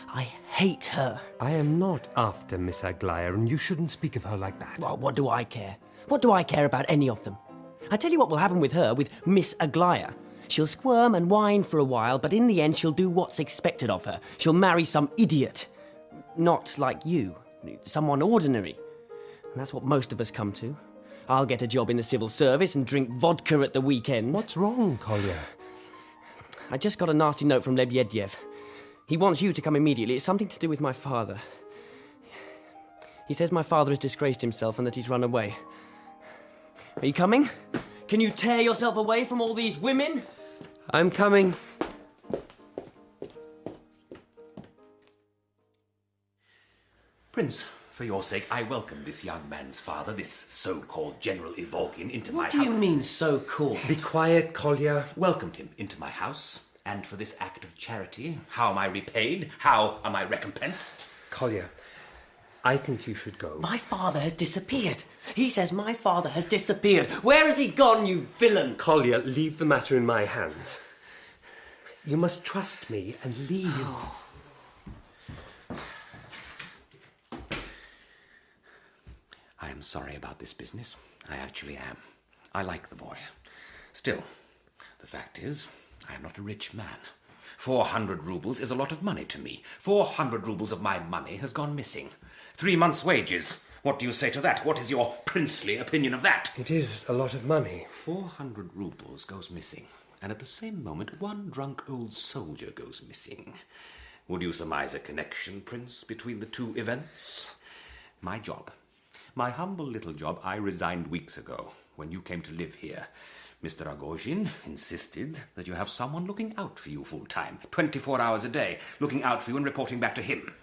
I hate her. I am not after Miss Aglaya, and you shouldn't speak of her like that. Well, what do I care? What do I care about any of them? I tell you what will happen with her, with Miss Aglaya. She'll squirm and whine for a while, but in the end she'll do what's expected of her. She'll marry some idiot. Not like you. Someone ordinary. And that's what most of us come to. I'll get a job in the civil service and drink vodka at the weekend. What's wrong, Kolya? I just got a nasty note from Lebedev. He wants you to come immediately. It's something to do with my father. He says my father has disgraced himself and that he's run away. Are you coming? Can you tear yourself away from all these women? I'm coming. Prince, for your sake, I welcome this young man's father, this so-called General Ivolgin, into my house. What do you mean, so-called? Be quiet, Kolya. Welcomed him into my house, and for this act of charity, how am I repaid? How am I recompensed? Kolya, I think you should go. My father has disappeared. He says my father has disappeared. Where has he gone, you villain? Kolya, leave the matter in my hands. You must trust me and leave. I am sorry about this business. I actually am. I like the boy. Still, the fact is, I am not a rich man. 400 roubles is a lot of money to me. 400 roubles of my money has gone missing. 3 months' wages. What do you say to that? What is your princely opinion of that? It is a lot of money. 400 roubles goes missing, and at the same moment, one drunk old soldier goes missing. Would you surmise a connection, Prince, between the two events? My job. My humble little job I resigned weeks ago, when you came to live here. Mr. Rogozhin insisted that you have someone looking out for you full-time, 24 hours a day, looking out for you and reporting back to him.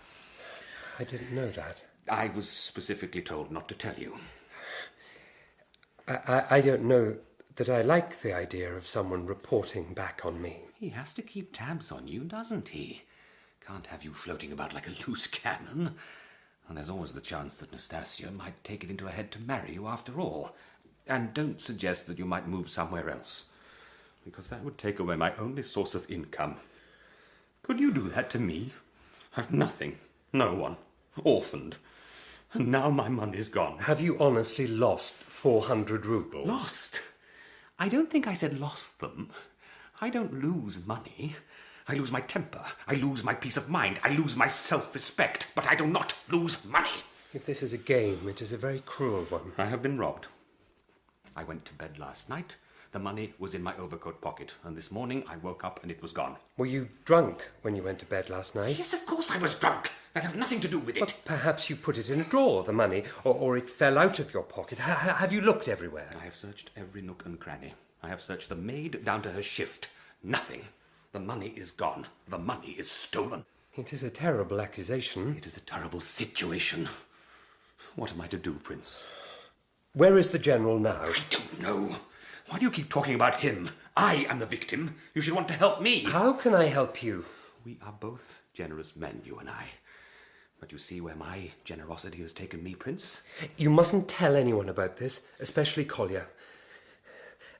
I didn't know that. I was specifically told not to tell you. I don't know that I like the idea of someone reporting back on me. He has to keep tabs on you, doesn't he? Can't have you floating about like a loose cannon. And there's always the chance that Nastasya might take it into her head to marry you after all. And don't suggest that you might move somewhere else, because that would take away my only source of income. Could you do that to me? I've nothing, no one, orphaned. And now my money's gone. Have you honestly lost 400 roubles? Lost? I don't think I said lost them. I don't lose money. I lose my temper. I lose my peace of mind. I lose my self-respect. But I do not lose money. If this is a game, it is a very cruel one. I have been robbed. I went to bed last night. The money was in my overcoat pocket. And this morning I woke up and it was gone. Were you drunk when you went to bed last night? Yes, of course I was drunk. That has nothing to do with it. Well, perhaps you put it in a drawer, the money, or it fell out of your pocket. Have you looked everywhere? I have searched every nook and cranny. I have searched the maid down to her shift. Nothing. The money is gone. The money is stolen. It is a terrible accusation. It is a terrible situation. What am I to do, Prince? Where is the General now? I don't know. Why do you keep talking about him? I am the victim. You should want to help me. How can I help you? We are both generous men, you and I. But you see where my generosity has taken me, Prince? You mustn't tell anyone about this, especially Kolya.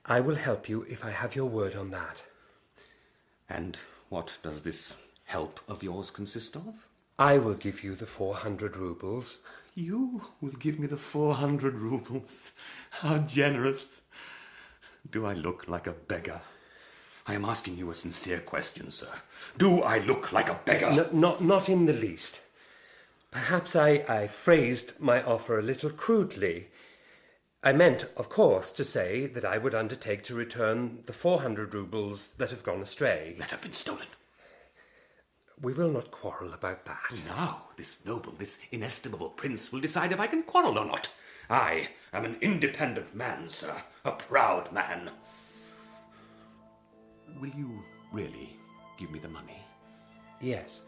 I will help you if I have your word on that. And what does this help of yours consist of? I will give you the 400 roubles. You will give me the 400 roubles? How generous. Do I look like a beggar? I am asking you a sincere question, sir. Do I look like a beggar? Not in the least. Perhaps I phrased my offer a little crudely. I meant, of course, to say that I would undertake to return the 400 roubles that have gone astray. That have been stolen. We will not quarrel about that. Now, this noble, this inestimable prince will decide if I can quarrel or not. I am an independent man, sir. A proud man. Will you really give me the money? Yes.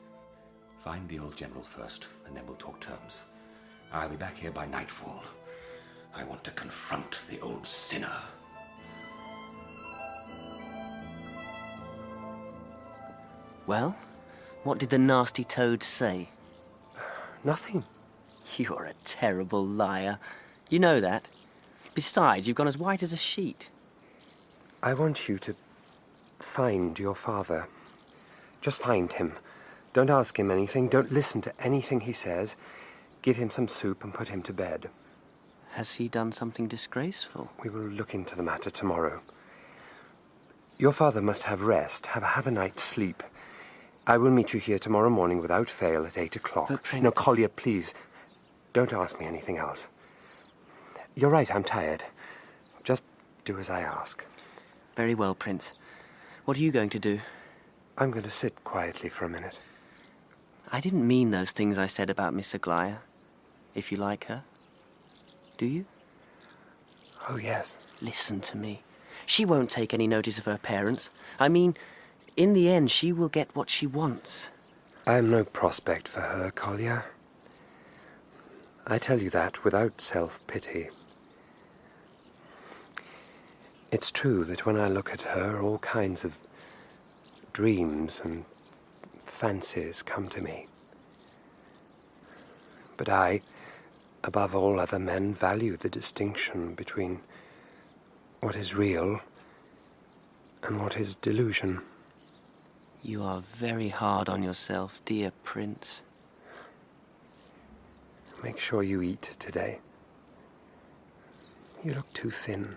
Find the old general first, and then we'll talk terms. I'll be back here by nightfall. I want to confront the old sinner. Well, what did the nasty toad say? Nothing. You're a terrible liar. You know that. Besides, you've gone as white as a sheet. I want you to find your father. Just find him. Don't ask him anything. Don't listen to anything he says. Give him some soup and put him to bed. Has he done something disgraceful? We will look into the matter tomorrow. Your father must have rest, have a night's sleep. I will meet you here tomorrow morning without fail at 8 o'clock. But, Prince... No, Kolya, please, don't ask me anything else. You're right, I'm tired. Just do as I ask. Very well, Prince. What are you going to do? I'm going to sit quietly for a minute. I didn't mean those things I said about Miss Aglaya. If you like her. Do you? Oh, yes. Listen to me. She won't take any notice of her parents. I mean, in the end, she will get what she wants. I am no prospect for her, Kolya. I tell you that without self-pity. It's true that when I look at her, all kinds of dreams and fancies come to me. But I, above all other men, value the distinction between what is real and what is delusion. You are very hard on yourself, dear Prince. Make sure you eat today. You look too thin.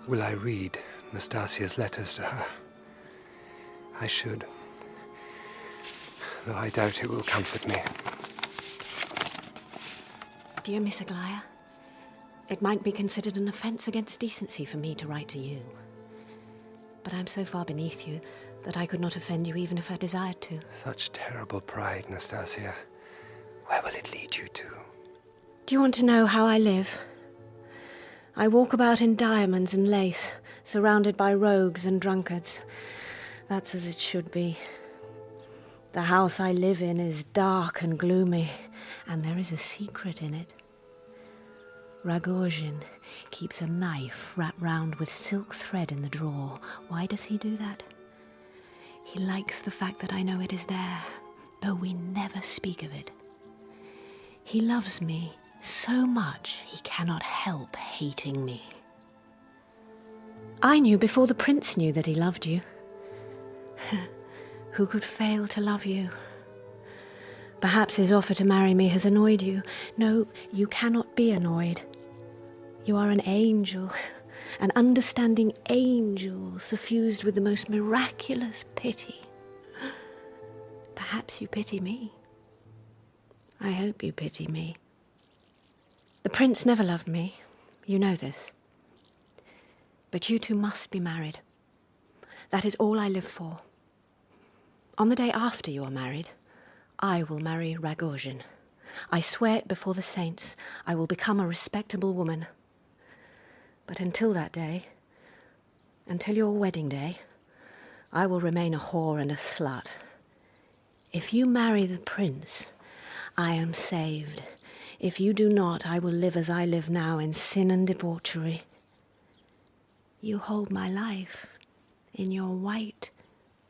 Will I read Nastasya's letters to her? I should. Though I doubt it will comfort me. Dear Miss Aglaya, it might be considered an offence against decency for me to write to you. But I'm so far beneath you that I could not offend you even if I desired to. Such terrible pride, Nastasya. Where will it lead you to? Do you want to know how I live? I walk about in diamonds and lace, surrounded by rogues and drunkards. That's as it should be. The house I live in is dark and gloomy, and there is a secret in it. Rogozhin keeps a knife wrapped round with silk thread in the drawer. Why does he do that? He likes the fact that I know it is there, though we never speak of it. He loves me so much he cannot help hating me. I knew before the prince knew that he loved you. Who could fail to love you? Perhaps his offer to marry me has annoyed you. No, you cannot be annoyed. You are an angel, an understanding angel, suffused with the most miraculous pity. Perhaps you pity me. I hope you pity me. The prince never loved me. You know this. But you two must be married. That is all I live for. On the day after you are married, I will marry Rogozhin. I swear it before the saints. I will become a respectable woman. But until that day, until your wedding day, I will remain a whore and a slut. If you marry the prince, I am saved. If you do not, I will live as I live now in sin and debauchery. You hold my life in your white,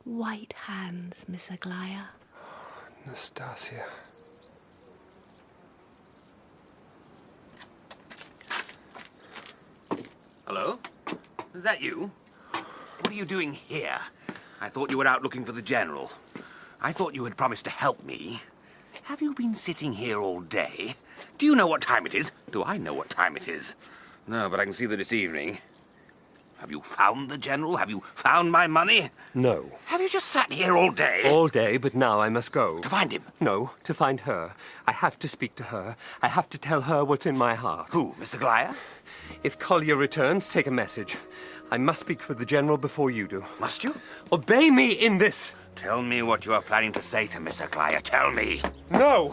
white hands, Miss Aglaya. Nastasya. Hello? Is that you? What are you doing here? I thought you were out looking for the general. I thought you had promised to help me. Have you been sitting here all day? Do you know what time it is? Do I know what time it is? No, but I can see that it's evening. Have you found the general? Have you found my money? No. Have you just sat here all day? All day, but now I must go. To find him? No, to find her. I have to speak to her. I have to tell her what's in my heart. Who, Miss Aglaya? If Kolya returns, take a message. I must speak with the General before you do. Must you? Obey me in this! Tell me what you are planning to say to Miss Aglaya. Tell me. No!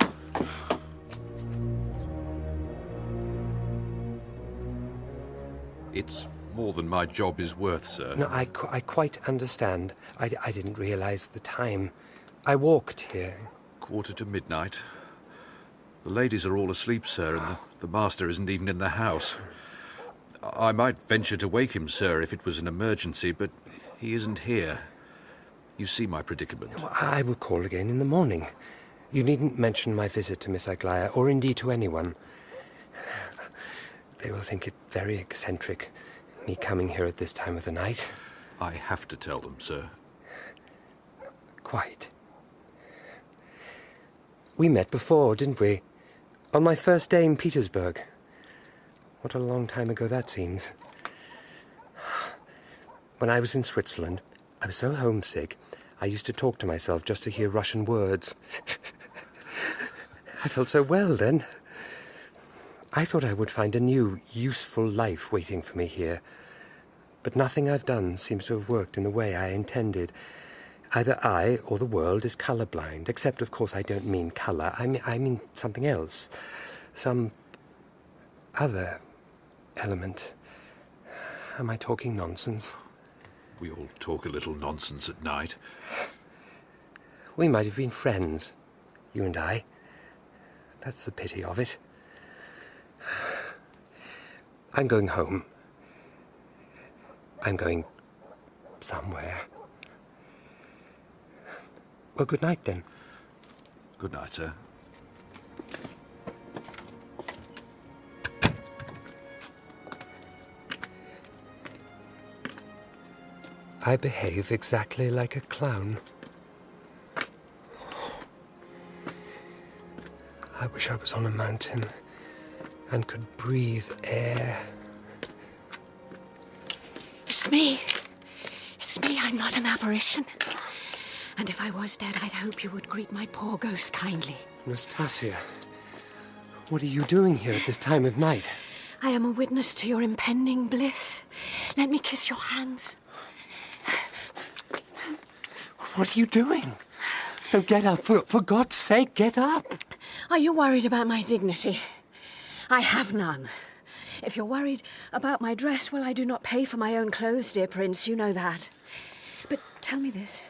It's more than my job is worth, sir. No, I quite understand. I didn't realize the time. I walked here. 1:45. The ladies are all asleep, sir, and the master isn't even in the house. I might venture to wake him, sir, if it was an emergency, but he isn't here. You see my predicament. Well, I will call again in the morning. You needn't mention my visit to Miss Aglaya, or indeed to anyone. They will think it very eccentric, me coming here at this time of the night. I have to tell them, sir. Quite. We met before, didn't we? On my first day in Petersburg. What a long time ago that seems. When I was in Switzerland, I was so homesick, I used to talk to myself just to hear Russian words. I felt so well then. I thought I would find a new, useful life waiting for me here. But nothing I've done seems to have worked in the way I intended. Either I or the world is colourblind, except, of course, I don't mean colour. I mean something else. Some other element. Am I talking nonsense? We all talk a little nonsense at night. We might have been friends, you and I. That's the pity of it. I'm going home. I'm going somewhere. Well, good night, then. Good night, sir. I behave exactly like a clown. I wish I was on a mountain and could breathe air. It's me. It's me. I'm not an apparition. And if I was dead, I'd hope you would greet my poor ghost kindly. Nastasya, what are you doing here at this time of night? I am a witness to your impending bliss. Let me kiss your hands. What are you doing? No, get up. For God's sake, get up. Are you worried about my dignity? I have none. If you're worried about my dress, well, I do not pay for my own clothes, dear Prince. You know that. But tell me this.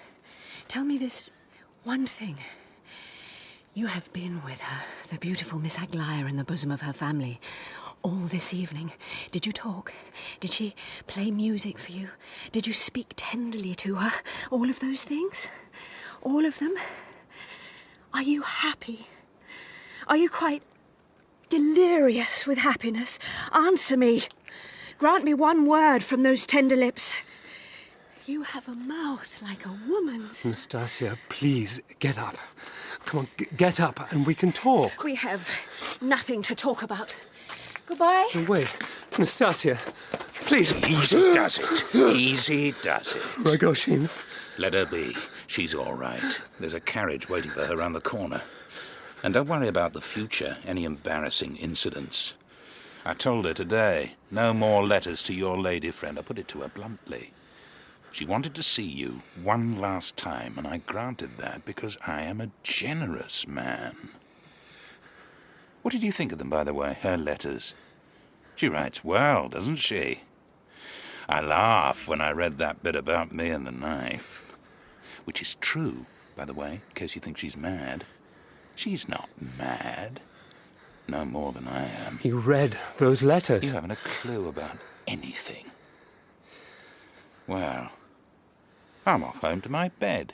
Tell me this one thing. You have been with her, the beautiful Miss Aglaya, in the bosom of her family, all this evening. Did you talk? Did she play music for you? Did you speak tenderly to her? All of those things? All of them? Are you happy? Are you quite delirious with happiness? Answer me. Grant me one word from those tender lips. You have a mouth like a woman's. Nastasya, please, get up. Come on, get up and we can talk. We have nothing to talk about. Goodbye. Oh, wait, Nastasya, please. Easy does it. Easy does it. Rogozhin. Let her be. She's all right. There's a carriage waiting for her round the corner. And don't worry about the future, any embarrassing incidents. I told her today, no more letters to your lady friend. I put it to her bluntly. She wanted to see you one last time, and I granted that because I am a generous man. What did you think of them, by the way, her letters? She writes well, doesn't she? I laugh when I read that bit about me and the knife. Which is true, by the way, in case you think she's mad. She's not mad. No more than I am. You read those letters? You haven't a clue about anything. Well, I'm off home to my bed.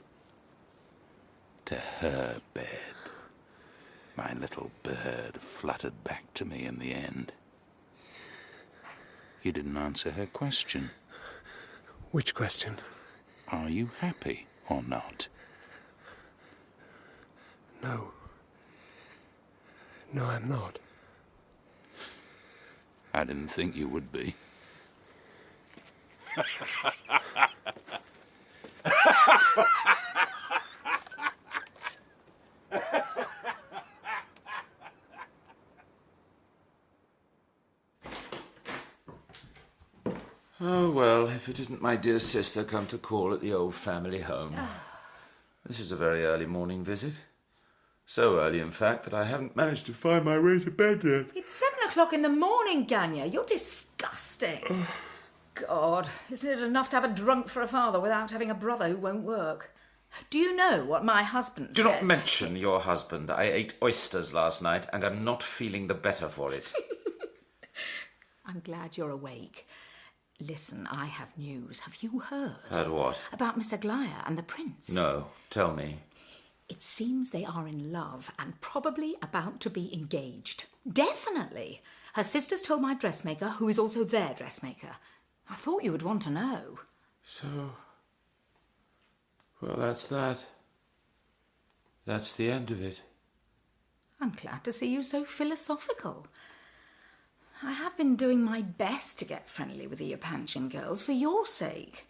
To her bed. My little bird fluttered back to me in the end. You didn't answer her question. Which question? Are you happy or not? No. No, I'm not. I didn't think you would be. if it isn't my dear sister come to call at the old family home. This is a very early morning visit. So early, in fact, that I haven't managed to find my way to bed yet. It's 7 o'clock in the morning, Ganya. You're disgusting. God, isn't it enough to have a drunk for a father without having a brother who won't work? Do you know what my husband says? Do not mention your husband. I ate oysters last night and am not feeling the better for it. I'm glad you're awake. Listen, I have news. Have you heard? Heard what? About Miss Aglaya and the prince. No, tell me. It seems they are in love and probably about to be engaged. Definitely. Her sister's told my dressmaker, who is also their dressmaker. I thought you would want to know. So... well, that's that. That's the end of it. I'm glad to see you so philosophical. I have been doing my best to get friendly with the Yepanchin girls for your sake.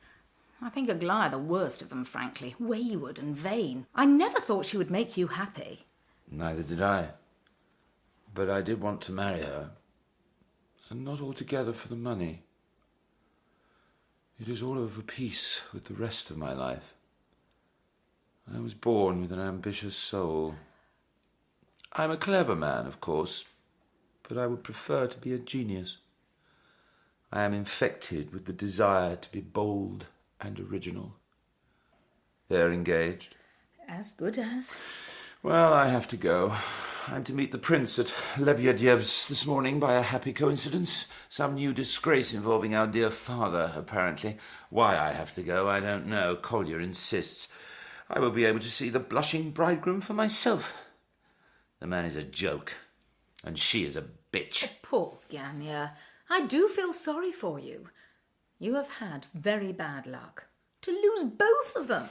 I think Aglaya the worst of them, frankly. Wayward and vain. I never thought she would make you happy. Neither did I. But I did want to marry her. And not altogether for the money. It is all of a piece with the rest of my life. I was born with an ambitious soul. I'm a clever man, of course, but I would prefer to be a genius. I am infected with the desire to be bold and original. They're engaged. As good as. Well, I have to go. I'm to meet the prince at Lebedev's this morning by a happy coincidence. Some new disgrace involving our dear father, apparently. Why I have to go, I don't know. Kolya insists. I will be able to see the blushing bridegroom for myself. The man is a joke, and she is a bitch. Poor Ganya. I do feel sorry for you. You have had very bad luck. To lose both of them.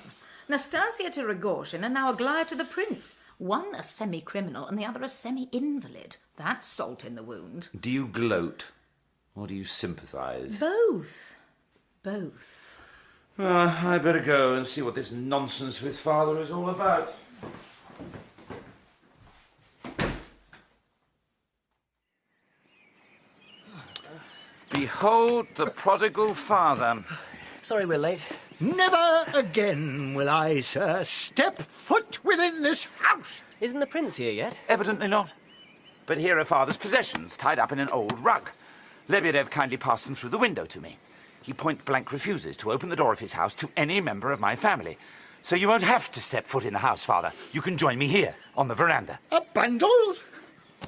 Nastasya to Rogozhin and now Aglaya to the prince. One a semi-criminal and the other a semi-invalid. That's salt in the wound. Do you gloat, or do you sympathise? Both. Both. I better go and see what this nonsense with father is all about. Behold the prodigal father. Sorry we're late. Never again will I, sir, step foot within this house. Isn't the prince here yet? Evidently not. But here are father's possessions, tied up in an old rug. Lebedev kindly passed them through the window to me. He point-blank refuses to open the door of his house to any member of my family. So you won't have to step foot in the house, father. You can join me here, on the veranda. A bundle?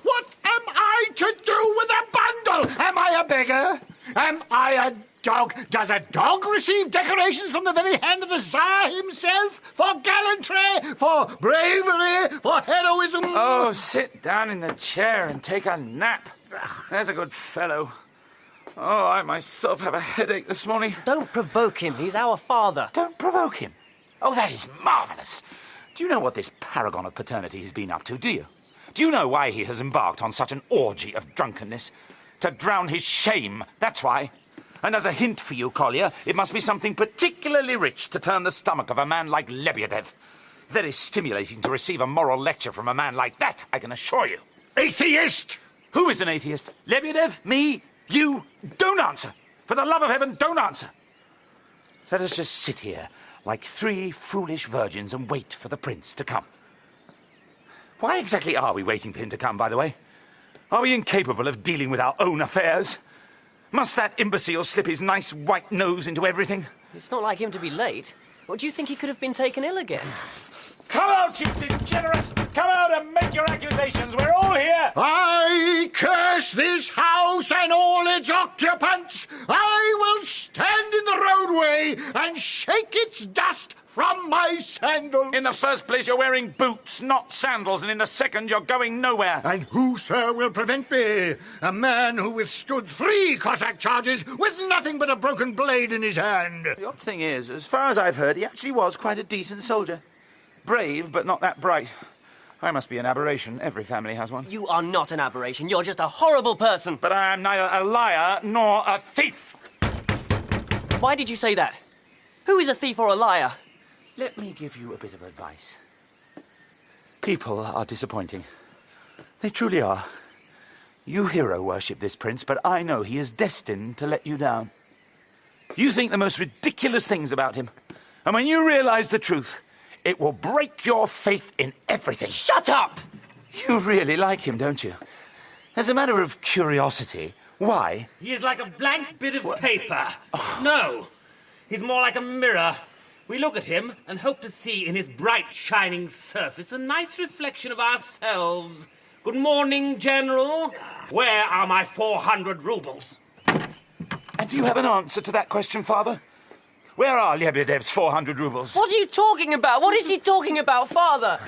What am I to do with a bundle? Am I a beggar? Am I a dog? Does a dog receive decorations from the very hand of the Tsar himself? For gallantry? For bravery? For heroism? Oh, sit down in the chair and take a nap. There's a good fellow. Oh, I myself have a headache this morning. Don't provoke him. He's our father. Don't provoke him? Oh, that is marvellous. Do you know what this paragon of paternity has been up to, do you? Do you know why he has embarked on such an orgy of drunkenness? To drown his shame, that's why. And as a hint for you, Kolya, it must be something particularly rich to turn the stomach of a man like Lebedev. Very stimulating to receive a moral lecture from a man like that, I can assure you. Atheist! Who is an atheist? Lebedev? Me? You? Don't answer. For the love of heaven, don't answer. Let us just sit here like three foolish virgins and wait for the prince to come. Why exactly are we waiting for him to come, by the way? Are we incapable of dealing with our own affairs? Must that imbecile slip his nice white nose into everything? It's not like him to be late. Or do you think he could have been taken ill again? Come out, you degenerates! Come out and make your accusations! We're all here! I curse this house and all its occupants! I will stand in the roadway and shake its dust from my sandals! In the first place, you're wearing boots, not sandals, and in the second, you're going nowhere. And who, sir, will prevent me? A man who withstood 3 Cossack charges with nothing but a broken blade in his hand. The odd thing is, as far as I've heard, he actually was quite a decent soldier. Brave, but not that bright. I must be an aberration. Every family has one. You are not an aberration. You're just a horrible person. But I am neither a liar nor a thief. Why did you say that? Who is a thief or a liar? Let me give you a bit of advice. People are disappointing. They truly are. You hero worship this prince, but I know he is destined to let you down. You think the most ridiculous things about him. And when you realise the truth, it will break your faith in everything. Shut up! You really like him, don't you? As a matter of curiosity, why? He is like a blank bit of paper. No, he's more like a mirror. We look at him and hope to see in his bright, shining surface a nice reflection of ourselves. Good morning, General. Where are my 400 roubles? And do you have an answer to that question, Father? Where are Lebedev's 400 roubles? What are you talking about? What is he talking about, Father?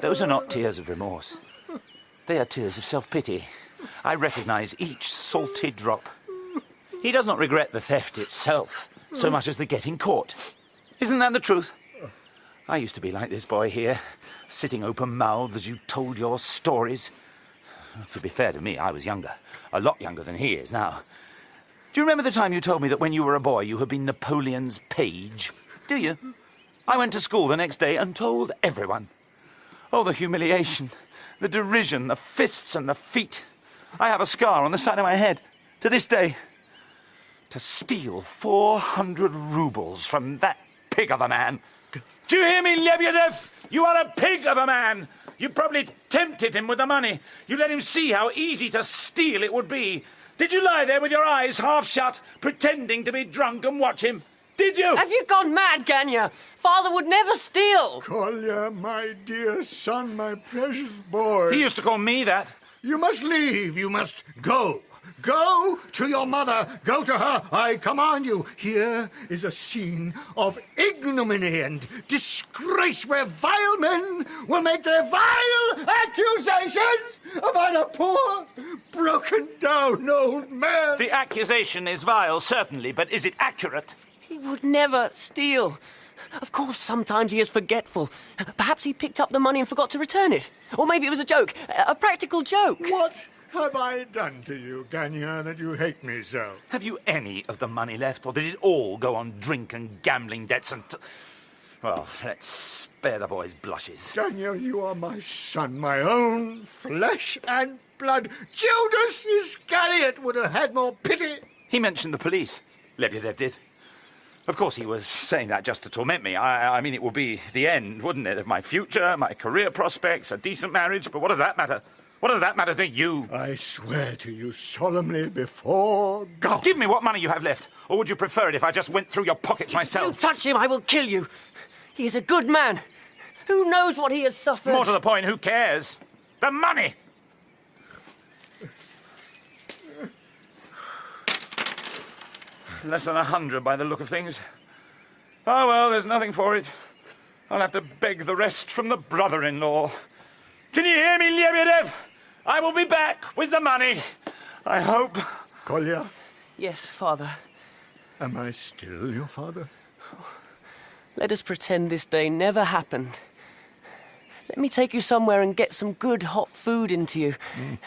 Those are not tears of remorse. They are tears of self-pity. I recognise each salty drop. He does not regret the theft itself so much as the getting caught. Isn't that the truth? I used to be like this boy here, sitting open-mouthed as you told your stories. To be fair to me, I was younger. A lot younger than he is now. Do you remember the time you told me that when you were a boy you had been Napoleon's page? Do you? I went to school the next day and told everyone. Oh, the humiliation, the derision, the fists and the feet. I have a scar on the side of my head, to this day. To steal 400 roubles from that pig of a man. Do you hear me, Lebedev? You are a pig of a man. You probably tempted him with the money. You let him see how easy to steal it would be. Did you lie there with your eyes half shut, pretending to be drunk and watch him? Did you? Have you gone mad, Ganya? Father would never steal. Kolya, my dear son, my precious boy. He used to call me that. You must leave. You must go. Go to your mother. Go to her. I command you. Here is a scene of ignominy and disgrace where vile men will make their vile accusations about a poor, broken-down old man. The accusation is vile, certainly, but is it accurate? He would never steal. Of course, sometimes he is forgetful. Perhaps he picked up the money and forgot to return it. Or maybe it was a joke, a practical joke. What have I done to you, Ganya, that you hate me so? Have you any of the money left, or did it all go on drink and gambling debts and... Well, let's spare the boy's blushes. Ganya, you are my son, my own flesh and blood. Judas Iscariot would have had more pity. He mentioned the police. Lebedev did. Of course, he was saying that just to torment me. I mean, it would be the end, wouldn't it, of my future, my career prospects, a decent marriage. But what does that matter? What does that matter to you? I swear to you solemnly before God. Give me what money you have left. Or would you prefer it if I just went through your pockets myself? If you touch him, I will kill you. He is a good man. Who knows what he has suffered? More to the point, who cares? The money! Less than 100 by the look of things. Oh, well, there's nothing for it. I'll have to beg the rest from the brother-in-law. Can you hear me, Lebedev? I will be back with the money. I hope. Kolya? Yes, Father. Am I still your father? Let us pretend this day never happened. Let me take you somewhere and get some good hot food into you.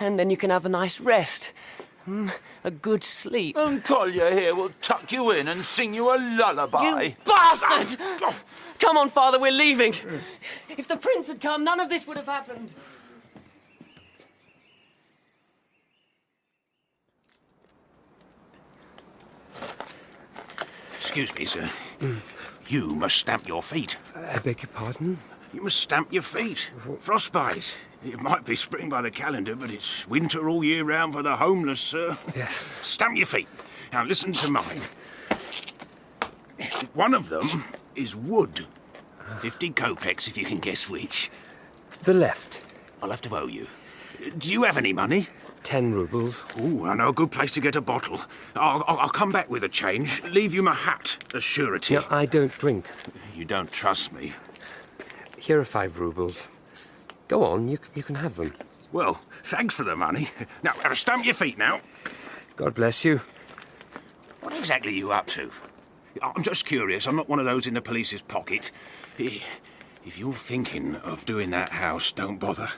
And then you can have a nice rest. A good sleep. And Kolya here will tuck you in and sing you a lullaby. You bastard! Come on, Father, we're leaving. If the prince had come, none of this would have happened. Excuse me, sir. You must stamp your feet. I beg your pardon? You must stamp your feet. Frostbite. It might be spring by the calendar, but it's winter all year round for the homeless, sir. Yes. Stamp your feet. Now listen to mine. One of them is wood. 50 kopecks, if you can guess which. The left. I'll have to owe you. Do you have any money? 10 roubles. Oh, I know a good place to get a bottle. I'll come back with a change. Leave you my hat as surety. No, I don't drink. You don't trust me. Here are 5 roubles. Go on, you can have them. Well, thanks for the money. Now, stamp your feet now. God bless you. What exactly are you up to? I'm just curious. I'm not one of those in the police's pocket. If you're thinking of doing that house, don't bother.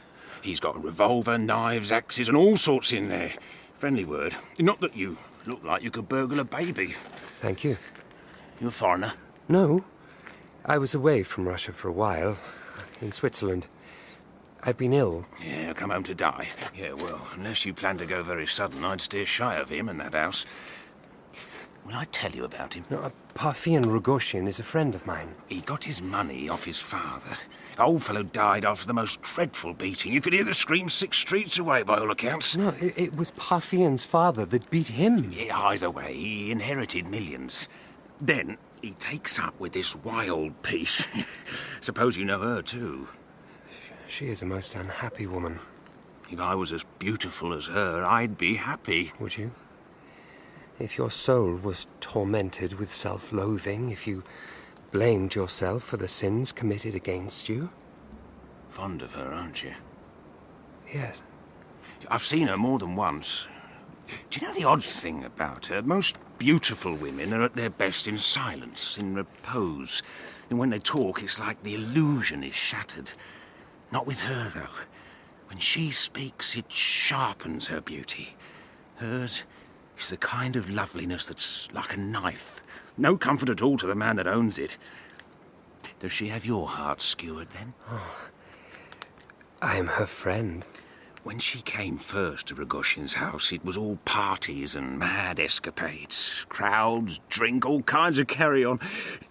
He's got a revolver, knives, axes, and all sorts in there. Friendly word. Not that you look like you could burgle a baby. Thank you. You a foreigner? No. I was away from Russia for a while, in Switzerland. I've been ill. Yeah, come home to die. Yeah, well, unless you plan to go very sudden, I'd steer shy of him and that house. Will I tell you about him? No, Parfian Rogozhin is a friend of mine. He got his money off his father. The old fellow died after the most dreadful beating. You could hear the screams 6 streets away, by all accounts. No, it was Parfian's father that beat him. Yeah, either way, he inherited millions. Then he takes up with this wild piece. Suppose you know her, too. She is a most unhappy woman. If I was as beautiful as her, I'd be happy. Would you? If your soul was tormented with self-loathing, if you blamed yourself for the sins committed against you? Fond of her, aren't you? Yes. I've seen her more than once. Do you know the odd thing about her? Most beautiful women are at their best in silence, in repose. And when they talk, it's like the illusion is shattered. Not with her, though. When she speaks, it sharpens her beauty. Hers is the kind of loveliness that's like a knife. No comfort at all to the man that owns it. Does she have your heart skewered, then? Oh, I am her friend. When she came first to Rogozhin's house, it was all parties and mad escapades. Crowds, drink, all kinds of carry-on.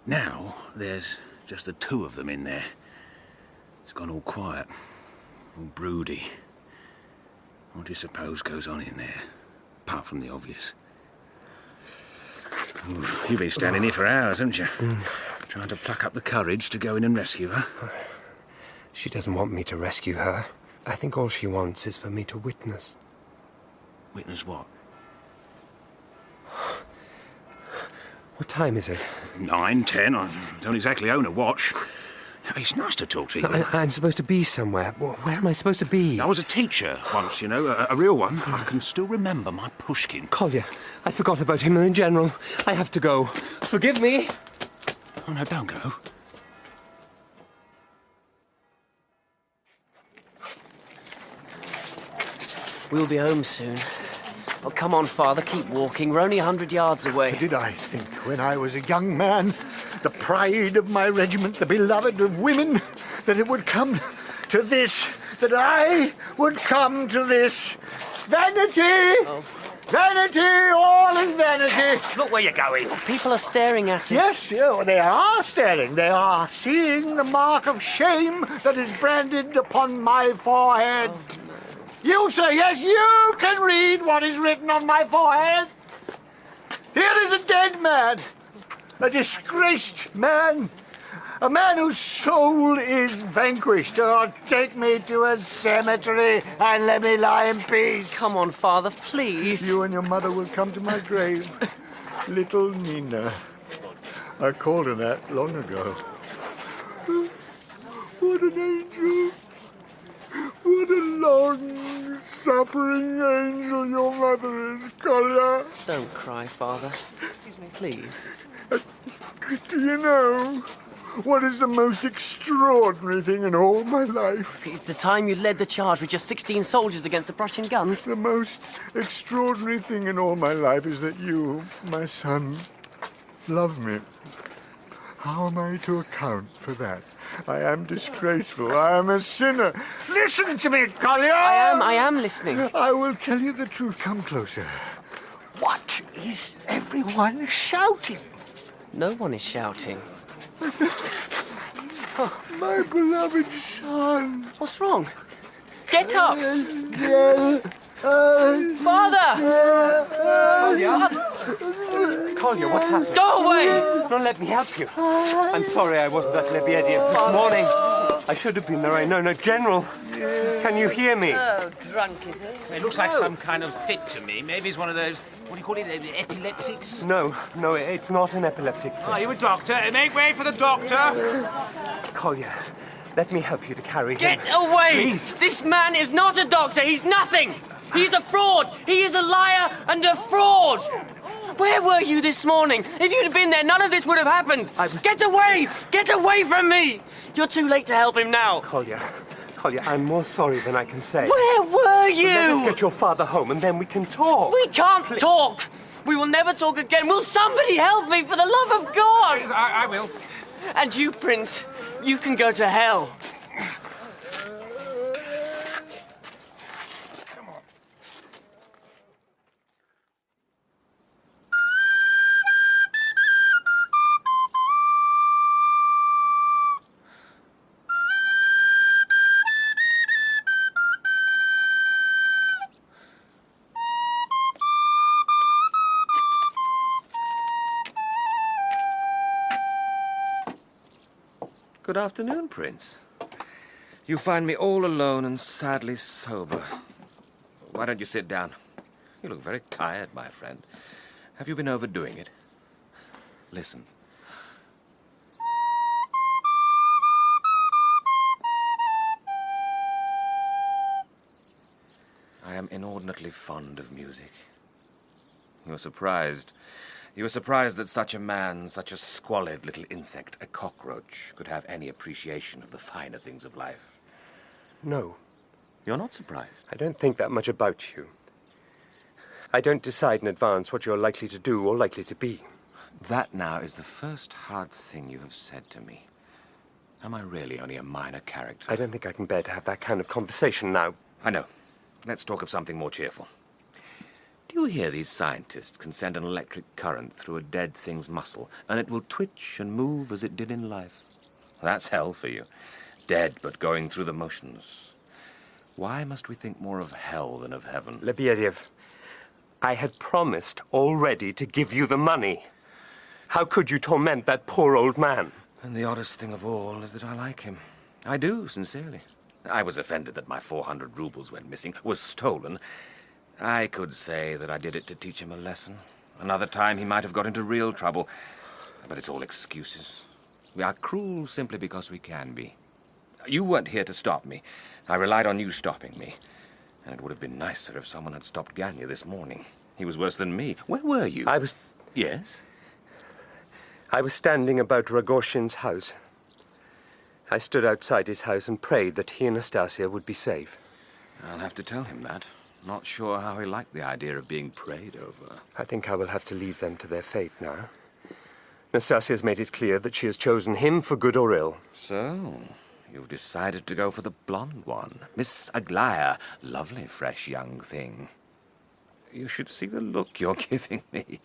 Now, there's just the 2 of them in there. It's gone all quiet, all broody. What do you suppose goes on in there, apart from the obvious? Ooh, you've been standing here for hours, haven't you? Trying to pluck up the courage to go in and rescue her. She doesn't want me to rescue her. I think all she wants is for me to witness. Witness what? What time is it? 9, 10. I don't exactly own a watch. It's nice to talk to you. I'm supposed to be somewhere. Where am I supposed to be? I was a teacher once, you know, a real one. I can still remember my Pushkin. Kolya, I forgot about him in general. I have to go. Forgive me. Oh, no, don't go. We'll be home soon. Oh, come on, Father, keep walking. We're only 100 yards away. Did I think when I was a young man, the pride of my regiment, the beloved of women, that it would come to this, that I would come to this? Vanity! Oh. Vanity, all is vanity. Look where you're going. People are staring at us. Yes, they are staring. They are seeing the mark of shame that is branded upon my forehead. Oh, no. You, sir, yes, you can read what is written on my forehead. Here is a dead man, a disgraced man, a man whose soul is vanquished. Oh, take me to a cemetery and let me lie in peace. Come on, Father, please. You and your mother will come to my grave. Little Nina. I called her that long ago. What an angel. What a long-suffering angel your mother is, Kolya. Don't cry, Father. Please. Do you know what is the most extraordinary thing in all my life? It's the time you led the charge with just 16 soldiers against the Prussian guns. The most extraordinary thing in all my life is that you, my son, love me. How am I to account for that? I am disgraceful. I am a sinner. Listen to me, Kolya! I am listening. I will tell you the truth. Come closer. What is everyone shouting? No one is shouting. Oh. My beloved son. What's wrong? Get up! Father! Kolya, what's happened? Go away! Don't let me help you. I'm sorry I wasn't at Lebedev this morning. I should have been there. No, General. Can you hear me? Oh, drunk, is he? It looks like some kind of fit to me. Maybe it's one of those, what do you call it, epileptics? No, it's not an epileptic fit. Are you a doctor? Make way for the doctor! Kolya, let me help you to carry him. Get away! Please. This man is not a doctor. He's nothing. He's a fraud. He is a liar and a fraud. Where were you this morning? If you'd been there, none of this would have happened. Get away! Get away from me! You're too late to help him now. Kolya, I'm more sorry than I can say. Where were you? Let us get your father home and then we can talk. We can't talk. We will never talk again. Will somebody help me, for the love of God? I will. And you, Prince, you can go to hell. Good afternoon, Prince. You find me all alone and sadly sober. Why don't you sit down? You look very tired, my friend. Have you been overdoing it? Listen. I am inordinately fond of music. You were surprised. You were surprised that such a man, such a squalid little insect, a cockroach, could have any appreciation of the finer things of life. No. You're not surprised? I don't think that much about you. I don't decide in advance what you're likely to do or likely to be. That now is the first hard thing you have said to me. Am I really only a minor character? I don't think I can bear to have that kind of conversation now. I know. Let's talk of something more cheerful. Do you hear these scientists can send an electric current through a dead thing's muscle, and it will twitch and move as it did in life? That's hell for you. Dead, but going through the motions. Why must we think more of hell than of heaven? Lebedev, I had promised already to give you the money. How could you torment that poor old man? And the oddest thing of all is that I like him. I do, sincerely. I was offended that my 400 rubles went missing, was stolen. I could say that I did it to teach him a lesson. Another time he might have got into real trouble. But it's all excuses. We are cruel simply because we can be. You weren't here to stop me. I relied on you stopping me. And it would have been nicer if someone had stopped Ganya this morning. He was worse than me. Where were you? I was... Yes? I was standing about Rogozhin's house. I stood outside his house and prayed that he and Nastasya would be safe. I'll have to tell him that. Not sure how he liked the idea of being prayed over. I think I will have to leave them to their fate now. Nastasya's made it clear that she has chosen him for good or ill. So, you've decided to go for the blonde one. Miss Aglaya. Lovely, fresh young thing. You should see the look you're giving me.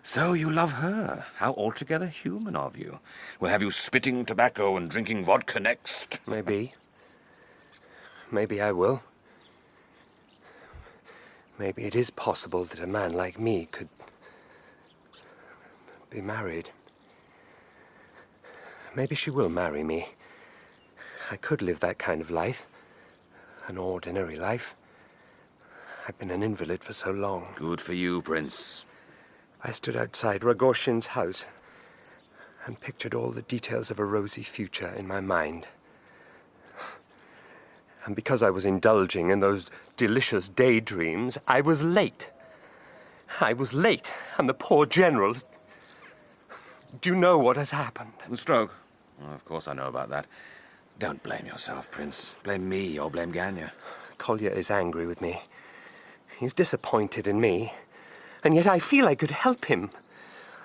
So you love her. How altogether human of you. We'll have you spitting tobacco and drinking vodka next. Maybe. Maybe I will. Maybe it is possible that a man like me could be married. Maybe she will marry me. I could live that kind of life. An ordinary life. I've been an invalid for so long. Good for you, Prince. I stood outside Rogozhin's house and pictured all the details of a rosy future in my mind. And because I was indulging in those delicious daydreams, I was late. I was late, and the poor general... Do you know what has happened? The stroke? Well, of course I know about that. Don't blame yourself, Prince. Blame me or blame Ganya. Kolya is angry with me. He's disappointed in me. And yet I feel I could help him.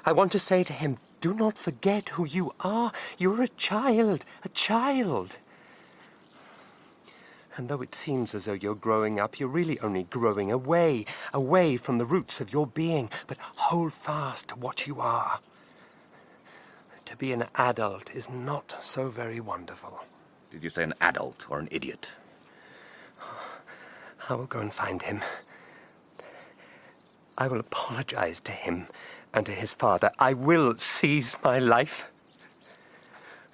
I want to say to him, do not forget who you are. You're a child, a child. And though it seems as though you're growing up, you're really only growing away, away from the roots of your being. But hold fast to what you are. To be an adult is not so very wonderful. Did you say an adult or an idiot? I will go and find him. I will apologize to him and to his father. I will seize my life.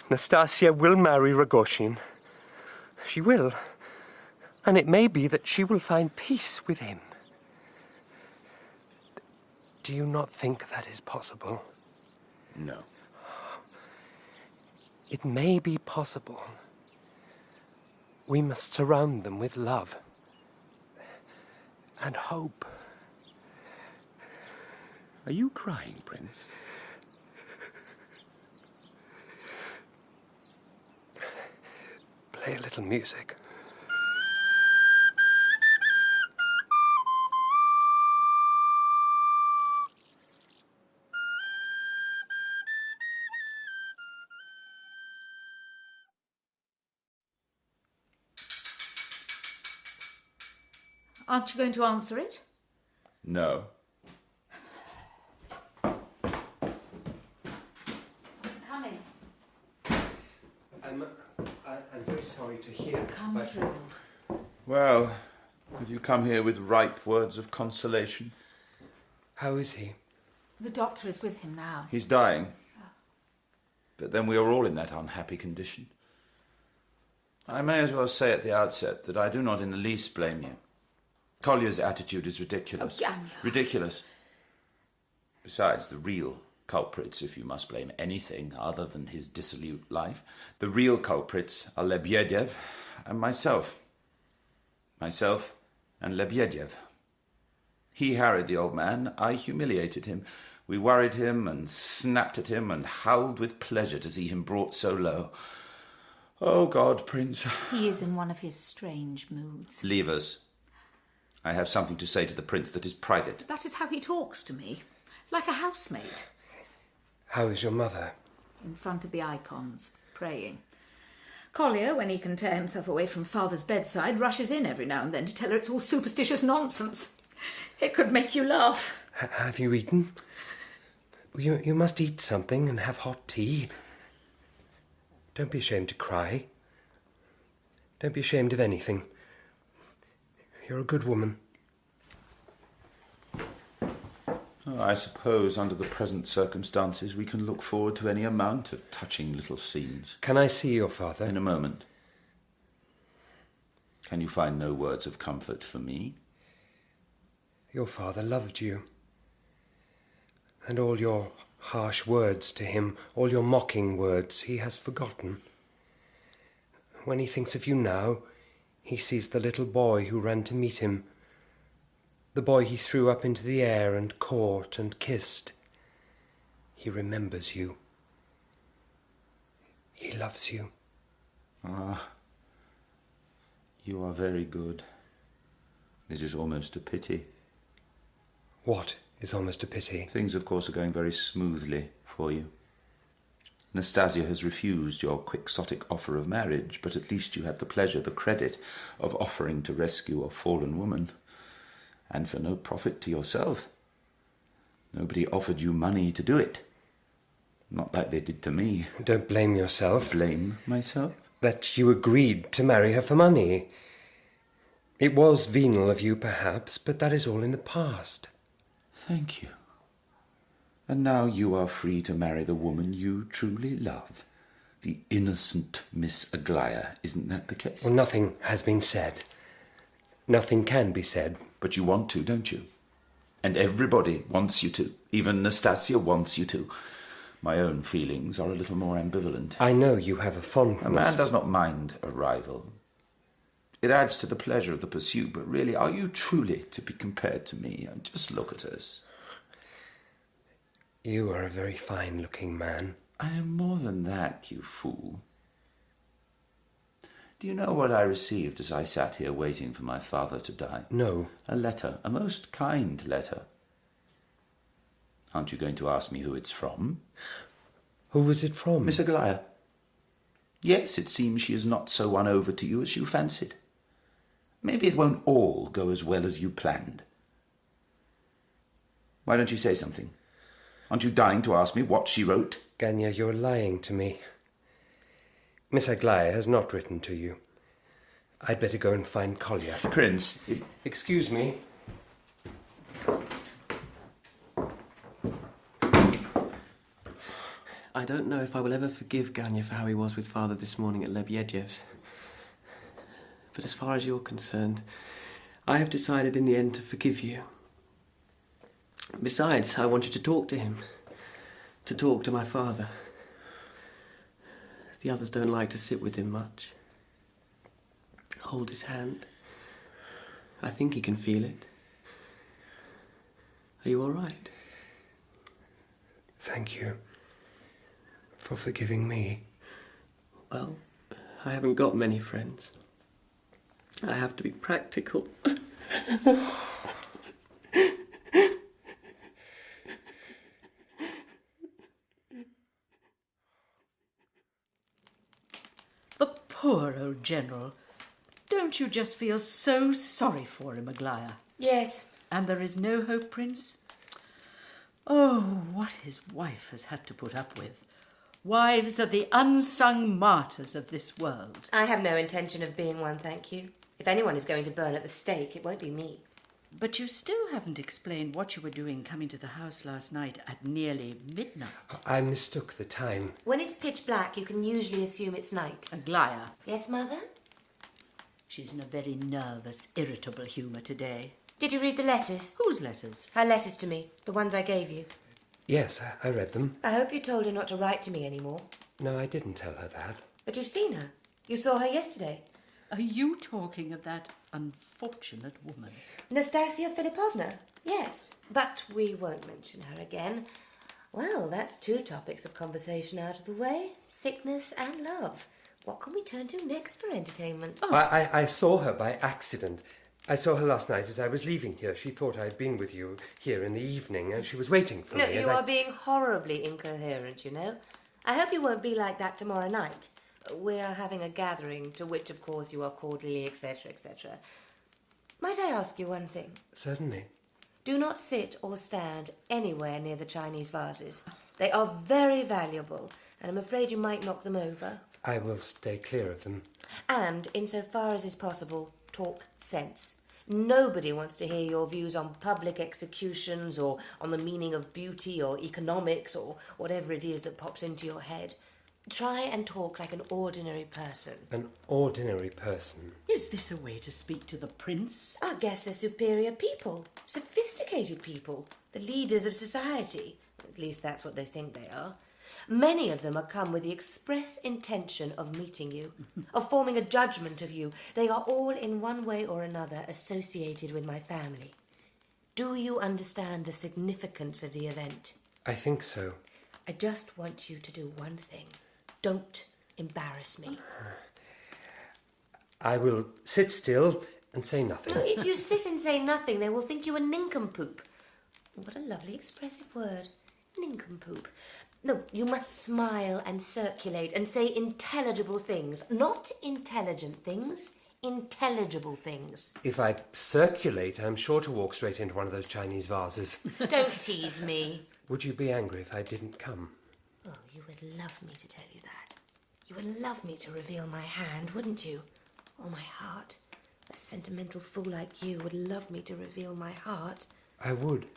Nastasya will marry Rogozhin. She will. And it may be that she will find peace with him. Do you not think that is possible? No. It may be possible. We must surround them with love and hope. Are you crying, Prince? Play a little music. Aren't you going to answer it? No. Come in. I'm very sorry to hear. Come through. Well, have you come here with ripe words of consolation? How is he? The doctor is with him now. He's dying. But then we are all in that unhappy condition. I may as well say at the outset that I do not in the least blame you. Kolya's attitude is ridiculous. Oh, Ganya. Ridiculous. Besides, the real culprits, if you must blame anything other than his dissolute life, the real culprits are Lebedev and myself. Myself and Lebedev. He harried the old man, I humiliated him. We worried him and snapped at him and howled with pleasure to see him brought so low. Oh, God, Prince. He is in one of his strange moods. Leave us. I have something to say to the Prince that is private. That is how he talks to me, like a housemaid. How is your mother? In front of the icons, praying. Kolya, when he can tear himself away from father's bedside, rushes in every now and then to tell her it's all superstitious nonsense. It could make you laugh. Have you eaten? You must eat something and have hot tea. Don't be ashamed to cry. Don't be ashamed of anything. You're a good woman. Oh, I suppose under the present circumstances we can look forward to any amount of touching little scenes. Can I see your father? In a moment. Can you find no words of comfort for me? Your father loved you. And all your harsh words to him, all your mocking words, he has forgotten. When he thinks of you now, he sees the little boy who ran to meet him, the boy he threw up into the air and caught and kissed. He remembers you. He loves you. Ah, you are very good. It is almost a pity. What is almost a pity? Things, of course, are going very smoothly for you. Nastasya has refused your quixotic offer of marriage, but at least you had the pleasure, the credit, of offering to rescue a fallen woman. And for no profit to yourself. Nobody offered you money to do it. Not like they did to me. Don't blame yourself. Blame myself? That you agreed to marry her for money. It was venal of you, perhaps, but that is all in the past. Thank you. And now you are free to marry the woman you truly love. The innocent Miss Aglaya. Isn't that the case? Well, nothing has been said. Nothing can be said. But you want to, don't you? And everybody wants you to. Even Nastasya wants you to. My own feelings are a little more ambivalent. I know you have a fondness. A man does not mind a rival. It adds to the pleasure of the pursuit, but really, are you truly to be compared to me? And just look at us. You are a very fine-looking man. I am more than that, you fool. Do you know what I received as I sat here waiting for my father to die? No. A letter, a most kind letter. Aren't you going to ask me who it's from? Who was it from? Miss Aglaya. Yes, it seems she is not so won over to you as you fancied. Maybe it won't all go as well as you planned. Why don't you say something? Aren't you dying to ask me what she wrote? Ganya, you're lying to me. Miss Aglaya has not written to you. I'd better go and find Kolya. Prince... Excuse me. I don't know if I will ever forgive Ganya for how he was with Father this morning at Lebedev's. But as far as you're concerned, I have decided in the end to forgive you. Besides, I want you to talk to him. To talk to my father. The others don't like to sit with him much. Hold his hand. I think he can feel it. Are you all right? Thank you for forgiving me. Well, I haven't got many friends. I have to be practical. The poor old general. Don't you just feel so sorry for him, Aglaya? Yes. And there is no hope, Prince? Oh, what his wife has had to put up with. Wives are the unsung martyrs of this world. I have no intention of being one, thank you. If anyone is going to burn at the stake, it won't be me. But you still haven't explained what you were doing coming to the house last night at nearly midnight. I mistook the time. When it's pitch black, you can usually assume it's night. Aglaya. Yes, Mother? She's in a very nervous, irritable humour today. Did you read the letters? Whose letters? Her letters to me, the ones I gave you. Yes, I read them. I hope you told her not to write to me anymore. No, I didn't tell her that. But you've seen her. You saw her yesterday. Are you talking of that unfortunate woman? Nastasya Filipovna? Yes, but we won't mention her again. Well, that's 2 topics of conversation out of the way. Sickness and love. What can we turn to next for entertainment? Oh. I saw her by accident. I saw her last night as I was leaving here. She thought I'd been with you here in the evening, and she was waiting for me. No, you are being horribly incoherent, you know. I hope you won't be like that tomorrow night. We are having a gathering, to which, of course, you are cordially, etc., etc. Might I ask you one thing? Certainly. Do not sit or stand anywhere near the Chinese vases. They are very valuable, and I'm afraid you might knock them over. I will stay clear of them. And, insofar as is possible, talk sense. Nobody wants to hear your views on public executions or on the meaning of beauty or economics or whatever it is that pops into your head. Try and talk like an ordinary person. An ordinary person? Is this a way to speak to the prince? Our guests are superior people, sophisticated people, the leaders of society. At least that's what they think they are. Many of them are come with the express intention of meeting you, of forming a judgment of you. They are all in one way or another associated with my family. Do you understand the significance of the event? I think so. I just want you to do one thing. Don't embarrass me. I will sit still and say nothing. No, if you sit and say nothing, they will think you a nincompoop. What a lovely expressive word. Nincompoop. No, you must smile and circulate and say intelligible things. Not intelligent things, intelligible things. If I circulate, I'm sure to walk straight into one of those Chinese vases. Don't tease me. Would you be angry if I didn't come? Oh, you would love me to tell you that. You would love me to reveal my hand, wouldn't you? Or my heart. A sentimental fool like you would love me to reveal my heart. I would.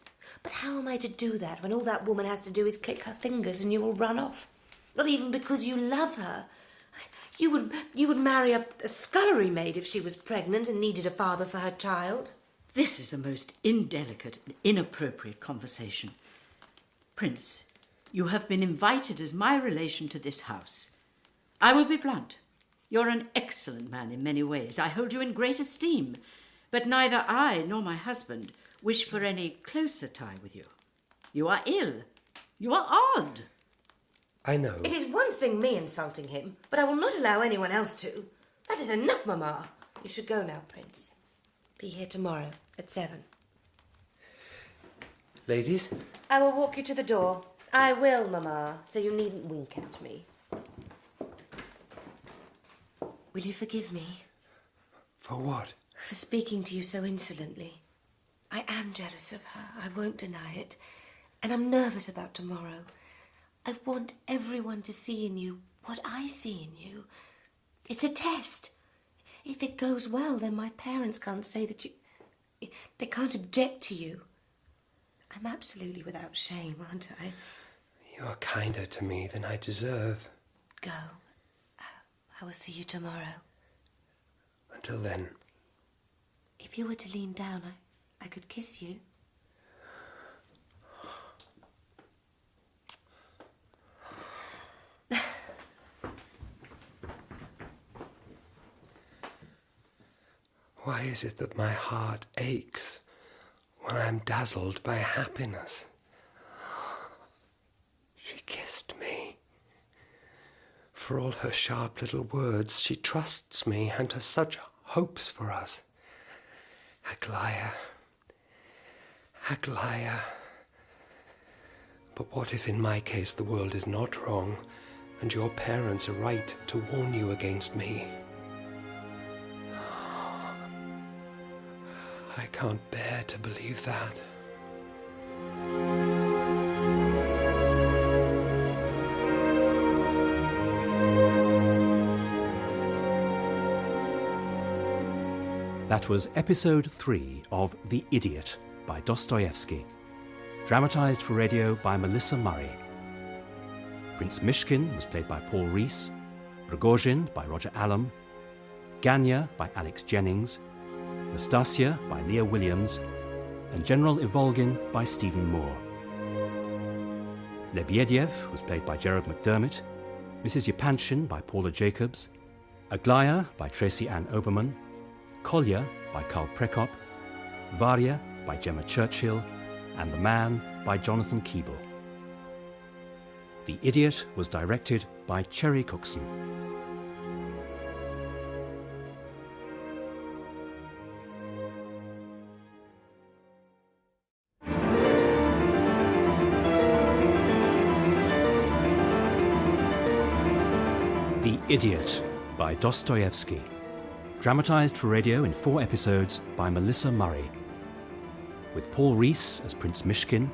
But how am I to do that when all that woman has to do is click her fingers and you will run off? Not even because you love her. You would marry a scullery maid if she was pregnant and needed a father for her child. This is a most indelicate and inappropriate conversation. Prince, you have been invited as my relation to this house. I will be blunt. You're an excellent man in many ways. I hold you in great esteem. But neither I nor my husband wish for any closer tie with you. You are ill. You are odd. I know. It is one thing me insulting him, but I will not allow anyone else to. That is enough, Mamma. You should go now, Prince. Be here tomorrow at 7. Ladies? I will walk you to the door. I will, Mamma, so you needn't wink at me. Will you forgive me? For what? For speaking to you so insolently. I am jealous of her, I won't deny it. And I'm nervous about tomorrow. I want everyone to see in you what I see in you. It's a test. If it goes well, then my parents can't say that you... They can't object to you. I'm absolutely without shame, aren't I? You're kinder to me than I deserve. Go. I will see you tomorrow. Until then. If you were to lean down, I could kiss you. Why is it that my heart aches when I'm dazzled by happiness? She kissed me. For all her sharp little words, she trusts me and has such hopes for us. Aglaya. Aglaya. But what if in my case the world is not wrong and your parents are right to warn you against me? I can't bear to believe that. That was episode 3 of The Idiot by Dostoevsky, dramatised for radio by Melissa Murray. Prince Mishkin was played by Paul Rhys, Rogozhin by Roger Allam, Ganya by Alex Jennings, Nastasya by Lia Williams, and General Ivolgin by Stephen Moore. Lebedev was played by Gerard McDermott, Mrs. Yepanchin by Paula Jacobs, Aglaya by Tracy-Ann Oberman, Kolya by Karl Prekopp, Varya by Jemma Churchill, and The Man by Jonathan Keeble. The Idiot was directed by Cherry Cookson. The Idiot by Dostoevsky, dramatised for radio in 4 episodes by Melissa Murray, with Paul Rhys as Prince Mishkin,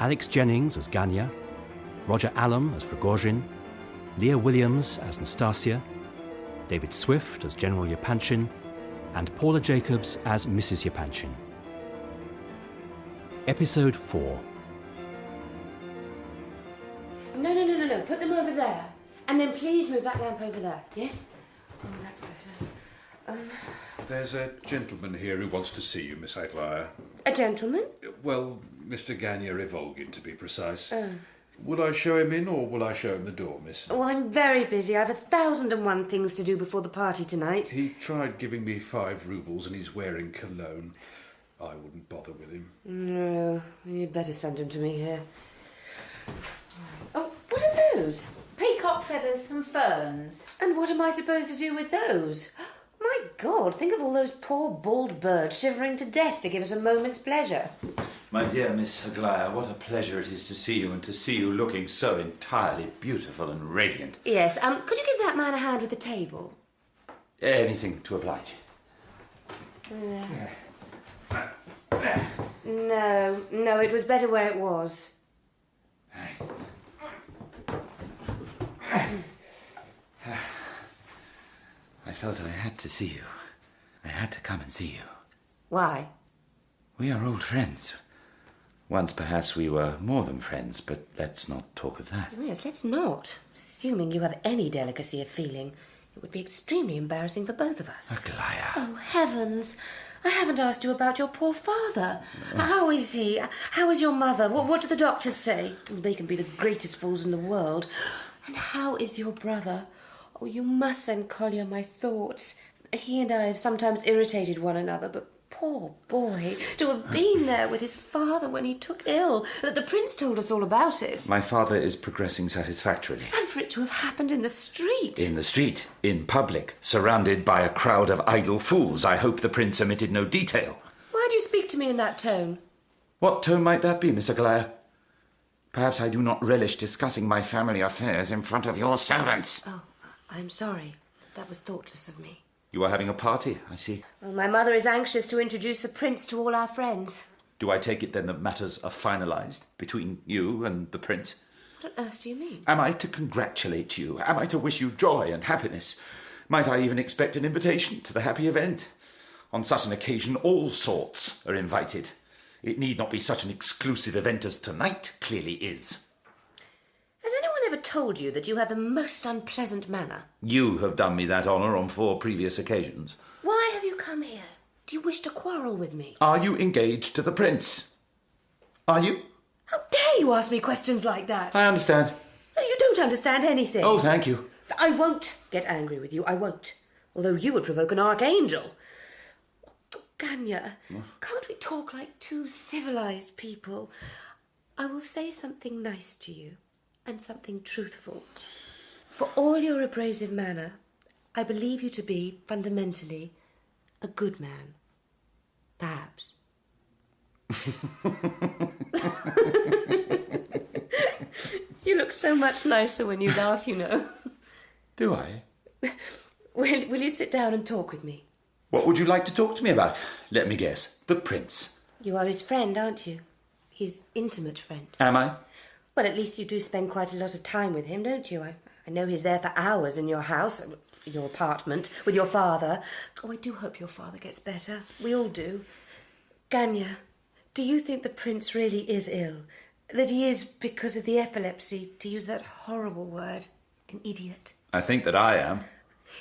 Alex Jennings as Ganya, Roger Allam as Rogozhin, Lia Williams as Nastasya, David Swift as General Yepanchin, and Paula Jacobs as Mrs. Yepanchin. Episode 4. No. Put them over there. And then please move that lamp over there. Yes? Oh, that's better. There's a gentleman here who wants to see you, Miss Aglaya. A gentleman? Well, Mr. Ganya Ivolgin, to be precise. Oh. Will I show him in, or will I show him the door, miss? Oh, I'm very busy. I have 1,001 things to do before the party tonight. He tried giving me 5 roubles and he's wearing cologne. I wouldn't bother with him. No, you'd better send him to me here. Oh, what are those? Peacock feathers and ferns. And what am I supposed to do with those? My God, think of all those poor bald birds shivering to death to give us a moment's pleasure. My dear Miss Aglaya, what a pleasure it is to see you, and to see you looking so entirely beautiful and radiant. Yes, could you give that man a hand with the table? Anything to oblige. No, it was better where it was. I felt I had to see you. I had to come and see you. Why? We are old friends. Once perhaps we were more than friends, but let's not talk of that. Yes, let's not. Assuming you have any delicacy of feeling, it would be extremely embarrassing for both of us. Aglaya. Oh, heavens. I haven't asked you about your poor father. How is he? How is your mother? What do the doctors say? They can be the greatest fools in the world. And how is your brother? Oh, you must send Kolya my thoughts. He and I have sometimes irritated one another, but poor boy, to have been there with his father when he took ill. The prince told us all about it. My father is progressing satisfactorily. And for it to have happened in the street. In the street, in public, surrounded by a crowd of idle fools. I hope the prince omitted no detail. Why do you speak to me in that tone? What tone might that be, Miss Aglaya? Perhaps I do not relish discussing my family affairs in front of your servants. Oh, I'm sorry. That was thoughtless of me. You are having a party, I see. Well, my mother is anxious to introduce the prince to all our friends. Do I take it then that matters are finalised between you and the prince? What on earth do you mean? Am I to congratulate you? Am I to wish you joy and happiness? Might I even expect an invitation to the happy event? On such an occasion, all sorts are invited. It need not be such an exclusive event as tonight clearly is. Has anyone ever told you that you have the most unpleasant manner? You have done me that honour on 4 previous occasions. Why have you come here? Do you wish to quarrel with me? Are you engaged to the prince? Are you? How dare you ask me questions like that? I understand. No, you don't understand anything. Oh, thank you. I won't get angry with you. I won't. Although you would provoke an archangel. Ganya, can't we talk like 2 civilised people? I will say something nice to you, and something truthful. For all your abrasive manner, I believe you to be, fundamentally, a good man. Perhaps. You look so much nicer when you laugh, you know. Do I? Will you sit down and talk with me? What would you like to talk to me about? Let me guess. The prince. You are his friend, aren't you? His intimate friend. Am I? Well, at least you do spend quite a lot of time with him, don't you? I know he's there for hours in your house. your apartment with your father. Oh, I do hope your father gets better. We all do. Ganya, do you think the prince really is ill? That he is, because of the epilepsy, to use that horrible word, an idiot? I think that I am.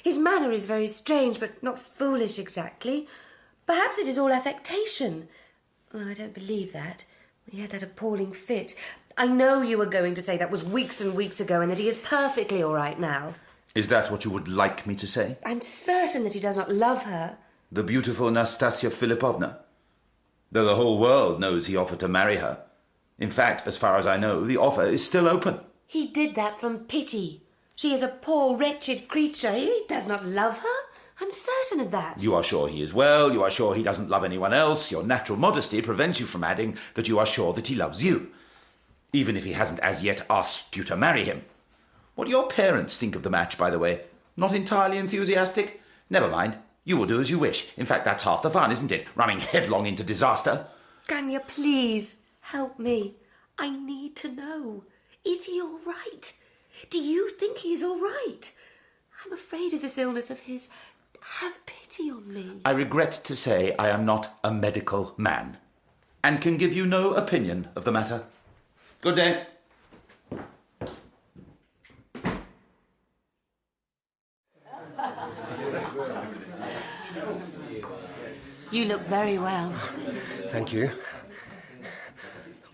His manner is very strange, but not foolish exactly. Perhaps it is all affectation. Well, I don't believe that. He had that appalling fit. I know you were going to say that was weeks and weeks ago and that he is perfectly all right now. Is that what you would like me to say? I'm certain that he does not love her. The beautiful Nastasya Philippovna? Though the whole world knows he offered to marry her. In fact, as far as I know, the offer is still open. He did that from pity. She is a poor, wretched creature. He does not love her. I'm certain of that. You are sure he is well, you are sure he doesn't love anyone else. Your natural modesty prevents you from adding that you are sure that he loves you, even if he hasn't as yet asked you to marry him. What do your parents think of the match, by the way? Not entirely enthusiastic? Never mind. You will do as you wish. In fact, that's half the fun, isn't it? Running headlong into disaster. Ganya, please, help me. I need to know. Is he all right? Do you think he's all right? I'm afraid of this illness of his. Have pity on me. I regret to say I am not a medical man, and can give you no opinion of the matter. Good day. You look very well. Thank you.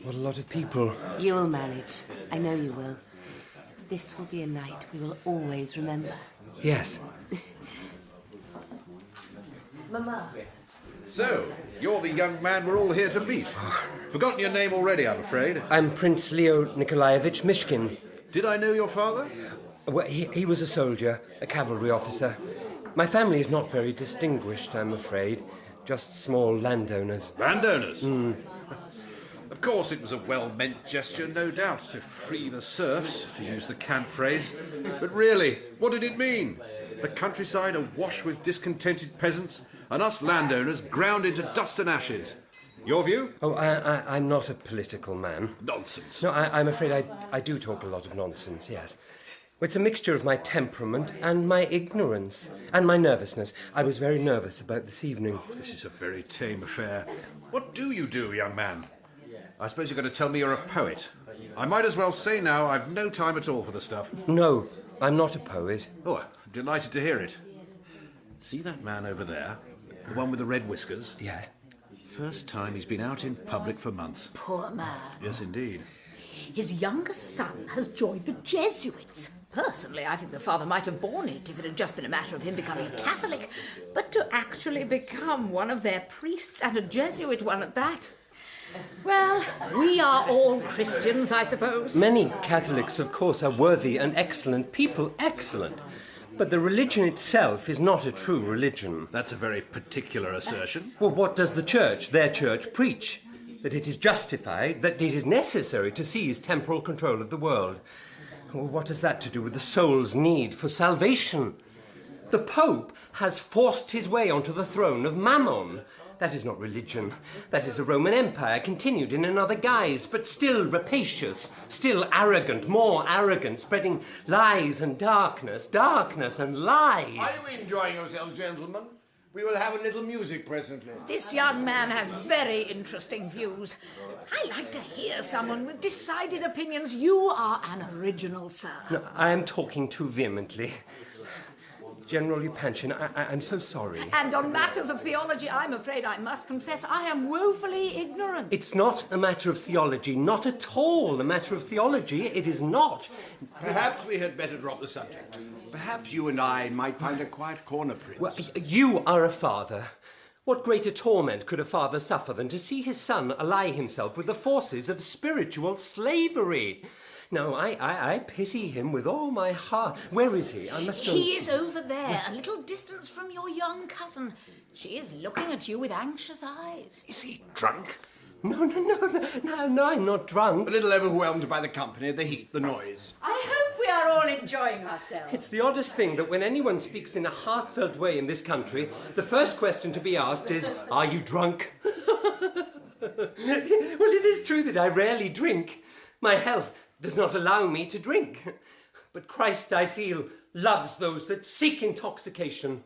What a lot of people. You will manage. I know you will. This will be a night we will always remember. Yes. Mama. So, you're the young man we're all here to meet. Forgotten your name already, I'm afraid. I'm Prince Leo Nikolaevich Mishkin. Did I know your father? Well, he was a soldier, a cavalry officer. My family is not very distinguished, I'm afraid. Just small landowners. Landowners? Of course, it was a well-meant gesture, no doubt, to free the serfs, to use the cant phrase. But really, what did it mean? The countryside awash with discontented peasants, and us landowners ground into dust and ashes. Your view? Oh, I'm not a political man. Nonsense. No, I'm afraid I do talk a lot of nonsense, yes. It's a mixture of my temperament and my ignorance and my nervousness. I was very nervous about this evening. Oh, this is a very tame affair. What do you do, young man? I suppose you're going to tell me you're a poet. I might as well say now I've no time at all for the stuff. No, I'm not a poet. Oh, I'm delighted to hear it. See that man over there? The one with the red whiskers? Yes. First time he's been out in public for months. Poor man. Yes, indeed. His younger son has joined the Jesuits. Personally, I think the father might have borne it if it had just been a matter of him becoming a Catholic. But to actually become one of their priests, and a Jesuit one at that... Well, we are all Christians, I suppose. Many Catholics, of course, are worthy and excellent people, excellent. But the religion itself is not a true religion. That's a very particular assertion. Well, what does the church, their church, preach? That it is justified, that it is necessary to seize temporal control of the world. Well, what has that to do with the soul's need for salvation? The Pope has forced his way onto the throne of Mammon. That is not religion. That is a Roman Empire continued in another guise, but still rapacious, still arrogant, more arrogant, spreading lies and darkness, darkness and lies. Are you enjoying yourselves, gentlemen? We will have a little music presently. This young man has very interesting views. I like to hear someone with decided opinions. You are an original, sir. No, I am talking too vehemently. General Yepanchin, I'm so sorry. And on matters of theology, I'm afraid I must confess I am woefully ignorant. It's not a matter of theology, not at all a matter of theology. It is not. Perhaps we had better drop the subject. Perhaps you and I might find a quiet corner, Prince. Well, you are a father. What greater torment could a father suffer than to see his son ally himself with the forces of spiritual slavery? No, I pity him with all my heart. Where is he? I must go. He is over there, a little distance from your young cousin. She is looking at you with anxious eyes. Is he drunk? No, I'm not drunk. A little overwhelmed by the company, the heat, the noise. I hope we are all enjoying ourselves. It's the oddest thing that when anyone speaks in a heartfelt way in this country, the first question to be asked is, are you drunk? Well, it is true that I rarely drink. My health does not allow me to drink. But Christ, I feel, loves those that seek intoxication.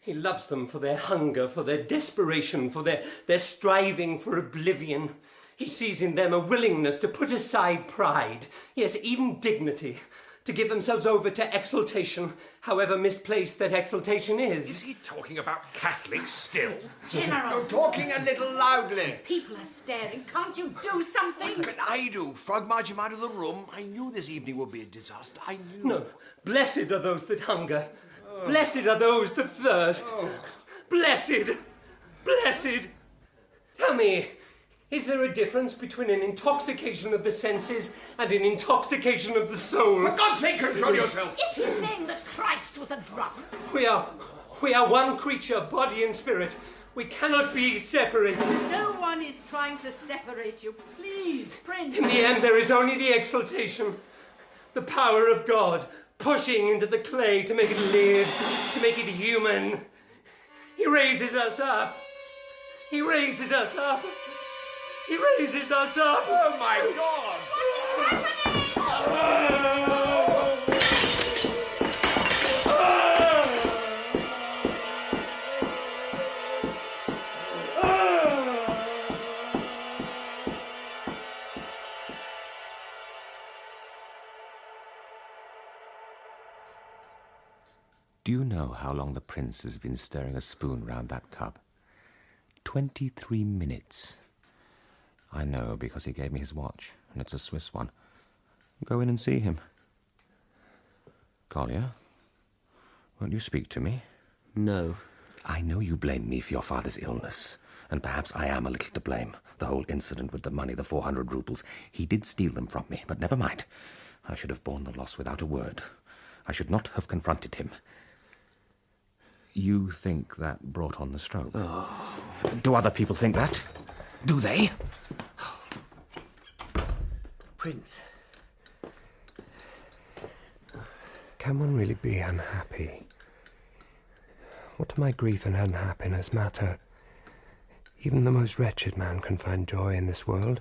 He loves them for their hunger, for their desperation, for their striving for oblivion. He sees in them a willingness to put aside pride, yes, even dignity, to give themselves over to exaltation, however misplaced that exaltation is. Is he talking about Catholics still? General! You're talking a little loudly. People are staring. Can't you do something? What can I do? Frog march him out of the room? I knew this evening would be a disaster. I knew. No. Blessed are those that hunger. Blessed are those that thirst. Blessed. Blessed. Tell me, is there a difference between an intoxication of the senses and an intoxication of the soul? For God's sake, control yourself! Is he saying that Christ was a drunk? We are one creature, body and spirit. We cannot be separated. No one is trying to separate you. Please, Prince. In the end, there is only the exaltation, the power of God, pushing into the clay to make it live, to make it human. He raises us up. He raises us up. He raises us up. Oh, my God! What is happening? Do you know how long the prince has been stirring a spoon round that cup? 23 minutes. I know, because he gave me his watch, and it's a Swiss one. Go in and see him. Kolya, won't you speak to me? No. I know you blame me for your father's illness, and perhaps I am a little to blame. The whole incident with the money, the 400 roubles. He did steal them from me, but never mind. I should have borne the loss without a word. I should not have confronted him. You think that brought on the stroke? Oh. Do other people think that? Do they? Prince. Can one really be unhappy? What do my grief and unhappiness matter? Even the most wretched man can find joy in this world.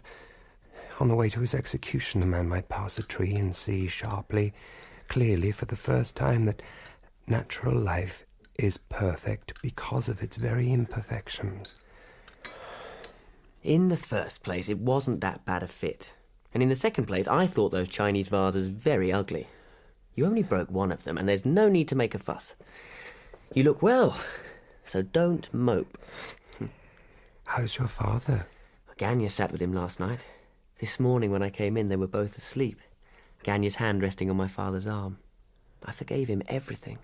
On the way to his execution, a man might pass a tree and see sharply, clearly, for the first time, that natural life is perfect because of its very imperfections. In the first place, it wasn't that bad a fit. And in the second place, I thought those Chinese vases very ugly. You only broke one of them, and there's no need to make a fuss. You look well, so don't mope. How's your father? Ganya sat with him last night. This morning when I came in, they were both asleep. Ganya's hand resting on my father's arm. I forgave him everything.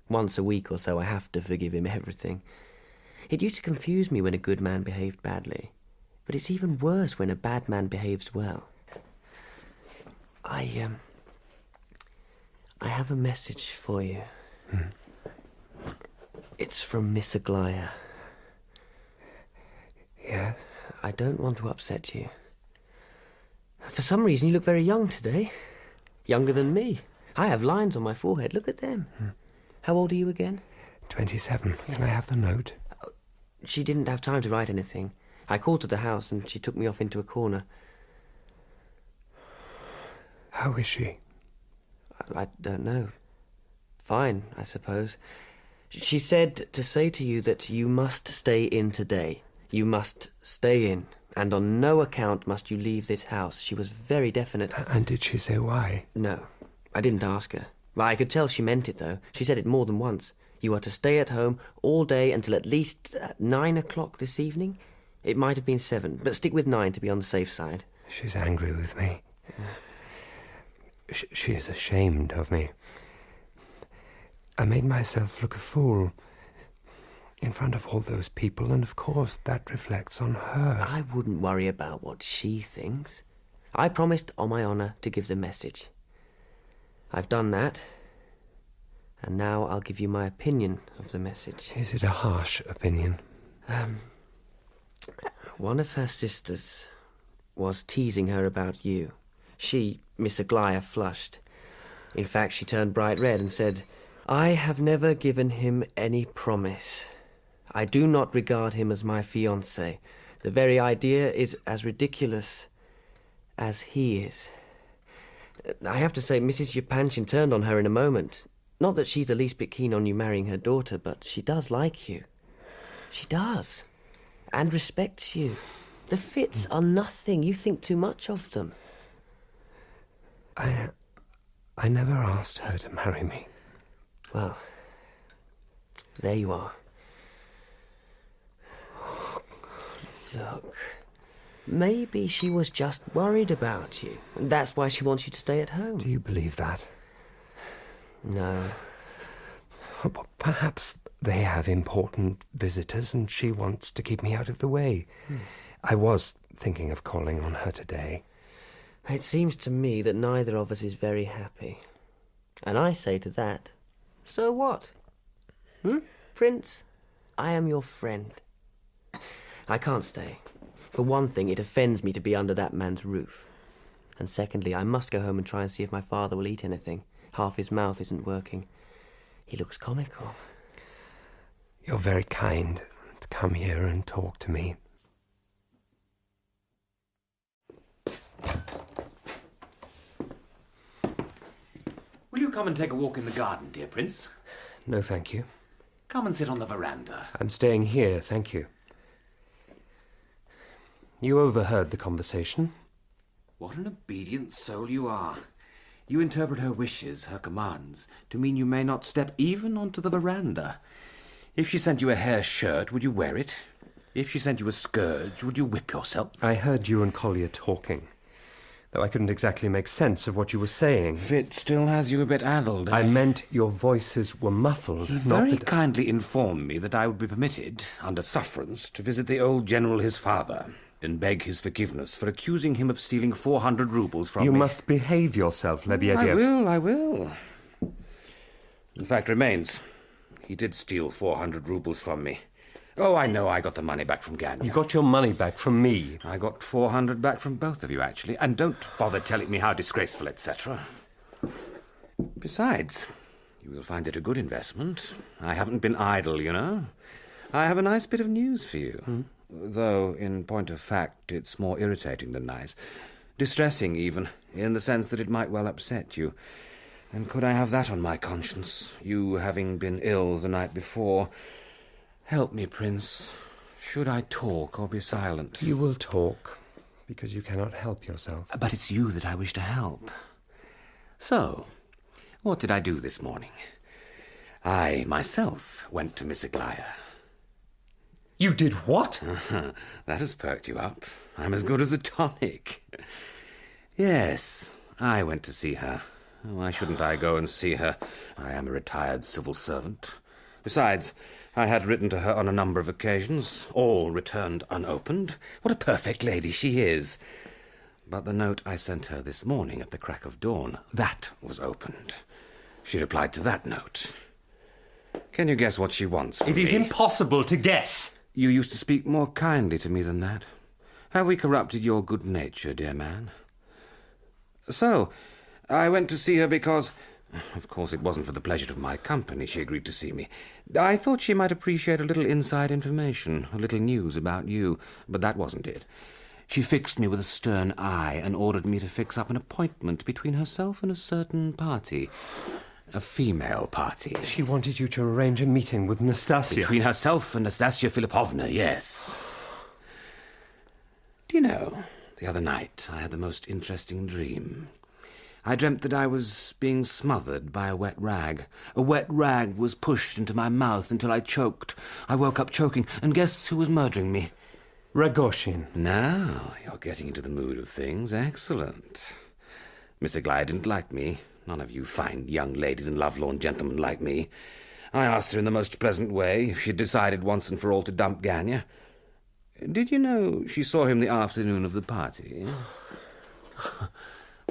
Once a week or so I have to forgive him everything. It used to confuse me when a good man behaved badly. But it's even worse when a bad man behaves well. I have a message for you. It's from Miss Aglaya. Yes? I don't want to upset you. For some reason you look very young today. Younger than me. I have lines on my forehead. Look at them. How old are you again? 27. Can I have the note? She didn't have time to write anything. I called to the house and she took me off into a corner. How is she? I don't know. Fine, I suppose. She said to say to you that you must stay in today. You must stay in, and on no account must you leave this house. She was very definite. And did she say why? No, I didn't ask her. I could tell she meant it, though. She said it more than once. You are to stay at home all day until at least 9 o'clock this evening. It might have been 7, but stick with 9 to be on the safe side. She's angry with me. She is ashamed of me. I made myself look a fool in front of all those people, and of course that reflects on her. I wouldn't worry about what she thinks. I promised on my honour to give the message. I've done that, and now I'll give you my opinion of the message. Is it a harsh opinion? One of her sisters was teasing her about you. She, Miss Aglaya, flushed. In fact, she turned bright red and said, "I have never given him any promise. I do not regard him as my fiancé. The very idea is as ridiculous as he is. I have to say, Mrs. Yepanchin turned on her in a moment. Not that she's the least bit keen on you marrying her daughter, but she does like you. She does. And respects you. The fits are nothing. You think too much of them. I never asked her to marry me. Well, there you are. Look, maybe she was just worried about you, and that's why she wants you to stay at home. Do you believe that? No. But perhaps they have important visitors and she wants to keep me out of the way. I was thinking of calling on her today. It seems to me that neither of us is very happy. And I say to that, so what? Prince, I am your friend. I can't stay. For one thing, it offends me to be under that man's roof. And secondly, I must go home and try and see if my father will eat anything. Half his mouth isn't working. He looks comical. You're very kind to come here and talk to me. Will you come and take a walk in the garden, dear Prince? No, thank you. Come and sit on the veranda. I'm staying here, thank you. You overheard the conversation. What an obedient soul you are. You interpret her wishes, her commands, to mean you may not step even onto the veranda. If she sent you a hair shirt, would you wear it? If she sent you a scourge, would you whip yourself? I heard you and Kolya talking, though I couldn't exactly make sense of what you were saying. Fit still has you a bit addled. I meant your voices were muffled. He very kindly informed me that I would be permitted, under sufferance, to visit the old general, his father, and beg his forgiveness for accusing him of stealing 400 roubles from me. You must behave yourself, Lebedev. I will. The fact remains, he did steal 400 roubles from me. Oh, I know, I got the money back from Ganya. You got your money back from me. I got 400 back from both of you, actually. And don't bother telling me how disgraceful, etc. Besides, you will find it a good investment. I haven't been idle, you know. I have a nice bit of news for you. Though, in point of fact, it's more irritating than nice. Distressing, even, in the sense that it might well upset you. And could I have that on my conscience, you having been ill the night before? Help me, Prince. Should I talk or be silent? You will talk, because you cannot help yourself. But it's you that I wish to help. So, what did I do this morning? I, myself, went to Miss Aglaya. You did what? That has perked you up. I'm as good as a tonic. Yes, I went to see her. Why shouldn't I go and see her? I am a retired civil servant. Besides, I had written to her on a number of occasions, all returned unopened. What a perfect lady she is! But the note I sent her this morning at the crack of dawn, that was opened. She replied to that note. Can you guess what she wants from me? It is impossible to guess. You used to speak more kindly to me than that. Have we corrupted your good nature, dear man? So, I went to see her because... Of course, it wasn't for the pleasure of my company she agreed to see me. I thought she might appreciate a little inside information, a little news about you, but that wasn't it. She fixed me with a stern eye and ordered me to fix up an appointment between herself and a certain party. A female party. She wanted you to arrange a meeting with Nastasya. Between herself and Nastasya Philippovna, yes. Do you know, the other night I had the most interesting dream. I dreamt that I was being smothered by a wet rag. A wet rag was pushed into my mouth until I choked. I woke up choking, and guess who was murdering me? Rogozhin. Now, you're getting into the mood of things. Excellent. Miss Aglaya didn't like me. None of you fine young ladies and lovelorn gentlemen like me. I asked her in the most pleasant way if she'd decided once and for all to dump Ganya. Did you know she saw him the afternoon of the party?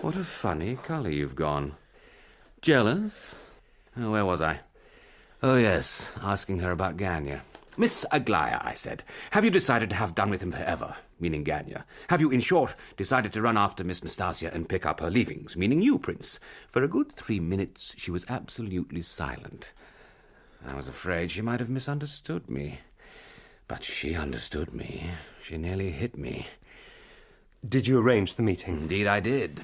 What a funny colour you've gone. Jealous? Oh, where was I? Oh, yes, asking her about Ganya. Miss Aglaya, I said, have you decided to have done with him forever, meaning Ganya? Have you, in short, decided to run after Miss Nastasya and pick up her leavings, meaning you, Prince? For a good 3 minutes she was absolutely silent. I was afraid she might have misunderstood me. But she understood me. She nearly hit me. Did you arrange the meeting? Indeed I did.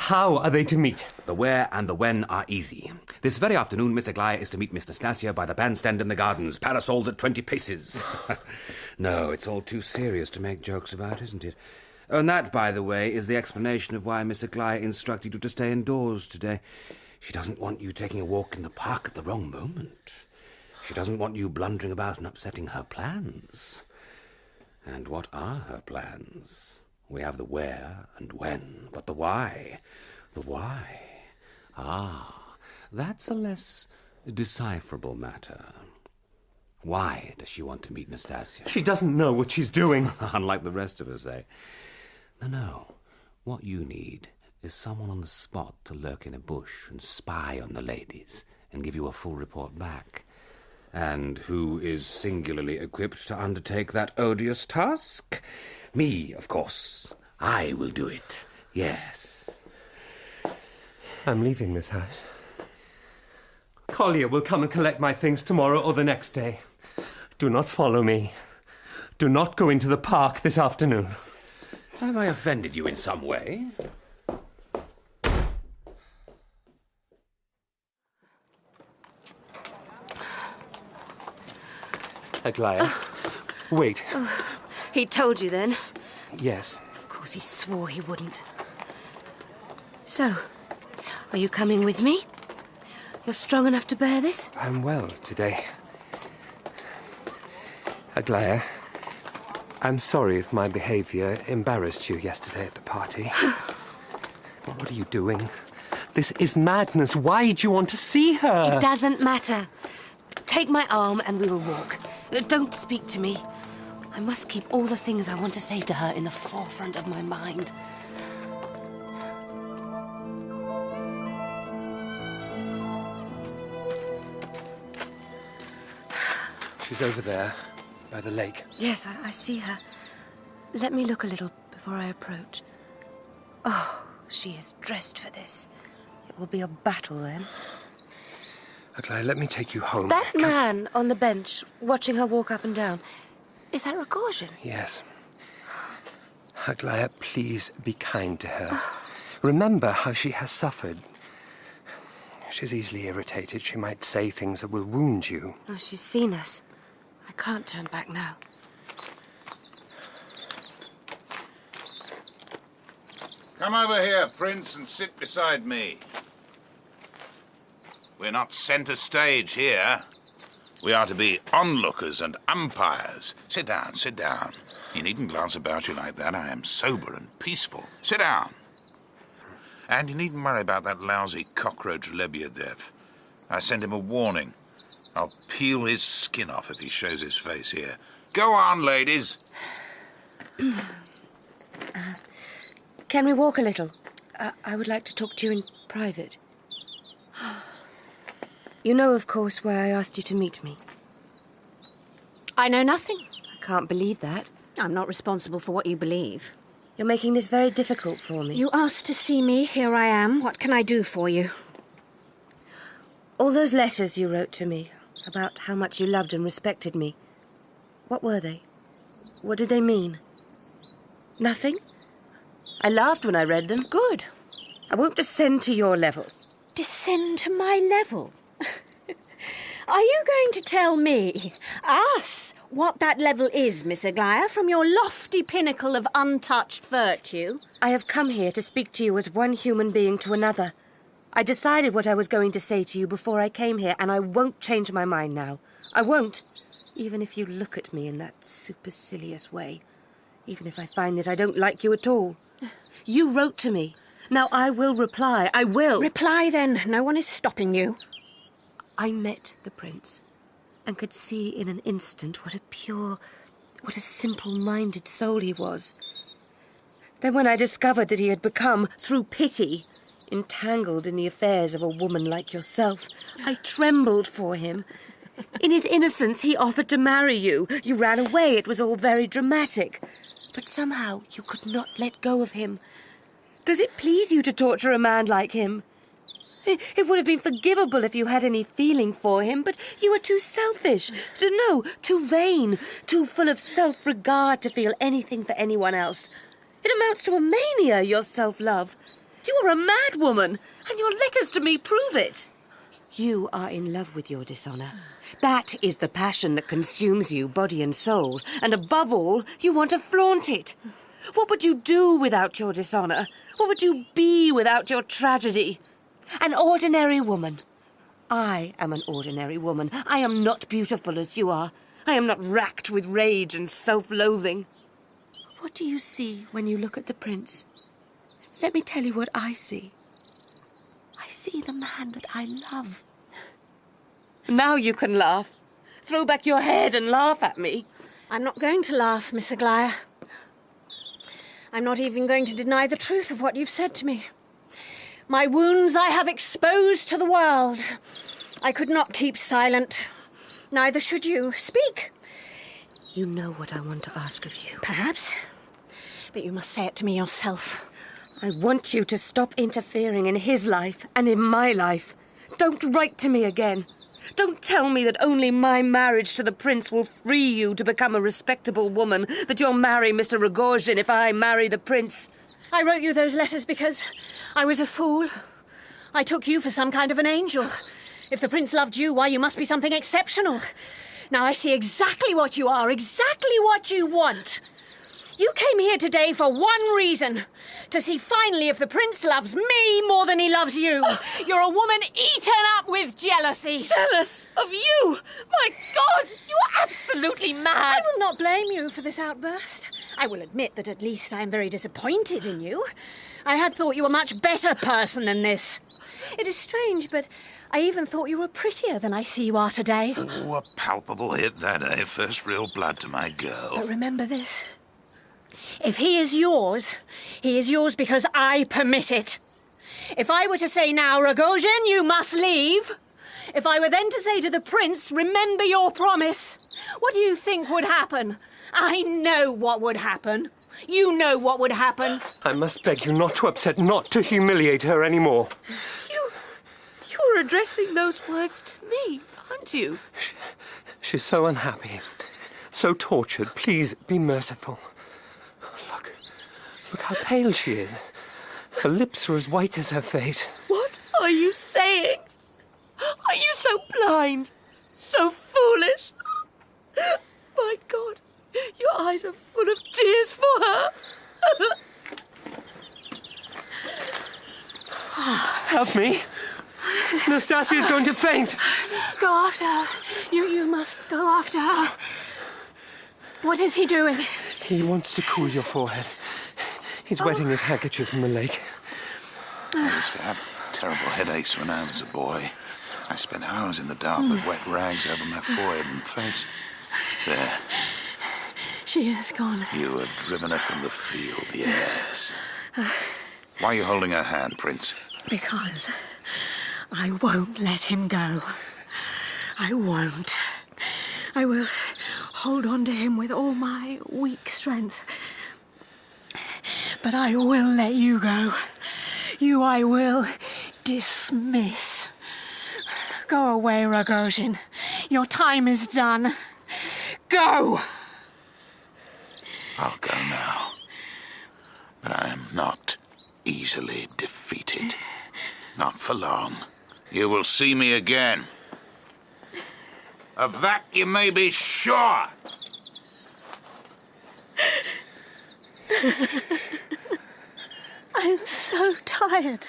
How are they to meet? The where and the when are easy. This very afternoon, Miss Aglaya is to meet Miss Nastasya by the bandstand in the gardens. Parasols at 20 paces. No, it's all too serious to make jokes about, isn't it? And that, by the way, is the explanation of why Miss Aglaya instructed you to stay indoors today. She doesn't want you taking a walk in the park at the wrong moment. She doesn't want you blundering about and upsetting her plans. And what are her plans? We have the where and when, but the why? The why? Ah, that's a less decipherable matter. Why does she want to meet Nastasya? She doesn't know what she's doing. Unlike the rest of us, eh? No. What you need is someone on the spot to lurk in a bush and spy on the ladies and give you a full report back. And who is singularly equipped to undertake that odious task? Me, of course. I will do it. Yes. I'm leaving this house. Kolya will come and collect my things tomorrow or the next day. Do not follow me. Do not go into the park this afternoon. Have I offended you in some way? Aglaya, wait. He told you then? Yes. Of course he swore he wouldn't. So, are you coming with me? You're strong enough to bear this? I'm well today. Aglaya, I'm sorry if my behaviour embarrassed you yesterday at the party. But what are you doing? This is madness. Why do you want to see her? It doesn't matter. Take my arm and we will walk. Don't speak to me. I must keep all the things I want to say to her in the forefront of my mind. She's over there, by the lake. Yes, I see her. Let me look a little before I approach. Oh, she is dressed for this. It will be a battle then. Aglaya, let me take you home. That man on the bench, watching her walk up and down, is that Rogozhin? Yes. Aglaya, please be kind to her. Remember how she has suffered. She's easily irritated. She might say things that will wound you. Oh, she's seen us. I can't turn back now. Come over here, Prince, and sit beside me. We're not centre stage here. We are to be onlookers and umpires. Sit down, sit down. You needn't glance about you like that. I am sober and peaceful. Sit down. And you needn't worry about that lousy cockroach Lebedev. I sent him a warning. I'll peel his skin off if he shows his face here. Go on, ladies. Can we walk a little? I would like to talk to you in private. You know, of course, why I asked you to meet me. I know nothing. I can't believe that. I'm not responsible for what you believe. You're making this very difficult for me. You asked to see me. Here I am. What can I do for you? All those letters you wrote to me about how much you loved and respected me. What were they? What did they mean? Nothing? I laughed when I read them. Good. I won't descend to your level. Descend to my level? Are you going to tell me, us, what that level is, Miss Aglaya, from your lofty pinnacle of untouched virtue? I have come here to speak to you as one human being to another. I decided what I was going to say to you before I came here, and I won't change my mind now. I won't, even if you look at me in that supercilious way. Even if I find that I don't like you at all. You wrote to me. Now I will reply. I will. Reply then. No one is stopping you. I met the prince and could see in an instant what a pure, what a simple-minded soul he was. Then when I discovered that he had become, through pity, entangled in the affairs of a woman like yourself, I trembled for him. In his innocence, he offered to marry you. You ran away. It was all very dramatic. But somehow you could not let go of him. Does it please you to torture a man like him? It would have been forgivable if you had any feeling for him, but you are too selfish, too vain, too full of self-regard to feel anything for anyone else. It amounts to a mania, your self-love. You are a mad woman, and your letters to me prove it. You are in love with your dishonour. That is the passion that consumes you, body and soul. And above all, you want to flaunt it. What would you do without your dishonour? What would you be without your tragedy? An ordinary woman. I am an ordinary woman. I am not beautiful as you are. I am not racked with rage and self-loathing. What do you see when you look at the prince? Let me tell you what I see. I see the man that I love. Now you can laugh. Throw back your head and laugh at me. I'm not going to laugh, Miss Aglaya. I'm not even going to deny the truth of what you've said to me. My wounds I have exposed to the world. I could not keep silent. Neither should you. Speak. You know what I want to ask of you. Perhaps. But you must say it to me yourself. I want you to stop interfering in his life and in my life. Don't write to me again. Don't tell me that only my marriage to the prince will free you to become a respectable woman, that you'll marry Mr. Rogozhin if I marry the prince. I wrote you those letters because I was a fool. I took you for some kind of an angel. If the prince loved you, why, you must be something exceptional. Now I see exactly what you are, exactly what you want. You came here today for one reason. To see finally if the prince loves me more than he loves you. You're a woman eaten up with jealousy. Jealous of you? My God, you are absolutely mad. I will not blame you for this outburst. I will admit that at least I am very disappointed in you. I had thought you a much better person than this. It is strange, but I even thought you were prettier than I see you are today. Oh, a palpable hit that, eh? First real blood to my girl. But remember this. If he is yours because I permit it. If I were to say now, Rogozhin, you must leave. If I were then to say to the prince, remember your promise. What do you think would happen? I know what would happen. You know what would happen. I must beg you not to upset, not to humiliate her anymore. You're addressing those words to me, aren't you? She's so unhappy, so tortured. Please be merciful. Look how pale she is. Her lips are as white as her face. What are you saying? Are you so blind? So foolish? My God, your eyes are full of tears for her. Help me. Nastasya's going to faint. Go after her. You must go after her. What is he doing? He wants to cool your forehead. He's wetting his handkerchief in the lake. I used to have terrible headaches when I was a boy. I spent hours in the dark with wet rags over my forehead and face. There. She is gone. You have driven her from the field, yes. Why are you holding her hand, Prince? Because I won't let him go. I won't. I will hold on to him with all my weak strength. But I will let you go. You I will dismiss. Go away, Rogozhin. Your time is done. Go! I'll go now. But I am not easily defeated. Not for long. You will see me again. Of that you may be sure. I'm so tired.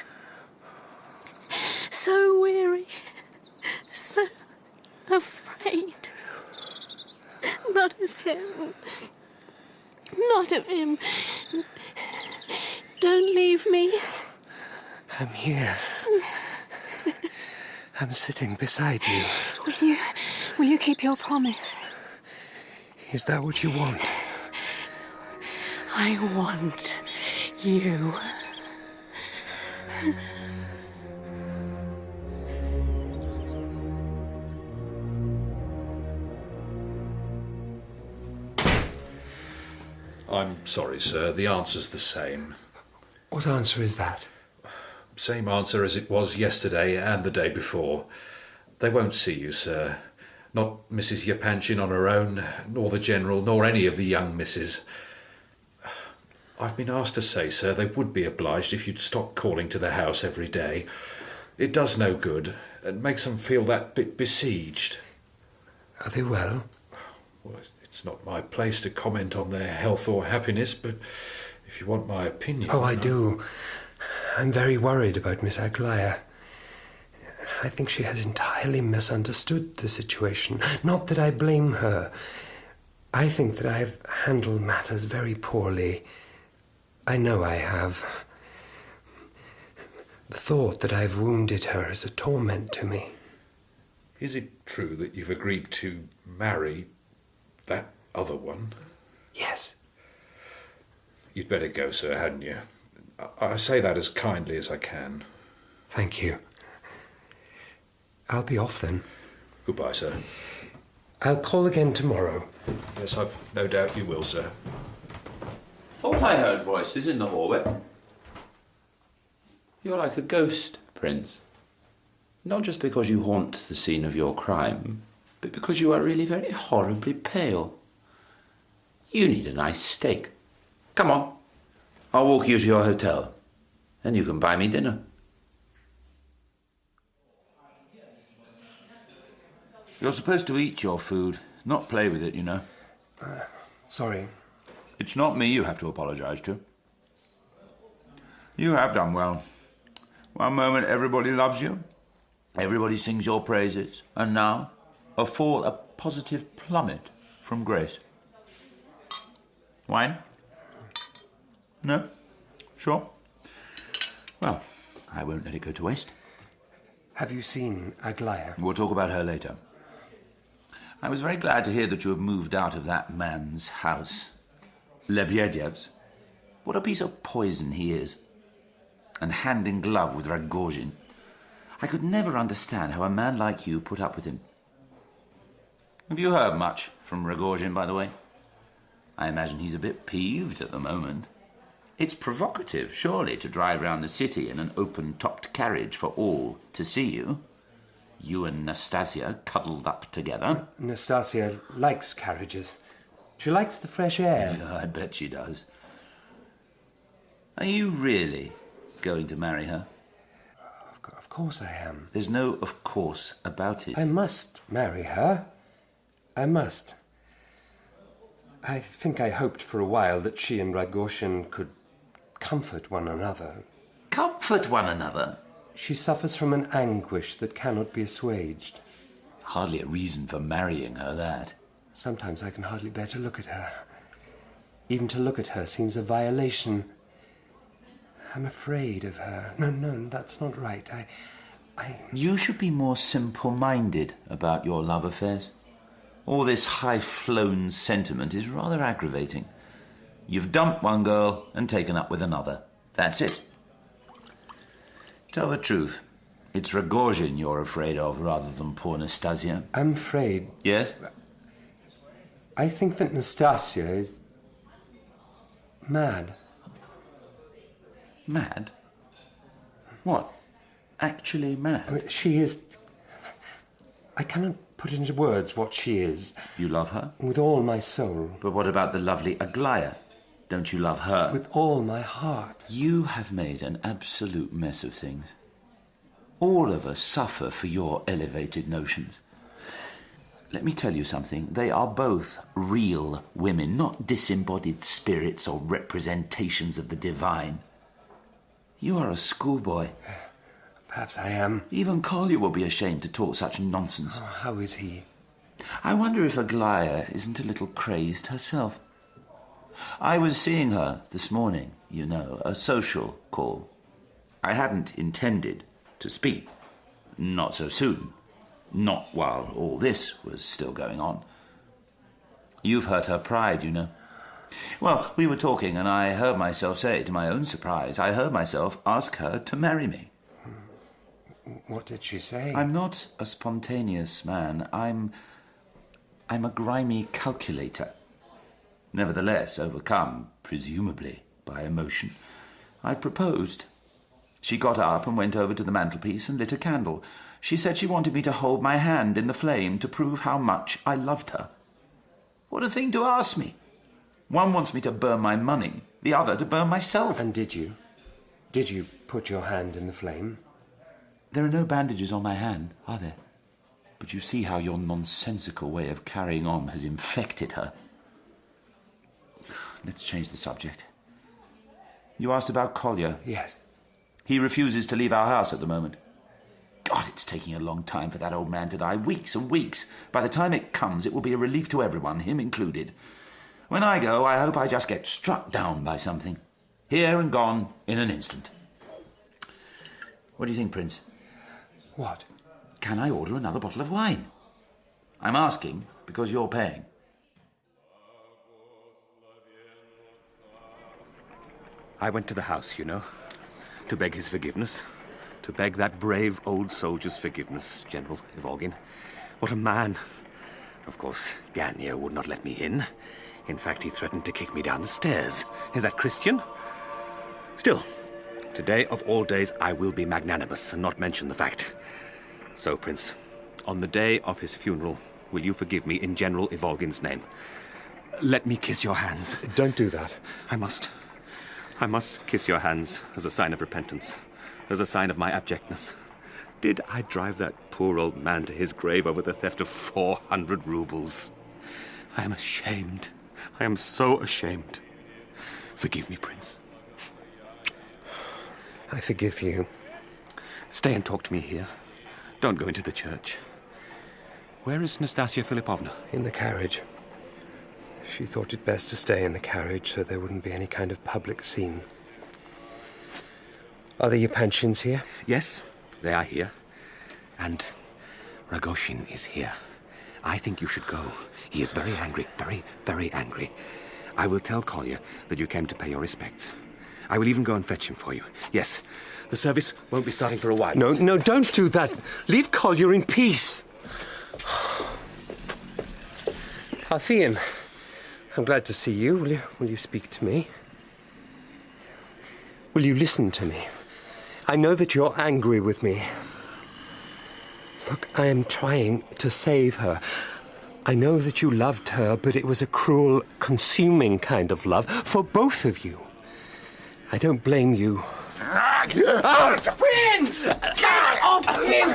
So weary. So afraid. Not of him. Not of him. Don't leave me. I'm here. I'm sitting beside you. Will you keep your promise? Is that what you want? I want you. I'm sorry, sir. The answer's the same. What answer is that? Same answer as it was yesterday and the day before. They won't see you, sir. Not Mrs. Yepanchin on her own, nor the General, nor any of the young misses. I've been asked to say, sir, they would be obliged if you'd stop calling to the house every day. It does no good. It makes them feel that bit besieged. Are they well? Well, it's not my place to comment on their health or happiness, but if you want my opinion... Oh, I do. I'm very worried about Miss Aglaya. I think she has entirely misunderstood the situation. Not that I blame her. I think that I have handled matters very poorly. I know I have. The thought that I've wounded her is a torment to me. Is it true that you've agreed to marry that other one? Yes. You'd better go, sir, hadn't you? I say that as kindly as I can. Thank you. I'll be off then. Goodbye, sir. I'll call again tomorrow. Yes, I've no doubt you will, sir. Thought I heard voices in the hallway. You're like a ghost, Prince. Not just because you haunt the scene of your crime, but because you are really very horribly pale. You need a nice steak. Come on. I'll walk you to your hotel. Then you can buy me dinner. You're supposed to eat your food, not play with it, you know. Sorry. It's not me you have to apologise to. You have done well. One moment everybody loves you, everybody sings your praises, and now a positive plummet from grace. Wine? No? Sure? Well, I won't let it go to waste. Have you seen Aglaya? We'll talk about her later. I was very glad to hear that you have moved out of that man's house. Lebedev's. What a piece of poison he is. And hand in glove with Rogozhin. I could never understand how a man like you put up with him. Have you heard much from Rogozhin, by the way? I imagine he's a bit peeved at the moment. It's provocative, surely, to drive round the city in an open-topped carriage for all to see you. You and Nastasya cuddled up together. Nastasya likes carriages. She likes the fresh air. Yeah, I bet she does. Are you really going to marry her? Of course I am. There's no of course about it. I must marry her. I must. I think I hoped for a while that she and Rogozhin could comfort one another. Comfort one another? She suffers from an anguish that cannot be assuaged. Hardly a reason for marrying her, that. Sometimes I can hardly bear to look at her. Even to look at her seems a violation. I'm afraid of her. No, that's not right. You should be more simple-minded about your love affairs. All this high-flown sentiment is rather aggravating. You've dumped one girl and taken up with another. That's it. Tell the truth. It's Rogozhin you're afraid of rather than poor Nastasya. I'm afraid... Yes? I think that Nastasya is... mad. Mad? What? Actually mad? She is... I cannot put into words what she is. You love her? With all my soul. But what about the lovely Aglaya? Don't you love her? With all my heart. You have made an absolute mess of things. All of us suffer for your elevated notions. Let me tell you something. They are both real women, not disembodied spirits or representations of the divine. You are a schoolboy. Perhaps I am. Even Kolya will be ashamed to talk such nonsense. Oh, how is he? I wonder if Aglaya isn't a little crazed herself. I was seeing her this morning, you know, a social call. I hadn't intended to speak. Not so soon. Not while all this was still going on. You've hurt her pride, you know. Well, we were talking, and I heard myself say, to my own surprise, I heard myself ask her to marry me. What did she say? I'm not a spontaneous man. I'm a grimy calculator. Nevertheless, overcome, presumably, by emotion, I proposed. She got up and went over to the mantelpiece and lit a candle. She said she wanted me to hold my hand in the flame to prove how much I loved her. What a thing to ask me! One wants me to burn my money, the other to burn myself. And did you? Did you put your hand in the flame? There are no bandages on my hand, are there? But you see how your nonsensical way of carrying on has infected her. Let's change the subject. You asked about Kolya. Yes. He refuses to leave our house at the moment. God, it's taking a long time for that old man to die. Weeks and weeks. By the time it comes, it will be a relief to everyone, him included. When I go, I hope I just get struck down by something. Here and gone in an instant. What do you think, Prince? What? Can I order another bottle of wine? I'm asking because you're paying. I went to the house, you know, to beg his forgiveness. To beg that brave old soldier's forgiveness, General Ivolgin. What a man. Of course, Ganya would not let me in. In fact, he threatened to kick me down the stairs. Is that Christian? Still, today of all days, I will be magnanimous and not mention the fact. So, Prince, on the day of his funeral, will you forgive me in General Ivolgin's name? Let me kiss your hands. Don't do that. I must. I must kiss your hands as a sign of repentance, as a sign of my abjectness. Did I drive that poor old man to his grave over the theft of 400 rubles? I am ashamed. I am so ashamed. Forgive me, Prince. I forgive you. Stay and talk to me here. Don't go into the church. Where is Nastasya Philippovna? In the carriage. She thought it best to stay in the carriage so there wouldn't be any kind of public scene. Are the Yepanchins here? Yes, they are here. And Rogozhin is here. I think you should go. He is very angry, very, very angry. I will tell Kolya that you came to pay your respects. I will even go and fetch him for you. Yes, the service won't be starting for a while. No, don't do that. Leave Kolya in peace. Parfian, I'm glad to see you. Will you speak to me? Will you listen to me? I know that you're angry with me. Look, I am trying to save her. I know that you loved her, but it was a cruel, consuming kind of love for both of you. I don't blame you. Prince! Get off him!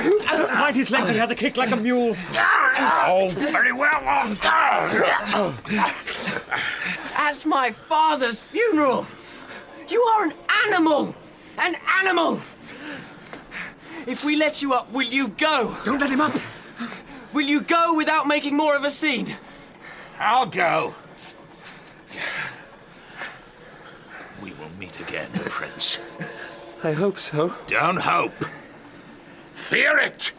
Mind his legs, he has a kick like a mule. Oh, very well. At my father's funeral! You are an animal! An animal! If we let you up, will you go? Don't let him up! Will you go without making more of a scene? I'll go. We will meet again, Prince. I hope so. Don't hope. Fear it!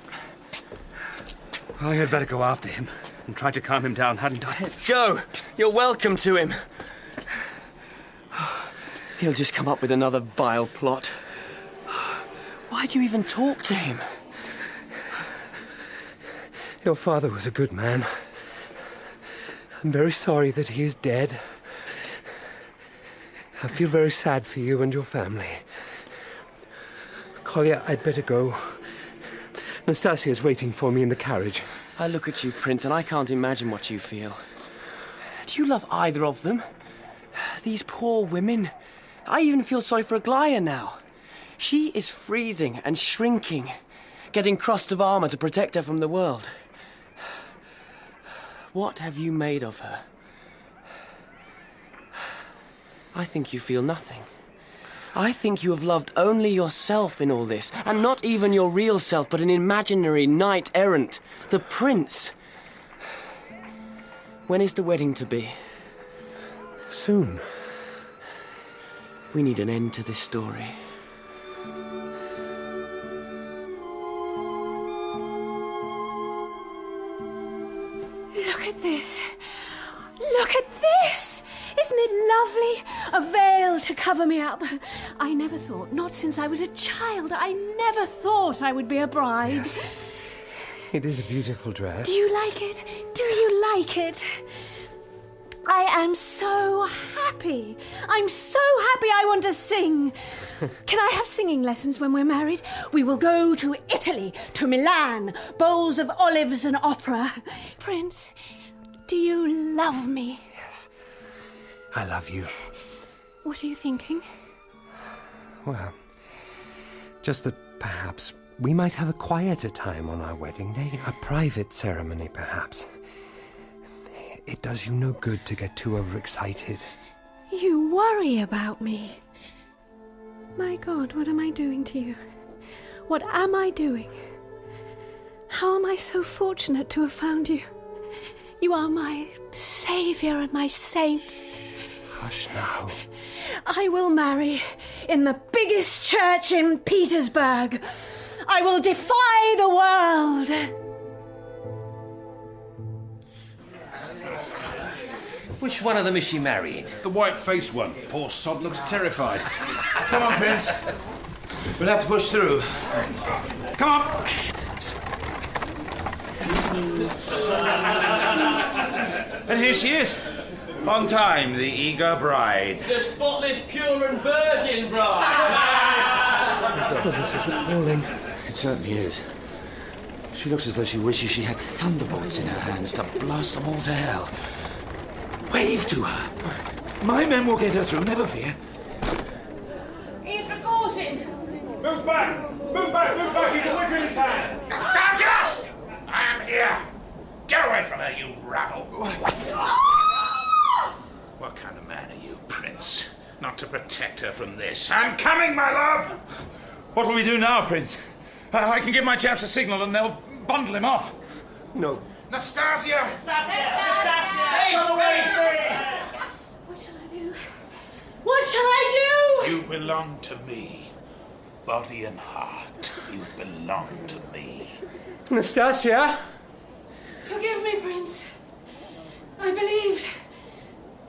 I had better go after him and try to calm him down, hadn't I? Let's go. You're welcome to him. He'll just come up with another vile plot. Why do you even talk to him? Your father was a good man. I'm very sorry that he is dead. I feel very sad for you and your family. Kolya, I'd better go. Nastasya is waiting for me in the carriage. I look at you, Prince, and I can't imagine what you feel. Do you love either of them? These poor women. I even feel sorry for Aglaya now. She is freezing and shrinking, getting crusts of armor to protect her from the world. What have you made of her? I think you feel nothing. I think you have loved only yourself in all this, and not even your real self, but an imaginary knight-errant, the prince. When is the wedding to be? Soon. We need an end to this story. Look at this. Look at this. Isn't it lovely? A veil to cover me up. I never thought, not since I was a child, I never thought I would be a bride. Yes. It is a beautiful dress. Do you like it? Do you like it? I am so happy. I'm so happy I want to sing. Can I have singing lessons when we're married? We will go to Italy, to Milan, bowls of olives and opera. Prince, do you love me? I love you. What are you thinking? Well, just that perhaps we might have a quieter time on our wedding day. A private ceremony, perhaps. It does you no good to get too overexcited. You worry about me. My God, what am I doing to you? What am I doing? How am I so fortunate to have found you? You are my saviour and my saint. Hush now. I will marry in the biggest church in Petersburg. I will defy the world. Which one of them is she marrying? The white-faced one. Poor sod looks terrified. Come on, Prince. We'll have to push through. Come on. And here she is. On time, the eager bride. The spotless, pure and virgin bride. Oh, this is appalling. It certainly is. She looks as though she wishes she had thunderbolts in her hands to blast them all to hell. Wave to her. My men will get her through, never fear. Here's Rogozhin. Move back! Move back! Move back! He's a whip in his hand! Nastasya! I am here! Get away from her, you rabble! What kind of man are you, Prince? Not to protect her from this. I'm coming, my love! What will we do now, Prince? I can give my chaps a signal and they'll bundle him off. No. Nastasya! Hey, come away! What shall I do? What shall I do? You belong to me. Body and heart. You belong to me. Nastasya! Forgive me, Prince. I believed.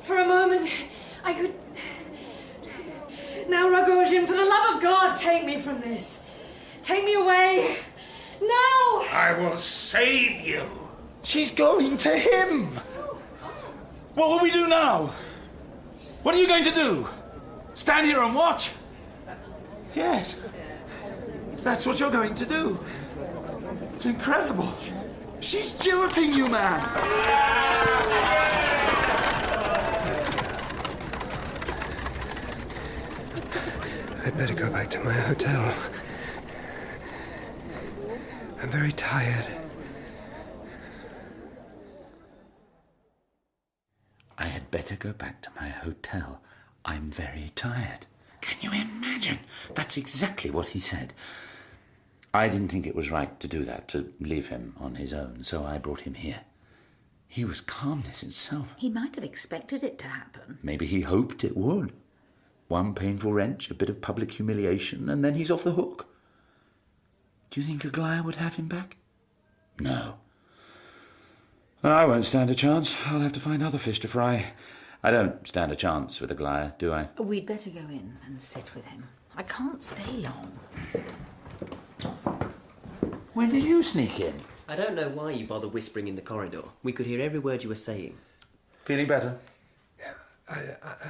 For a moment, I could... Now, Rogozhin, for the love of God, take me from this. Take me away. Now! I will save you. She's going to him. What will we do now? What are you going to do? Stand here and watch? Yes. That's what you're going to do. It's incredible. She's jilting you, man. I'd better go back to my hotel. I'm very tired. I had better go back to my hotel. I'm very tired. Can you imagine? That's exactly what he said. I didn't think it was right to do that, to leave him on his own, so I brought him here. He was calmness itself. He might have expected it to happen. Maybe he hoped it would. One painful wrench, a bit of public humiliation, and then he's off the hook. Do you think Aglaya would have him back? No. I won't stand a chance. I'll have to find other fish to fry. I don't stand a chance with Aglaya, do I? We'd better go in and sit with him. I can't stay long. When did you sneak in? I don't know why you bother whispering in the corridor. We could hear every word you were saying. Feeling better?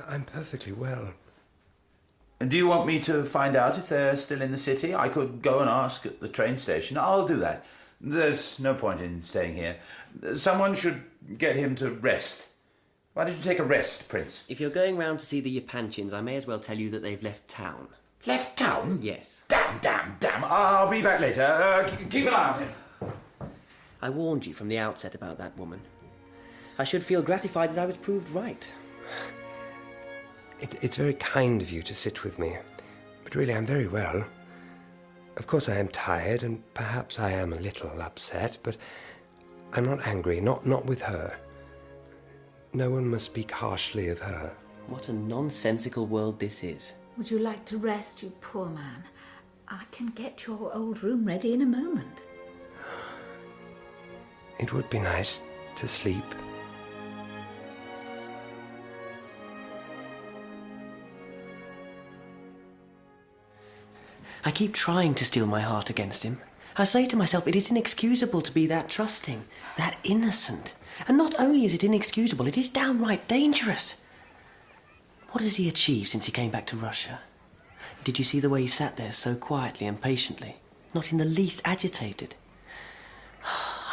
I'm perfectly well. And do you want me to find out if they're still in the city? I could go and ask at the train station. I'll do that. There's no point in staying here. Someone should get him to rest. Why don't you take a rest, Prince? If you're going round to see the Yepanchins, I may as well tell you that they've left town. Left town? Yes. Damn. I'll be back later. Keep an eye on him. I warned you from the outset about that woman. I should feel gratified that I was proved right. It's very kind of you to sit with me, but really I'm very well. Of course I am tired, and perhaps I am a little upset, but I'm not angry, not with her. No one must speak harshly of her. What a nonsensical world this is. Would you like to rest, you poor man? I can get your old room ready in a moment. It would be nice to sleep. I keep trying to steel my heart against him. I say to myself, it is inexcusable to be that trusting, that innocent. And not only is it inexcusable, it is downright dangerous. What has he achieved since he came back to Russia? Did you see the way he sat there so quietly and patiently, not in the least agitated?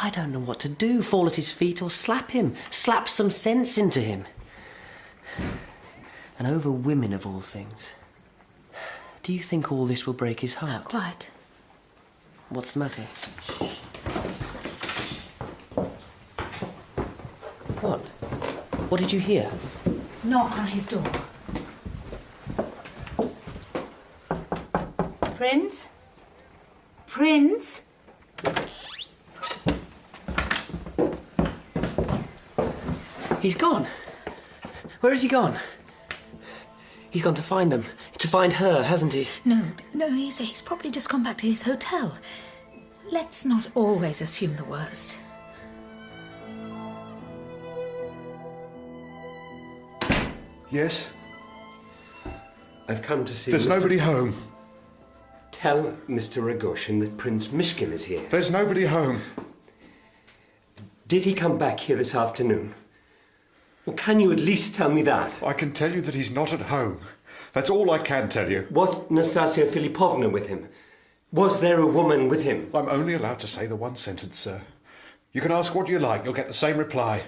I don't know what to do, fall at his feet or slap him, slap some sense into him. And over women of all things. Do you think all this will break his heart? Quite. What's the matter? What? What did you hear? Knock on his door. Prince? Prince? He's gone. Where has he gone? He's gone to find them. To find her, hasn't he? No, he's probably just gone back to his hotel. Let's not always assume the worst. Yes? I've come to see There's nobody home. Tell Mr. Rogozhin that Prince Myshkin is here. There's nobody home. Did he come back here this afternoon? Well, can you at least tell me that? I can tell you that he's not at home. That's all I can tell you. Was Nastasya Philippovna with him? Was there a woman with him? I'm only allowed to say the one sentence, sir. You can ask what you like, you'll get the same reply.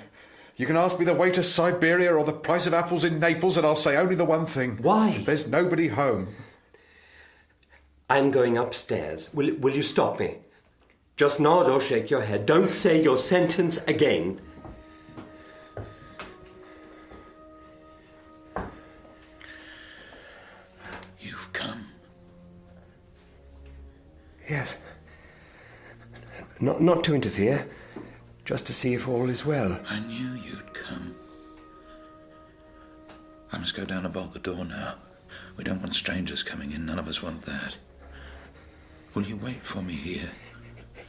You can ask me the way to Siberia or the price of apples in Naples, and I'll say only the one thing. Why? There's nobody home. I'm going upstairs. Will you stop me? Just nod or shake your head. Don't say your sentence again. You've come. Yes. Not to interfere. Just to see if all is well. I knew you'd come. I must go down and bolt the door now. We don't want strangers coming in. None of us want that. Will you wait for me here?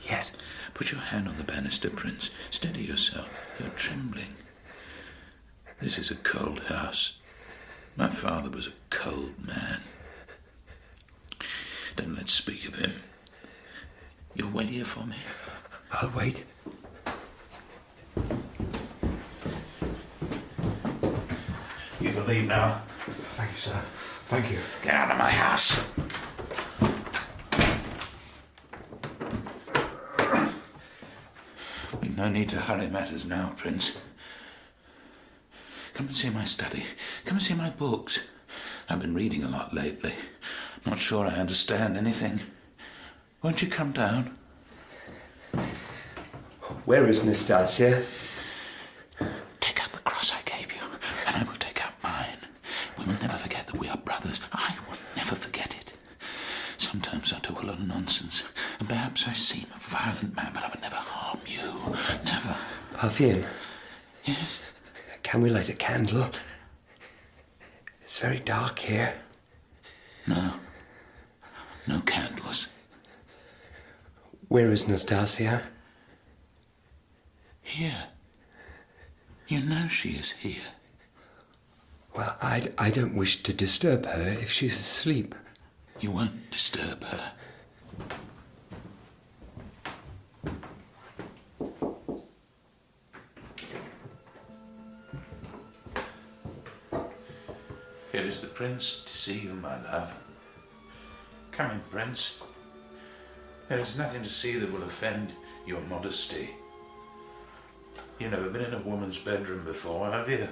Yes. Put your hand on the banister, Prince. Steady yourself. You're trembling. This is a cold house. My father was a cold man. Don't let's speak of him. You'll wait here for me? I'll wait. You can leave now. Thank you, sir. Thank you. Get out of my house. No need to hurry matters now, Prince. Come and see my study. Come and see my books. I've been reading a lot lately. Not sure I understand anything. Won't you come down? Where is Nastasya? Take out the cross I gave you, and I will take out mine. We will never forget that we are brothers. I will never forget it. Sometimes I talk a lot of nonsense, and perhaps I seem a violent man, but I would never harm you. Never. Parfien. Yes? Can we light a candle? It's very dark here. No. No candles. Where is Nastasya? Here. You know she is here. Well, I don't wish to disturb her if she's asleep. You won't disturb her. Here is the prince to see you, my love. Come in, Prince. There is nothing to see that will offend your modesty. You've never been in a woman's bedroom before, have you?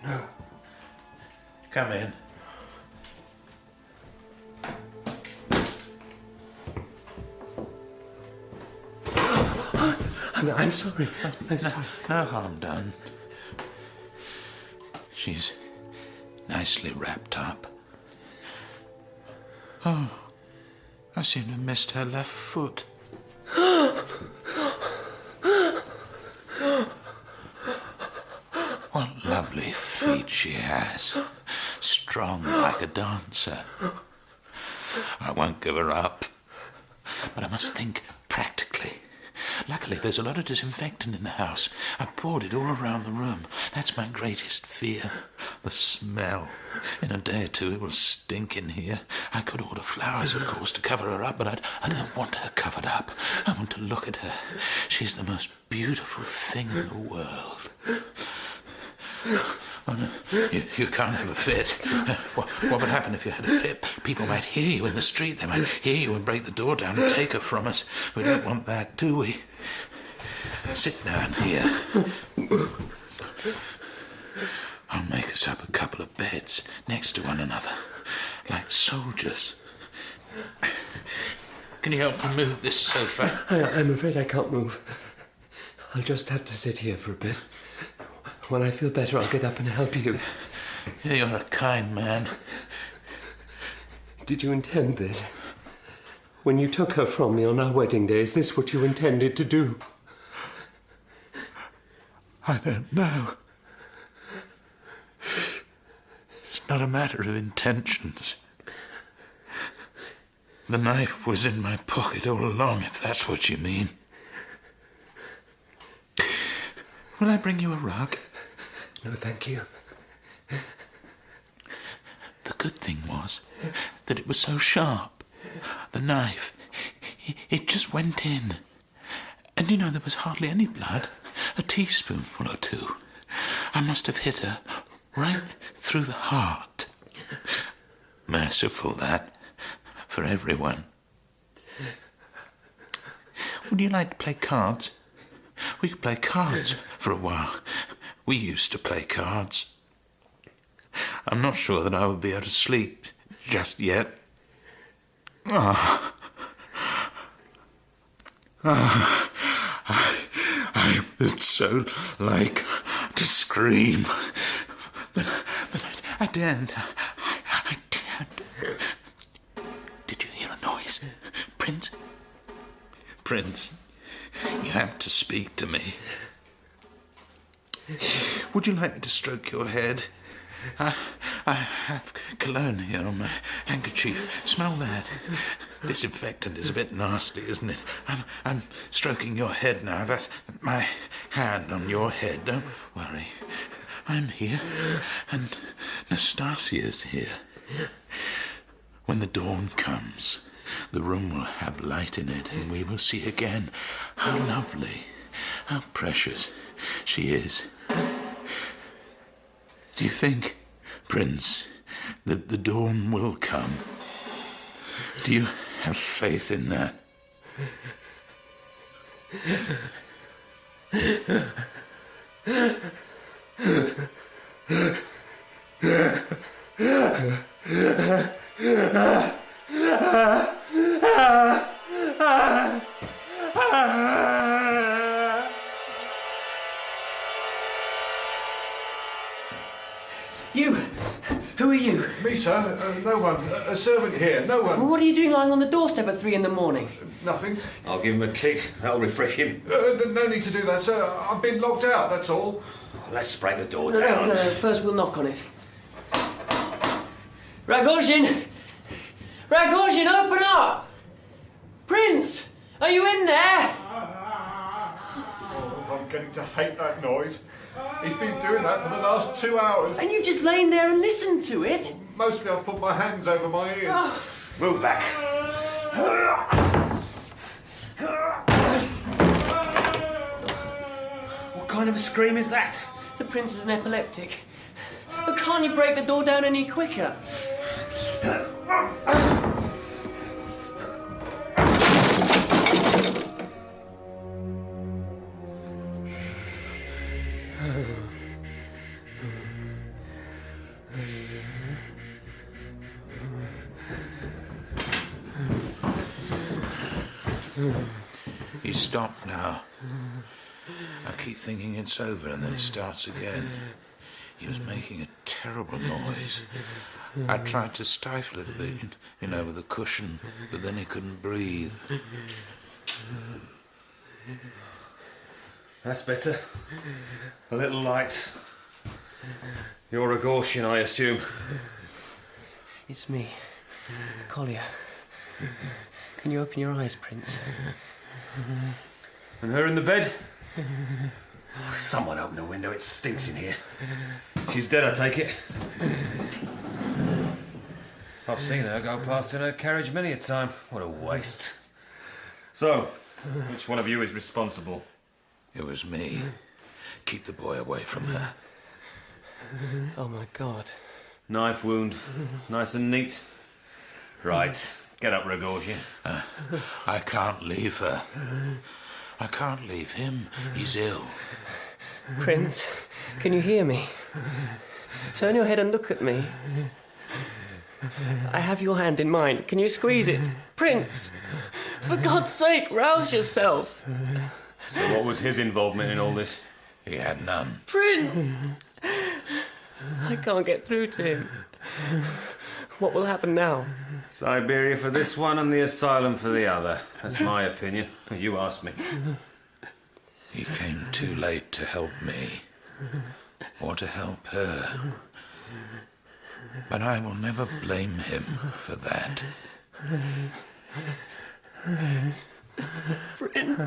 No. Come in. I'm sorry. I'm sorry. No harm done. She's nicely wrapped up. Oh, I seem to have missed her left foot. What lovely feet she has. Strong like a dancer. I won't give her up. But I must think practically. Luckily, there's a lot of disinfectant in the house. I've poured it all around the room. That's my greatest fear. The smell. In a day or two, it will stink in here. I could order flowers, of course, to cover her up, but I don't want her covered up. I want to look at her. She's the most beautiful thing in the world. Oh, no. You can't have a fit. What would happen if you had a fit? People might hear you in the street. They might hear you and break the door down and take her from us. We don't want that, do we? Sit down here. I'll make us up a couple of beds next to one another, like soldiers. Can you help me move this sofa? I'm afraid I can't move. I'll just have to sit here for a bit. When I feel better, I'll get up and help you. You're a kind man. Did you intend this? When you took her from me on our wedding day, is this what you intended to do? I don't know. It's not a matter of intentions. The knife was in my pocket all along, if that's what you mean. Will I bring you a rug? No, thank you. The good thing was that it was so sharp. The knife, it just went in. And you know, there was hardly any blood. A teaspoonful or two. I must have hit her right through the heart. Merciful, that, for everyone. Would you like to play cards? We could play cards for a while. We used to play cards. I'm not sure that I will be able to sleep just yet. I would so like to scream, but I daren't. I daren't. Did you hear a noise, Prince? Prince, you have to speak to me. Would you like me to stroke your head? I have cologne here on my handkerchief. Smell that. Disinfectant is a bit nasty, isn't it? I'm stroking your head now. That's my hand on your head. Don't worry. I'm here, and Nastasya's here. When the dawn comes, the room will have light in it, and we will see again how lovely, how precious she is. Do you think, Prince, that the dawn will come? Do you have faith in that? You! Who are you? Me, sir. No one. A servant here. No one. Well, what are you doing lying on the doorstep at 3 in the morning? Nothing. I'll give him a kick. That'll refresh him. No need to do that, sir. I've been locked out, that's all. Let's break the door No, down. no. First we'll knock on it. Rogozhin! Rogozhin, open up! Prince! Are you in there? Oh, I'm getting to hate that noise. He's been doing that for the last 2 hours. And you've just lain there and listened to it? Mostly I've put my hands over my ears. Move back. What kind of a scream is that? The prince is an epileptic. But can't you break the door down any quicker? He's stopped now. I keep thinking it's over and then it starts again. He was making a terrible noise. I tried to stifle it a bit, you know, with a cushion, but then he couldn't breathe. That's better. A little light. You're Rogozhin, I assume. It's me, Kolya. Can you open your eyes, Prince? And her in the bed? Oh, someone open the window, it stinks in here. She's dead, I take it. I've seen her go past in her carriage many a time. What a waste. So, which one of you is responsible? It was me. Keep the boy away from her. Oh, my God. Knife wound. Nice and neat. Right. Get up, Rogozhin. I can't leave her. I can't leave him. He's ill. Prince, can you hear me? Turn your head and look at me. I have your hand in mine. Can you squeeze it? Prince! For God's sake, rouse yourself! So what was his involvement in all this? He had none. Prince! I can't get through to him. What will happen now? Siberia for this one and the asylum for the other. That's my opinion. You asked me. He came too late to help me, or to help her. But I will never blame him for that. Prince!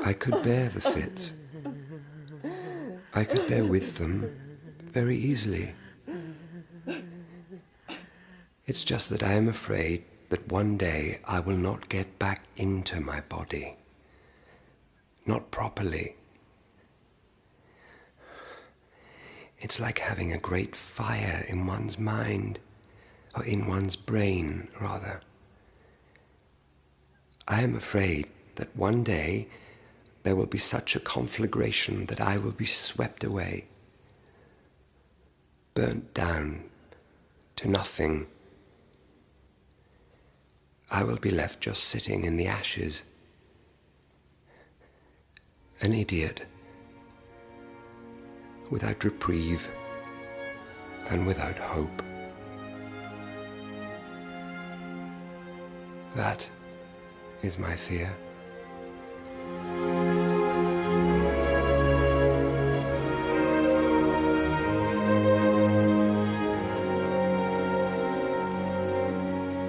I could bear the fits. I could bear with them very easily. It's just that I am afraid that one day I will not get back into my body. Not properly. It's like having a great fire in one's mind, or in one's brain, rather. I am afraid that one day there will be such a conflagration that I will be swept away, burnt down to nothing. I will be left just sitting in the ashes, an idiot, without reprieve and without hope. That is my fear.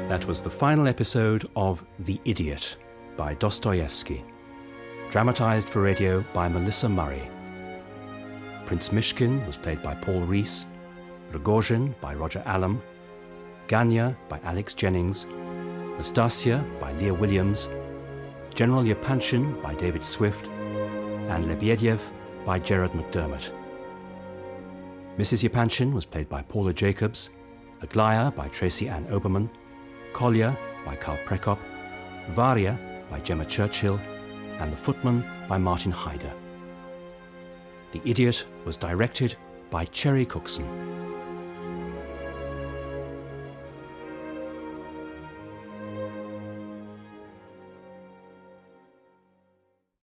That was the final episode of The Idiot by Dostoevsky, dramatised for radio by Melissa Murray. Prince Myshkin was played by Paul Rhys, Rogozhin by Roger Allam, Ganya by Alex Jennings, Nastasya by Lia Williams, General Yepanchin by David Swift, and Lebedev by Gerard McDermott. Mrs. Yepanchin was played by Paula Jacobs, Aglaya by Tracy-Ann Oberman, Kolya by Prekopp, Varya by Jemma Churchill, and the Footman by Martin Hyder. The Idiot was directed by Cherry Cookson.